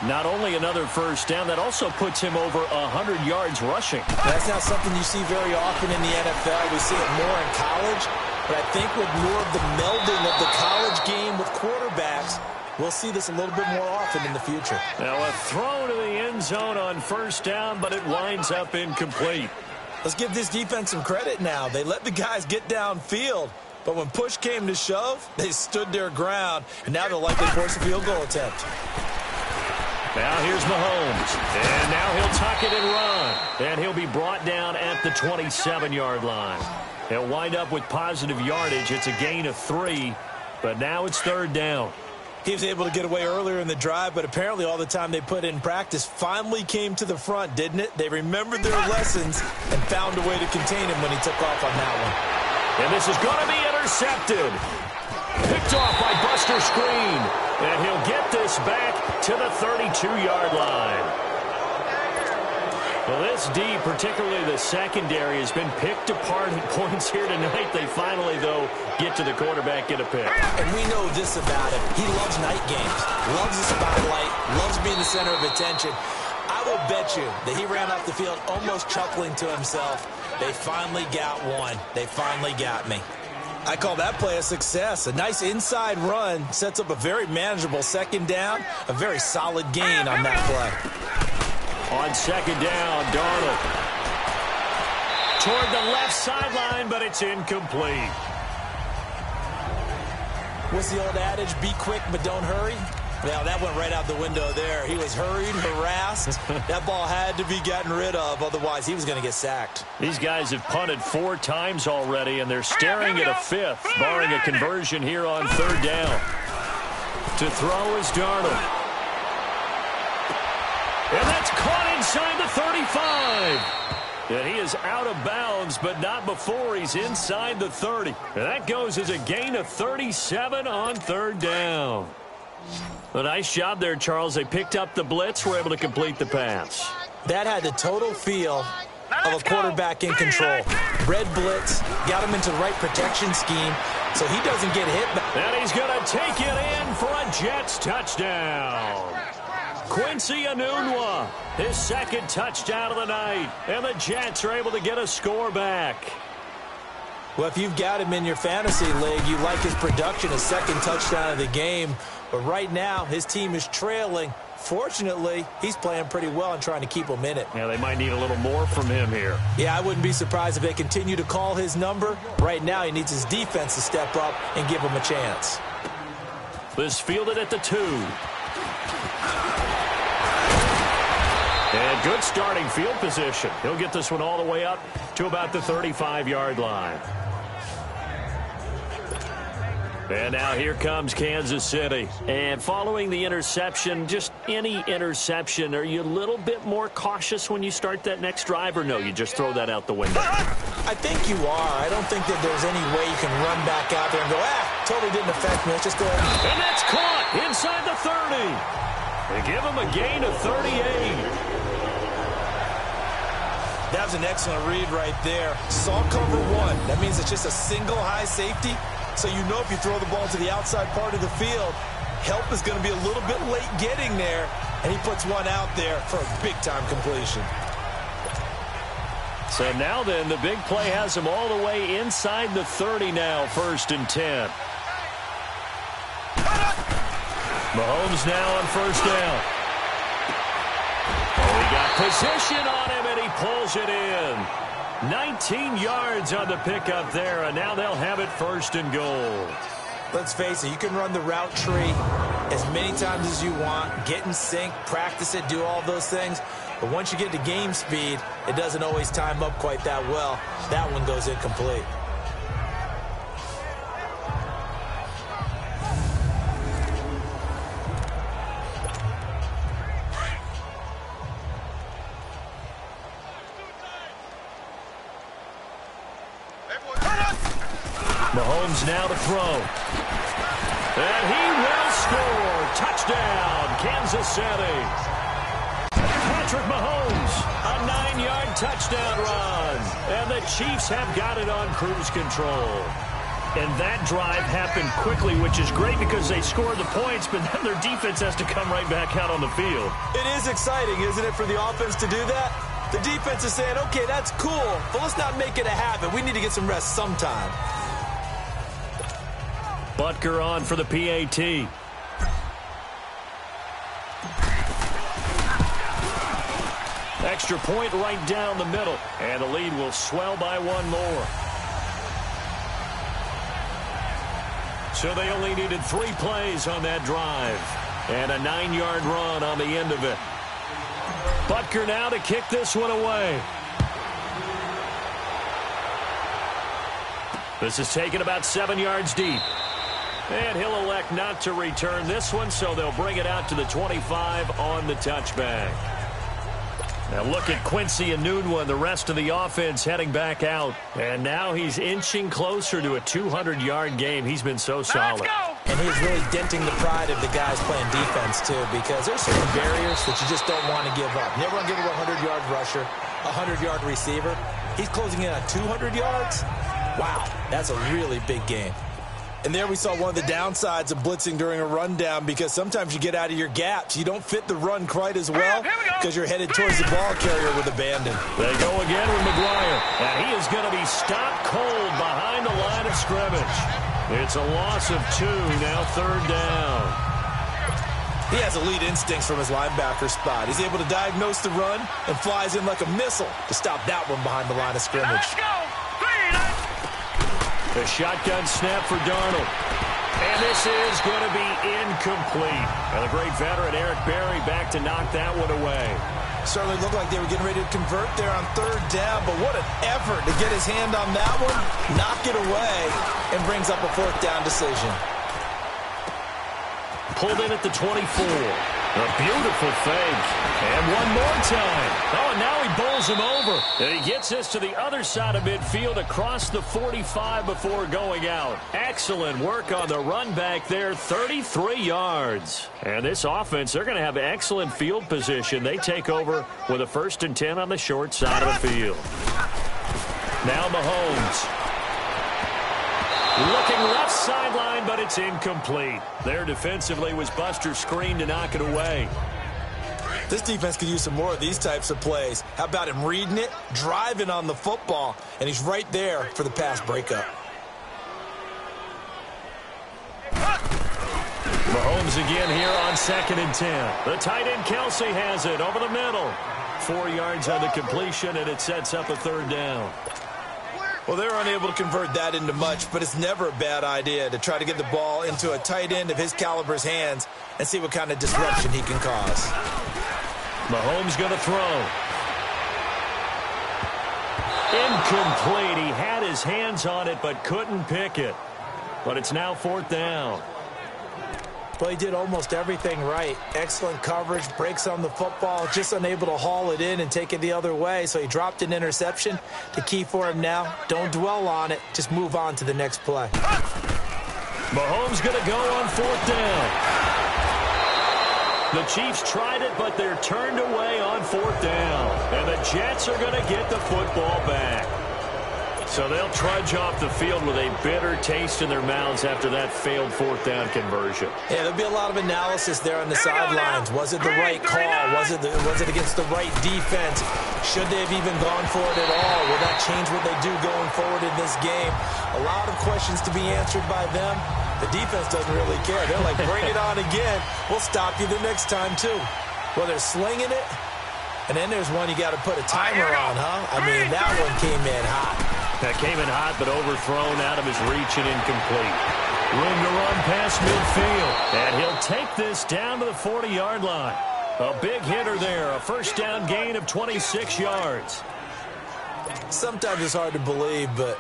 Not only another first down, that also puts him over 100 yards rushing. That's not something you see very often in the NFL. We see it more in college. But I think with more of the melding of the college game with quarterbacks, we'll see this a little bit more often in the future. Now a throw to the end zone on first down, but it winds up incomplete. Let's give this defense some credit now. They let the guys get downfield, but when push came to shove, they stood their ground, and now they'll likely force a field goal attempt. Now here's Mahomes, and now he'll tuck it and run, and he'll be brought down at the 27-yard line. He'll wind up with positive yardage. It's a gain of 3, but now it's third down. He was able to get away earlier in the drive, but apparently all the time they put in practice finally came to the front, didn't it? They remembered their lessons and found a way to contain him when he took off on that one. And this is going to be intercepted. Picked off by Buster Screen. And he'll get this back to the 32-yard line. Well, this D, particularly the secondary, has been picked apart at points here tonight. They finally, though, get to the quarterback, get a pick. And we know this about him. He loves night games, loves the spotlight, loves being the center of attention. I will bet you that he ran off the field almost chuckling to himself. They finally got one. They finally got me. I call that play a success. A nice inside run sets up a very manageable second down, a very solid gain on that play. On second down, Darnold toward the left sideline, but it's incomplete. What's the old adage? Be quick, but don't hurry. Well, that went right out the window there. He was hurried, harassed. That ball had to be gotten rid of, otherwise he was going to get sacked. These guys have punted 4 times already, and they're staring at a 5th, barring a conversion here on third down. To throw is Darnold. And that's caught inside the 35. And he is out of bounds, but not before he's inside the 30. And that goes as a gain of 37 on third down. A nice job there, Charles. They picked up the blitz, were able to complete the pass. That had the total feel of a quarterback in control. Red blitz, got him into the right protection scheme so he doesn't get hit. And he's going to take it in for a Jets touchdown. Quincy Enunwa, his second touchdown of the night. And the Jets are able to get a score back. Well, if you've got him in your fantasy league, you like his production, his second touchdown of the game. But right now, his team is trailing. Fortunately, he's playing pretty well and trying to keep them in it. Yeah, they might need a little more from him here. Yeah, I wouldn't be surprised if they continue to call his number. Right now, he needs his defense to step up and give him a chance. This fielded at the 2. And good starting field position. He'll get this one all the way up to about the 35-yard line. And now here comes Kansas City. And following the interception, just any interception, are you a little bit more cautious when you start that next drive, or no, you just throw that out the window? I think you are. I don't think that there's any way you can run back out there and go, totally didn't affect me. Let's just go ahead. And that's caught inside the 30. They give him a gain of 38. That was an excellent read right there. Saw cover 1. That means it's just a single high safety. So you know if you throw the ball to the outside part of the field, help is going to be a little bit late getting there. And he puts one out there for a big-time completion. So now then, the big play has him all the way inside the 30 now, 1st and 10. Mahomes now on first down. Oh, he got position on him, and he pulls it in. 19 yards on the pickup there, and now they'll have it 1st and goal. Let's face it, you can run the route tree as many times as you want, get in sync, practice it, do all those things. But once you get to game speed, it doesn't always time up quite that well. That one goes incomplete. Mahomes now to throw. And he will score. Touchdown, Kansas City. Patrick Mahomes, a 9-yard touchdown run. And the Chiefs have got it on cruise control. And that drive happened quickly, which is great because they scored the points, but then their defense has to come right back out on the field. It is exciting, isn't it, for the offense to do that? The defense is saying, okay, that's cool, but let's not make it a habit. We need to get some rest sometime. Butker on for the PAT. Extra point right down the middle, and the lead will swell by one more. So they only needed 3 plays on that drive, and a 9-yard run on the end of it. Butker now to kick this one away. This is taken about 7 yards deep. And he'll elect not to return this one, so they'll bring it out to the 25 on the touchback. Now look at Quincy Enunwa and the rest of the offense heading back out. And now he's inching closer to a 200-yard game. He's been so solid. And he's really denting the pride of the guys playing defense, too, because there's certain barriers that you just don't want to give up. Never want to give up a 100-yard rusher, a 100-yard receiver. He's closing in on 200 yards. Wow, that's a really big game. And there we saw one of the downsides of blitzing during a rundown, because sometimes you get out of your gaps. You don't fit the run quite as well because you're headed towards the ball carrier with abandon. They go again with McGuire, and he is going to be stopped cold behind the line of scrimmage. It's a loss of 2, now 3rd down. He has elite instincts from his linebacker spot. He's able to diagnose the run and flies in like a missile to stop that one behind the line of scrimmage. Let's go. The shotgun snap for Darnold. And this is going to be incomplete. And the great veteran Eric Berry back to knock that one away. Certainly looked like they were getting ready to convert there on 3rd down, but what an effort to get his hand on that one, knock it away, and brings up a 4th down decision. Pulled in at the 24. A beautiful fake. And one more time. Oh, and now he bowls him over. And he gets this to the other side of midfield across the 45 before going out. Excellent work on the run back there, 33 yards. And this offense, they're going to have excellent field position. They take over with a 1st and 10 on the short side of the field. Now Mahomes. Looking left sideline, but it's incomplete. There defensively was Buster's screen to knock it away. This defense could use some more of these types of plays. How about him reading it, driving on the football, and he's right there for the pass breakup. Mahomes again here on 2nd and 10. The tight end Kelsey has it over the middle. 4 yards on the completion, and it sets up a 3rd down. Well, they're unable to convert that into much, but it's never a bad idea to try to get the ball into a tight end of his caliber's hands and see what kind of disruption he can cause. Mahomes going to throw. Incomplete. He had his hands on it but couldn't pick it. But it's now 4th down. Well, he did almost everything right. Excellent coverage, breaks on the football, just unable to haul it in and take it the other way. So he dropped an interception. The key for him now, don't dwell on it. Just move on to the next play. Mahomes going to go on 4th down. The Chiefs tried it, but they're turned away on 4th down. And the Jets are going to get the football back. So they'll trudge off the field with a bitter taste in their mouths after that failed 4th down conversion. Yeah, there'll be a lot of analysis there on the sidelines. Was it the right call? Was it against the right defense? Should they have even gone for it at all? Will that change what they do going forward in this game? A lot of questions to be answered by them. The defense doesn't really care. They're like, bring it on again. We'll stop you the next time, too. Well, they're slinging it. And then there's one you got to put a timer on, huh? I mean, that one came in hot. That came in hot, but overthrown out of his reach and incomplete. Room to run past midfield. And he'll take this down to the 40-yard line. A big hitter there. A 1st down gain of 26 yards. Sometimes it's hard to believe, but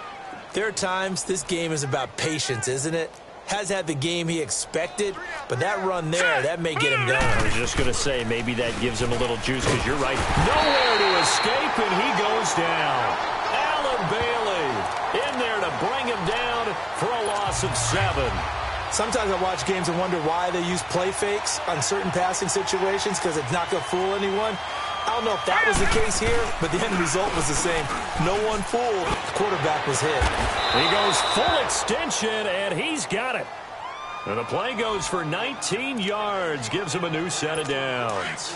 there are times this game is about patience, isn't it? Has had the game he expected, but that run there, that may get him going. I was just going to say, maybe that gives him a little juice, because you're right. Nowhere to escape, and he goes down. Alan Bailey in there to bring him down for a loss of 7. Sometimes I watch games and wonder why they use play fakes on certain passing situations, because it's not going to fool anyone. I don't know if that was the case here, but the end result was the same. No one fooled. The quarterback was hit. He goes full extension, and he's got it. And the play goes for 19 yards, gives him a new set of downs.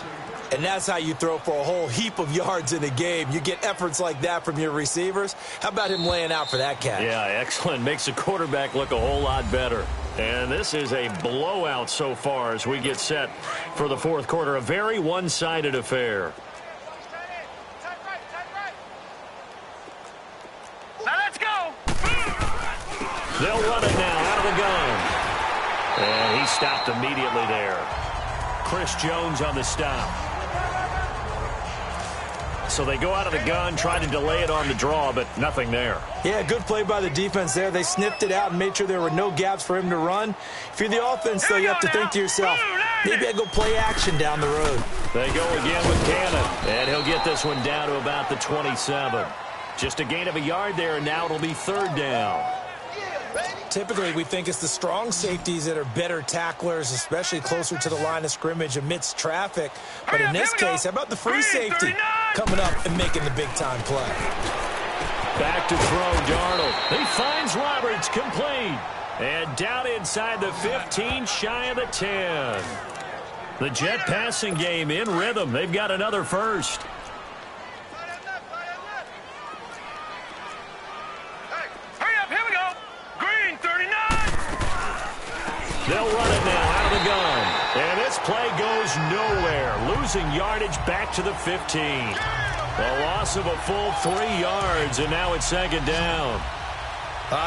And that's how you throw for a whole heap of yards in a game. You get efforts like that from your receivers. How about him laying out for that catch? Yeah, excellent. Makes the quarterback look a whole lot better. And this is a blowout so far as we get set for the fourth quarter. A very one-sided affair. Now let's go. They'll run it now out of the gun. And he stopped immediately there. Chris Jones on the stop. So they go out of the gun, try to delay it on the draw, but nothing there. Yeah, good play by the defense there. They sniffed it out and made sure there were no gaps for him to run. If you're the offense, though, you have to think to yourself, maybe I go play action down the road. They go again with Cannon, and he'll get this one down to about the 27. Just a gain of a yard there, and now it'll be third down. Typically, we think it's the strong safeties that are better tacklers, especially closer to the line of scrimmage amidst traffic. But in this case, how about the free safety coming up and making the big-time play? Back to throw, Darnold. He finds Roberts, complete. And down inside the 15, shy of the 10. The Jet passing game in rhythm. They've got another first. They'll run it now out of the gun. And this play goes nowhere. Losing yardage back to the 15. A loss of a full 3 yards, and now it's second down.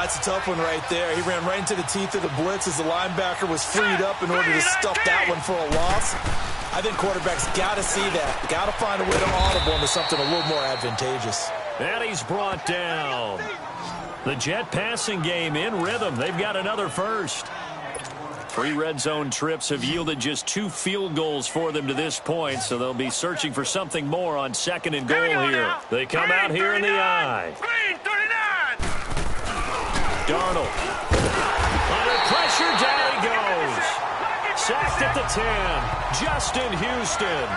It's a tough one right there. He ran right into the teeth of the blitz as the linebacker was freed up in order to stuff that one for a loss. I think quarterbacks got to see that. Got to find a way to audible into something a little more advantageous. And he's brought down. The Jet passing game in rhythm. They've got another first. 3 red zone trips have yielded just 2 field goals for them to this point, so they'll be searching for something more on second and goal here. They come out here in the eye. Darnold. Under pressure, down he goes. Sacked at the 10. Justin Houston.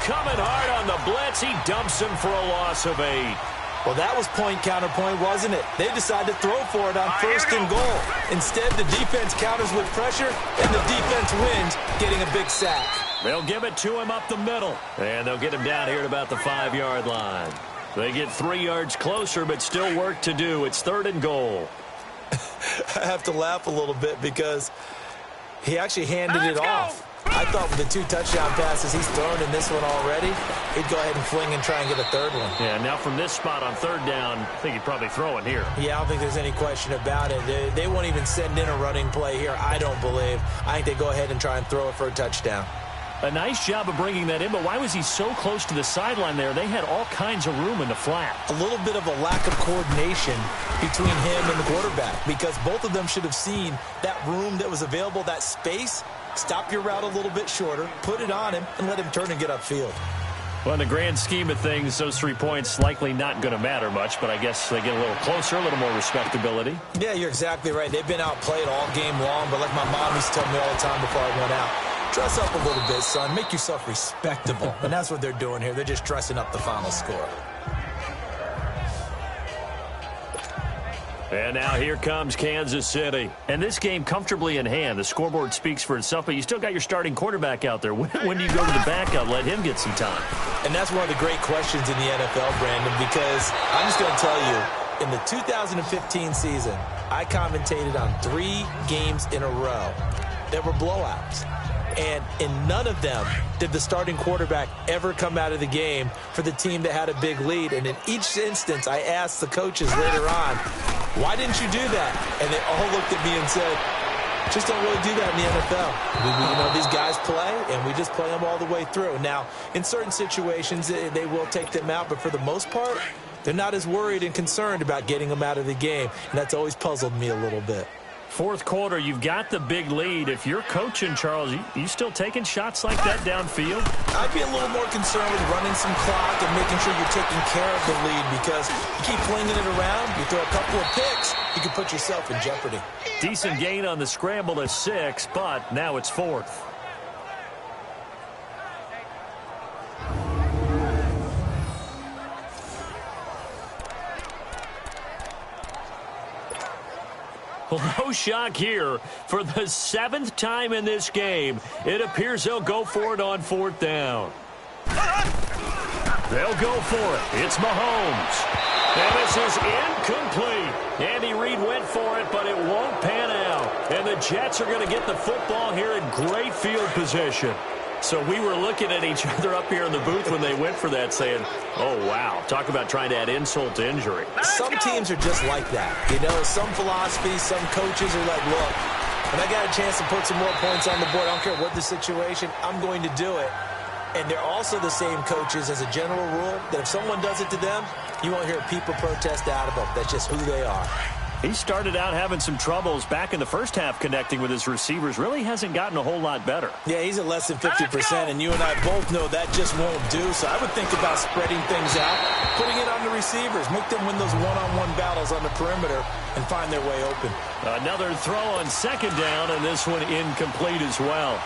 Coming hard on the blitz. He dumps him for a loss of 8. Well, that was point-counterpoint, wasn't it? They decided to throw for it on first and goal. Instead, the defense counters with pressure, and the defense wins, getting a big sack. They'll give it to him up the middle, and they'll get him down here at about the 5-yard line. They get 3 yards closer, but still work to do. It's third and goal. I have to laugh a little bit because he actually handed it off. I thought with the 2 touchdown passes he's thrown in this one already, he'd go ahead and fling and try and get a third one. Yeah, now from this spot on third down, I think he'd probably throw it here. Yeah, I don't think there's any question about it. They won't even send in a running play here, I don't believe. I think they go ahead and try and throw it for a touchdown. A nice job of bringing that in, but why was he so close to the sideline there? They had all kinds of room in the flat. A little bit of a lack of coordination between him and the quarterback because both of them should have seen that room that was available, that space. Stop your route a little bit shorter, put it on him, and let him turn and get upfield. Well, in the grand scheme of things, those 3 points likely not going to matter much, but I guess they get a little closer, a little more respectability. Yeah, you're exactly right. They've been outplayed all game long, but like my mom used to tell me all the time before I went out, dress up a little bit, son. Make yourself respectable. And that's what they're doing here. They're just dressing up the final score. And now here comes Kansas City. And this game comfortably in hand. The scoreboard speaks for itself, but you still got your starting quarterback out there. When do you go to the backup, let him get some time? And that's one of the great questions in the NFL, Brandon, because I'm just going to tell you, in the 2015 season, I commentated on 3 games in a row that were blowouts. And in none of them did the starting quarterback ever come out of the game for the team that had a big lead. And in each instance, I asked the coaches later on, why didn't you do that? And they all looked at me and said, just don't really do that in the NFL. You know, these guys play, and we just play them all the way through. Now, in certain situations, they will take them out, but for the most part, they're not as worried and concerned about getting them out of the game. And that's always puzzled me a little bit. Fourth quarter, you've got the big lead. If you're coaching, Charles, you still taking shots like that downfield? I'd be a little more concerned with running some clock and making sure you're taking care of the lead because you keep flinging it around, you throw a couple of picks, you can put yourself in jeopardy. Decent gain on the scramble to 6, but now it's fourth. Well, no shock here. For the 7th time in this game, it appears they'll go for it on 4th down. They'll go for it. It's Mahomes. And this is incomplete. Andy Reid went for it, but it won't pan out. And the Jets are going to get the football here in great field position. So we were looking at each other up here in the booth when they went for that saying, oh, wow, talk about trying to add insult to injury. Some teams are just like that. You know, some philosophies, some coaches are like, look, when I got a chance to put some more points on the board, I don't care what the situation, I'm going to do it. And they're also the same coaches as a general rule that if someone does it to them, you won't hear people protest out of them. That's just who they are. He started out having some troubles back in the first half connecting with his receivers. Really hasn't gotten a whole lot better. Yeah, he's at less than 50%, and you and I both know that just won't do. So I would think about spreading things out, putting it on the receivers, make them win those one-on-one battles on the perimeter and find their way open. Another throw on 2nd down, and this one incomplete as well.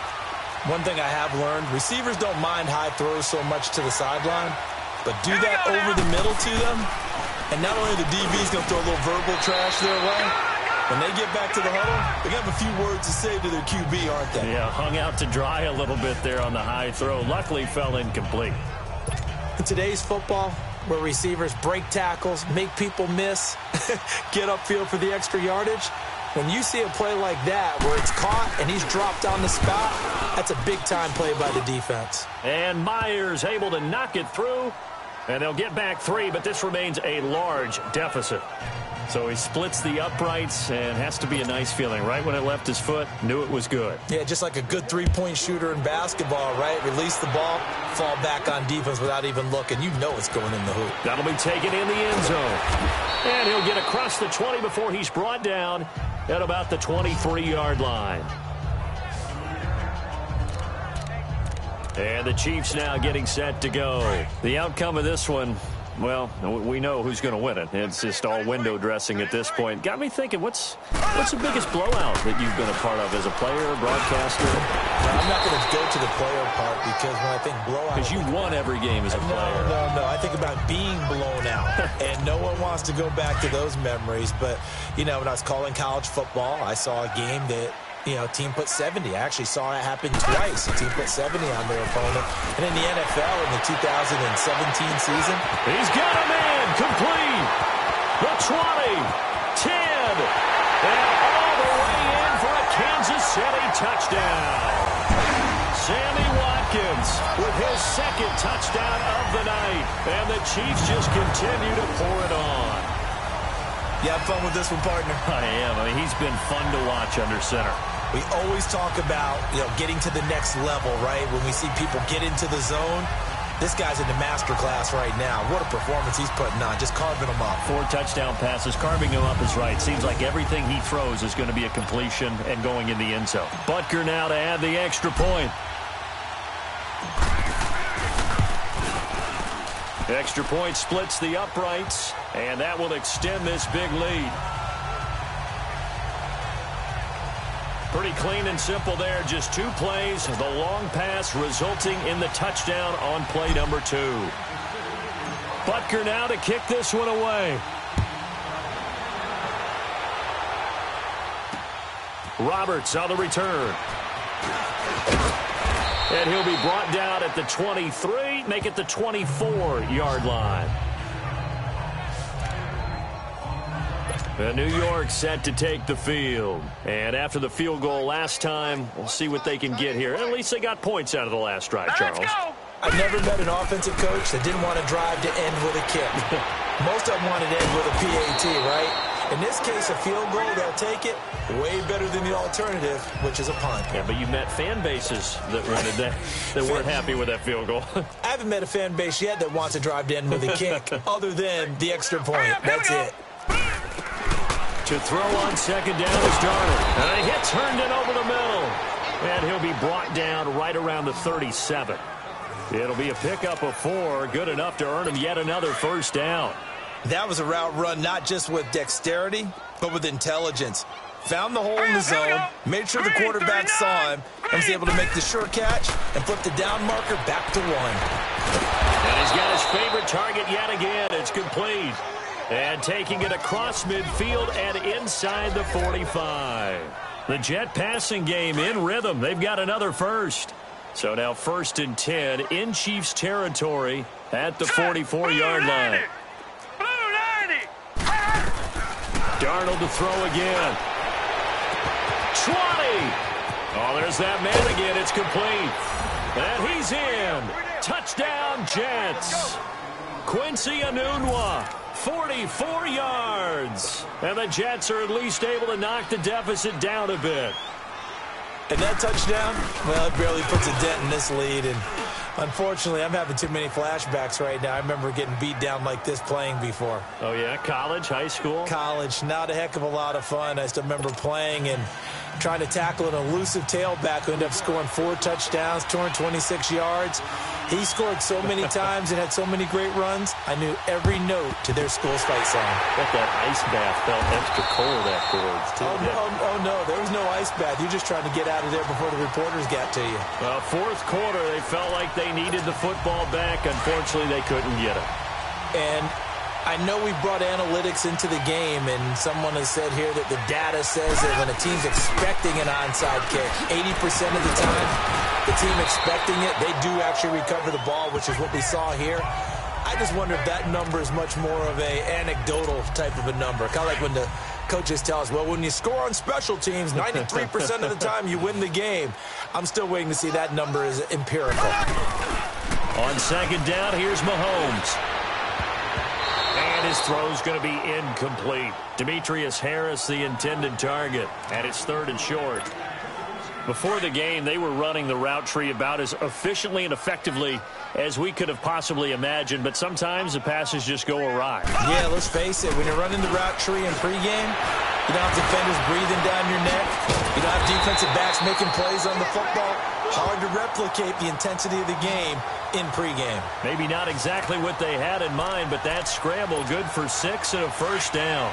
One thing I have learned, receivers don't mind high throws so much to the sideline, but do that over the middle to them, and not only the DB's going to throw a little verbal trash their way, when they get back to the huddle, they're going to have a few words to say to their QB, aren't they? Yeah, hung out to dry a little bit there on the high throw. Luckily fell incomplete. In today's football, where receivers break tackles, make people miss, get upfield for the extra yardage, when you see a play like that where it's caught and he's dropped on the spot, that's a big-time play by the defense. And Myers able to knock it through, and they'll get back 3, but this remains a large deficit. So he splits the uprights and has to be a nice feeling. Right when it left his foot, knew it was good. Yeah, just like a good three-point shooter in basketball, right? Release the ball, fall back on defense without even looking. You know it's going in the hoop. That'll be taken in the end zone. And he'll get across the 20 before he's brought down at about the 23-yard line. And the Chiefs now getting set to go. The outcome of this one, well, we know who's going to win it. It's just all window dressing at this point. Got me thinking, what's the biggest blowout that you've been a part of as a player, broadcaster? I'm not going to go to the player part because when I think blowout... Because you won every game as a player. No. I think about being blown out. And no one wants to go back to those memories. But, you know, when I was calling college football, I saw a game that... You know, team put 70. I actually saw it happen twice. A team put 70 on their opponent. And in the NFL in the 2017 season. He's got a man complete. The 20, 10, and all the way in for a Kansas City touchdown. Sammy Watkins with his 2nd touchdown of the night. And the Chiefs just continue to pour it on. You have fun with this one, partner? I am. I mean, he's been fun to watch under center. We always talk about, you know, getting to the next level, right? When we see people get into the zone, this guy's in the master class right now. What a performance he's putting on, just carving them up. 4 touchdown passes, carving him up is right. Seems like everything he throws is going to be a completion and going in the end zone. Butker now to add the extra point. Extra point splits the uprights, and that will extend this big lead. Pretty clean and simple there. Just 2 plays. The long pass resulting in the touchdown on play number 2. Butker now to kick this one away. Roberts on the return. And he'll be brought down at the 23, make it the 24-yard line. New York set to take the field. And after the field goal last time, we'll see what they can get here. At least they got points out of the last drive, Charles. I've never met an offensive coach that didn't want to drive to end with a kick. Most of them wanted to end with a PAT, right? In this case, a field goal, they'll take it. Way better than the alternative, which is a punt. Yeah, but you met fan bases that wanted that, that weren't happy with that field goal. I haven't met a fan base yet that wants to drive to end with a kick, other than the extra point. That's it. To throw on 2nd down is Darnold. And he hits Herndon over the middle. And he'll be brought down right around the 37. It'll be a pickup of 4, good enough to earn him yet another 1st down. That was a route run not just with dexterity, but with intelligence. Found the hole in the zone, made sure the quarterback saw him, and was able to make the sure catch and flip the down marker back to 1. And he's got his favorite target yet again. It's complete. And taking it across midfield and inside the 45. The Jet passing game in rhythm. They've got another first. So now 1st and 10 in Chiefs territory at the 44-yard line. Darnold to throw again. 20. Oh, there's that man again. It's complete. And he's in. Touchdown, Jets. Quincy Enunwa, 44 yards. And the Jets are at least able to knock the deficit down a bit. And that touchdown, well, it barely puts a dent in this lead. And unfortunately, I'm having too many flashbacks right now. I remember getting beat down like this playing before. Oh, yeah? College, high school? College. Not a heck of a lot of fun. I still remember playing and trying to tackle an elusive tailback who ended up scoring 4 touchdowns, 226 yards. He scored so many times and had so many great runs, I knew every note to their school's fight song. Bet that ice bath felt extra cold afterwards, too. Oh, no, there was no ice bath. You're just trying to get out of there before the reporters got to you. Well, 4th quarter, they felt like they needed the football back. Unfortunately, they couldn't get it. And I know we brought analytics into the game, and someone has said here that the data says that when a team's expecting an onside kick, 80% of the time, the team expecting it, they do actually recover the ball, which is what we saw here. I just wonder if that number is much more of a anecdotal type of a number. Kind of like when the coaches tell us, well, when you score on special teams, 93% of the time you win the game. I'm still waiting to see that number is empirical. On 2nd down, here's Mahomes. And his throw's going to be incomplete. Demetrius Harris, the intended target. And it's 3rd and short. Before the game, they were running the route tree about as efficiently and effectively as we could have possibly imagined, but sometimes the passes just go awry. Yeah, let's face it, when you're running the route tree in pregame, you don't have defenders breathing down your neck. You don't have defensive backs making plays on the football. Hard to replicate the intensity of the game in pregame. Maybe not exactly what they had in mind, but that scramble good for 6 and a 1st down.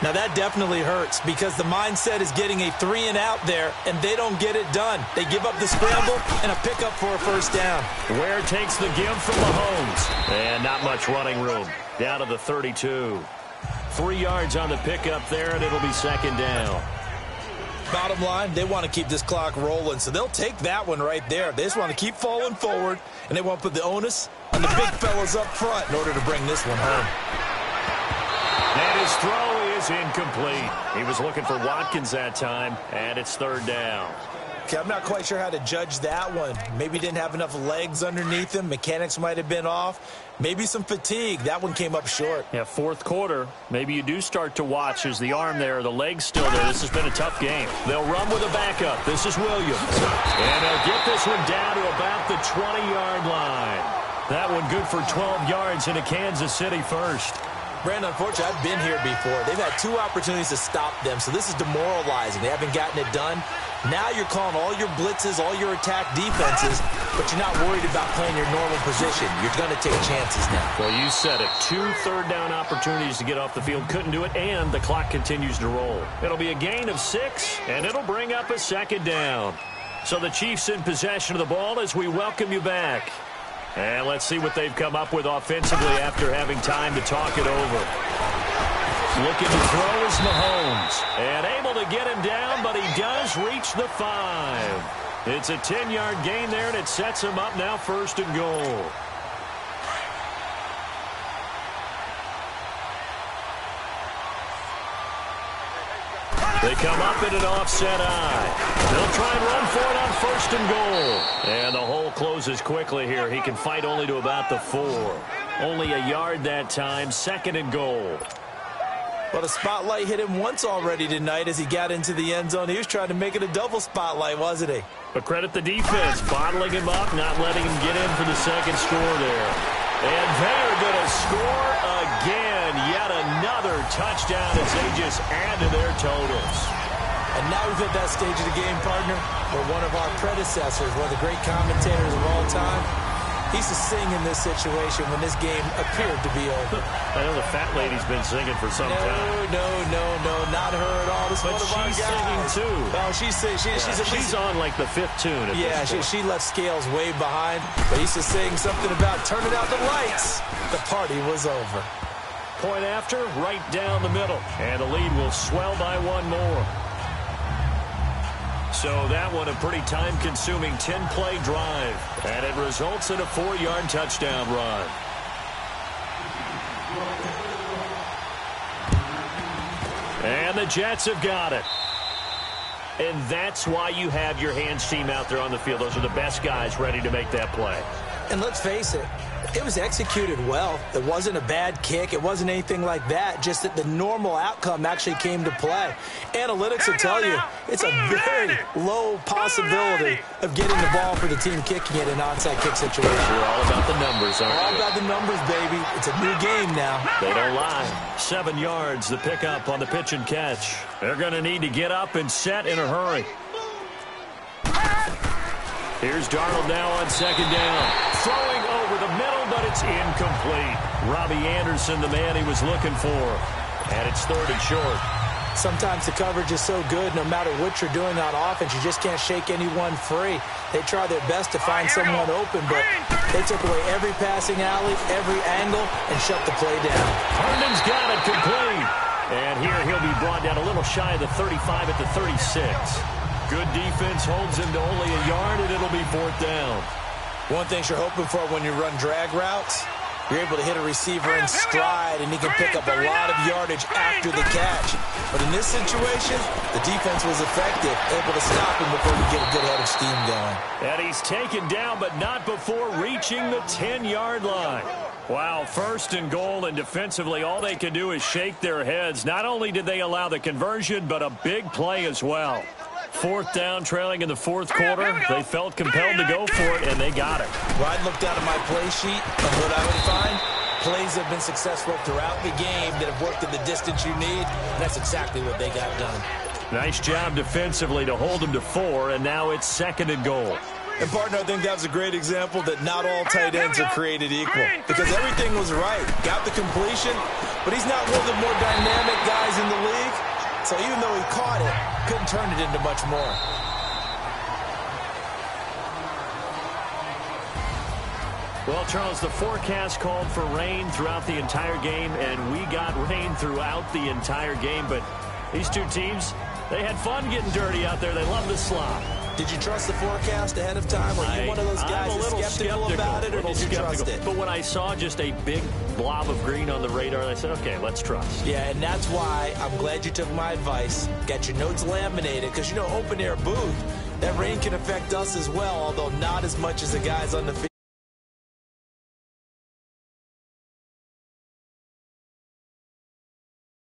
Now, that definitely hurts because the mindset is getting a 3-and-out there, and they don't get it done. They give up the scramble and a pickup for a 1st down. Ware takes the give from Mahomes. And not much running room. Down to the 32. 3 yards on the pickup there, and it'll be 2nd down. Bottom line, they want to keep this clock rolling, so they'll take that one right there. They just want to keep falling forward, and they want to put the onus on the big fellas up front in order to bring this one home. And his throw is incomplete. He was looking for Watkins that time, and it's 3rd down. Okay, I'm not quite sure how to judge that one. Maybe didn't have enough legs underneath him. Mechanics might have been off. Maybe some fatigue. That one came up short. Yeah, 4th quarter. Maybe you do start to watch as the arm there, the leg's still there. This has been a tough game. They'll run with a backup. This is Williams. And they'll get this one down to about the 20-yard line. That one good for 12 yards into Kansas City 1st. Brandon, unfortunately, I've been here before. They've had 2 opportunities to stop them, so this is demoralizing. They haven't gotten it done. Now you're calling all your blitzes, all your attack defenses, but you're not worried about playing your normal position. You're going to take chances now. Well, you said it. 2 third-down opportunities to get off the field. Couldn't do it, and the clock continues to roll. It'll be a gain of 6, and it'll bring up a 2nd down. So the Chiefs in possession of the ball as we welcome you back. And let's see what they've come up with offensively after having time to talk it over. Looking to throw is Mahomes. And able to get him down, but he does reach the 5. It's a 10-yard gain there, and it sets him up now 1st and goal. They come up in an offset eye. They'll try and run for it on 1st and goal. And the hole closes quickly here. He can fight only to about the 4. Only a yard that time, 2nd and goal. Well, the spotlight hit him once already tonight as he got into the end zone. He was trying to make it a double spotlight, wasn't he? But credit the defense, bottling him up, not letting him get in for the 2nd score there. And they are going to score again. Yet another touchdown as they just add to their totals. And now we've hit that stage of the game, partner, where one of our predecessors, one of the great commentators of all time, he used to sing in this situation when this game appeared to be over. I know the fat lady's been singing for some time. No, not her at all. This but one of our she's guys. Singing too. Oh, she's on like the 5th tune. Yeah, she left Scales way behind. But he used to sing something about turning out the lights. The party was over. point after, right down the middle. And the lead will swell by one more. So that one a pretty time-consuming 10-play drive. And it results in a 4-yard touchdown run. And the Jets have got it. And that's why you have your hands team out there on the field. Those are the best guys ready to make that play. And let's face it, it was executed well. It wasn't a bad kick. It wasn't anything like that. Just that the normal outcome actually came to play. Analytics will tell you it's a very low possibility of getting the ball for the team kicking it in an onside kick situation. We're all about the numbers, aren't we? All about the numbers, baby. It's a new game now. They don't lie. 7 yards, the pickup on the pitch and catch. They're going to need to get up and set in a hurry. Here's Darnold now on second down. Throwing over the middle, but it's incomplete. Robbie Anderson, the man he was looking for. And it's 3rd and short. Sometimes the coverage is so good, no matter what you're doing on offense, you just can't shake anyone free. They try their best to find someone open, but they took away every passing alley, every angle, and shut the play down. Herndon's got it complete. And here he'll be brought down a little shy of the 35 at the 36. Good defense holds him to only a yard, and it'll be 4th down. One thing you're hoping for when you run drag routes, you're able to hit a receiver in stride, and he can pick up a lot of yardage after the catch. But in this situation, the defense was effective, able to stop him before we get a good head of steam going. And he's taken down, but not before reaching the 10-yard line. Wow, 1st and goal, and defensively all they can do is shake their heads. Not only did they allow the conversion, but a big play as well. 4th down, trailing in the 4th quarter. They felt compelled to go for it, and they got it. Well, I'd look down at my play sheet, and what I would find, plays have been successful throughout the game that have worked at the distance you need. And that's exactly what they got done. Nice job defensively to hold them to 4, and now it's 2nd and goal. And, partner, I think that was a great example that not all tight ends are created equal. Because everything was right. Got the completion, but he's not one of the more dynamic guys in the league. So even though he caught it, couldn't turn it into much more. Well, Charles, the forecast called for rain throughout the entire game, and we got rain throughout the entire game. But these two teams, they had fun getting dirty out there. They love the slop. Did you trust the forecast ahead of time? Were you one of those guys that's skeptical about it, or did you trust it? But when I saw just a big blob of green on the radar, I said, okay, let's trust. Yeah, and that's why I'm glad you took my advice. Got your notes laminated, because, you know, open-air booth, that rain can affect us as well, although not as much as the guys on the field.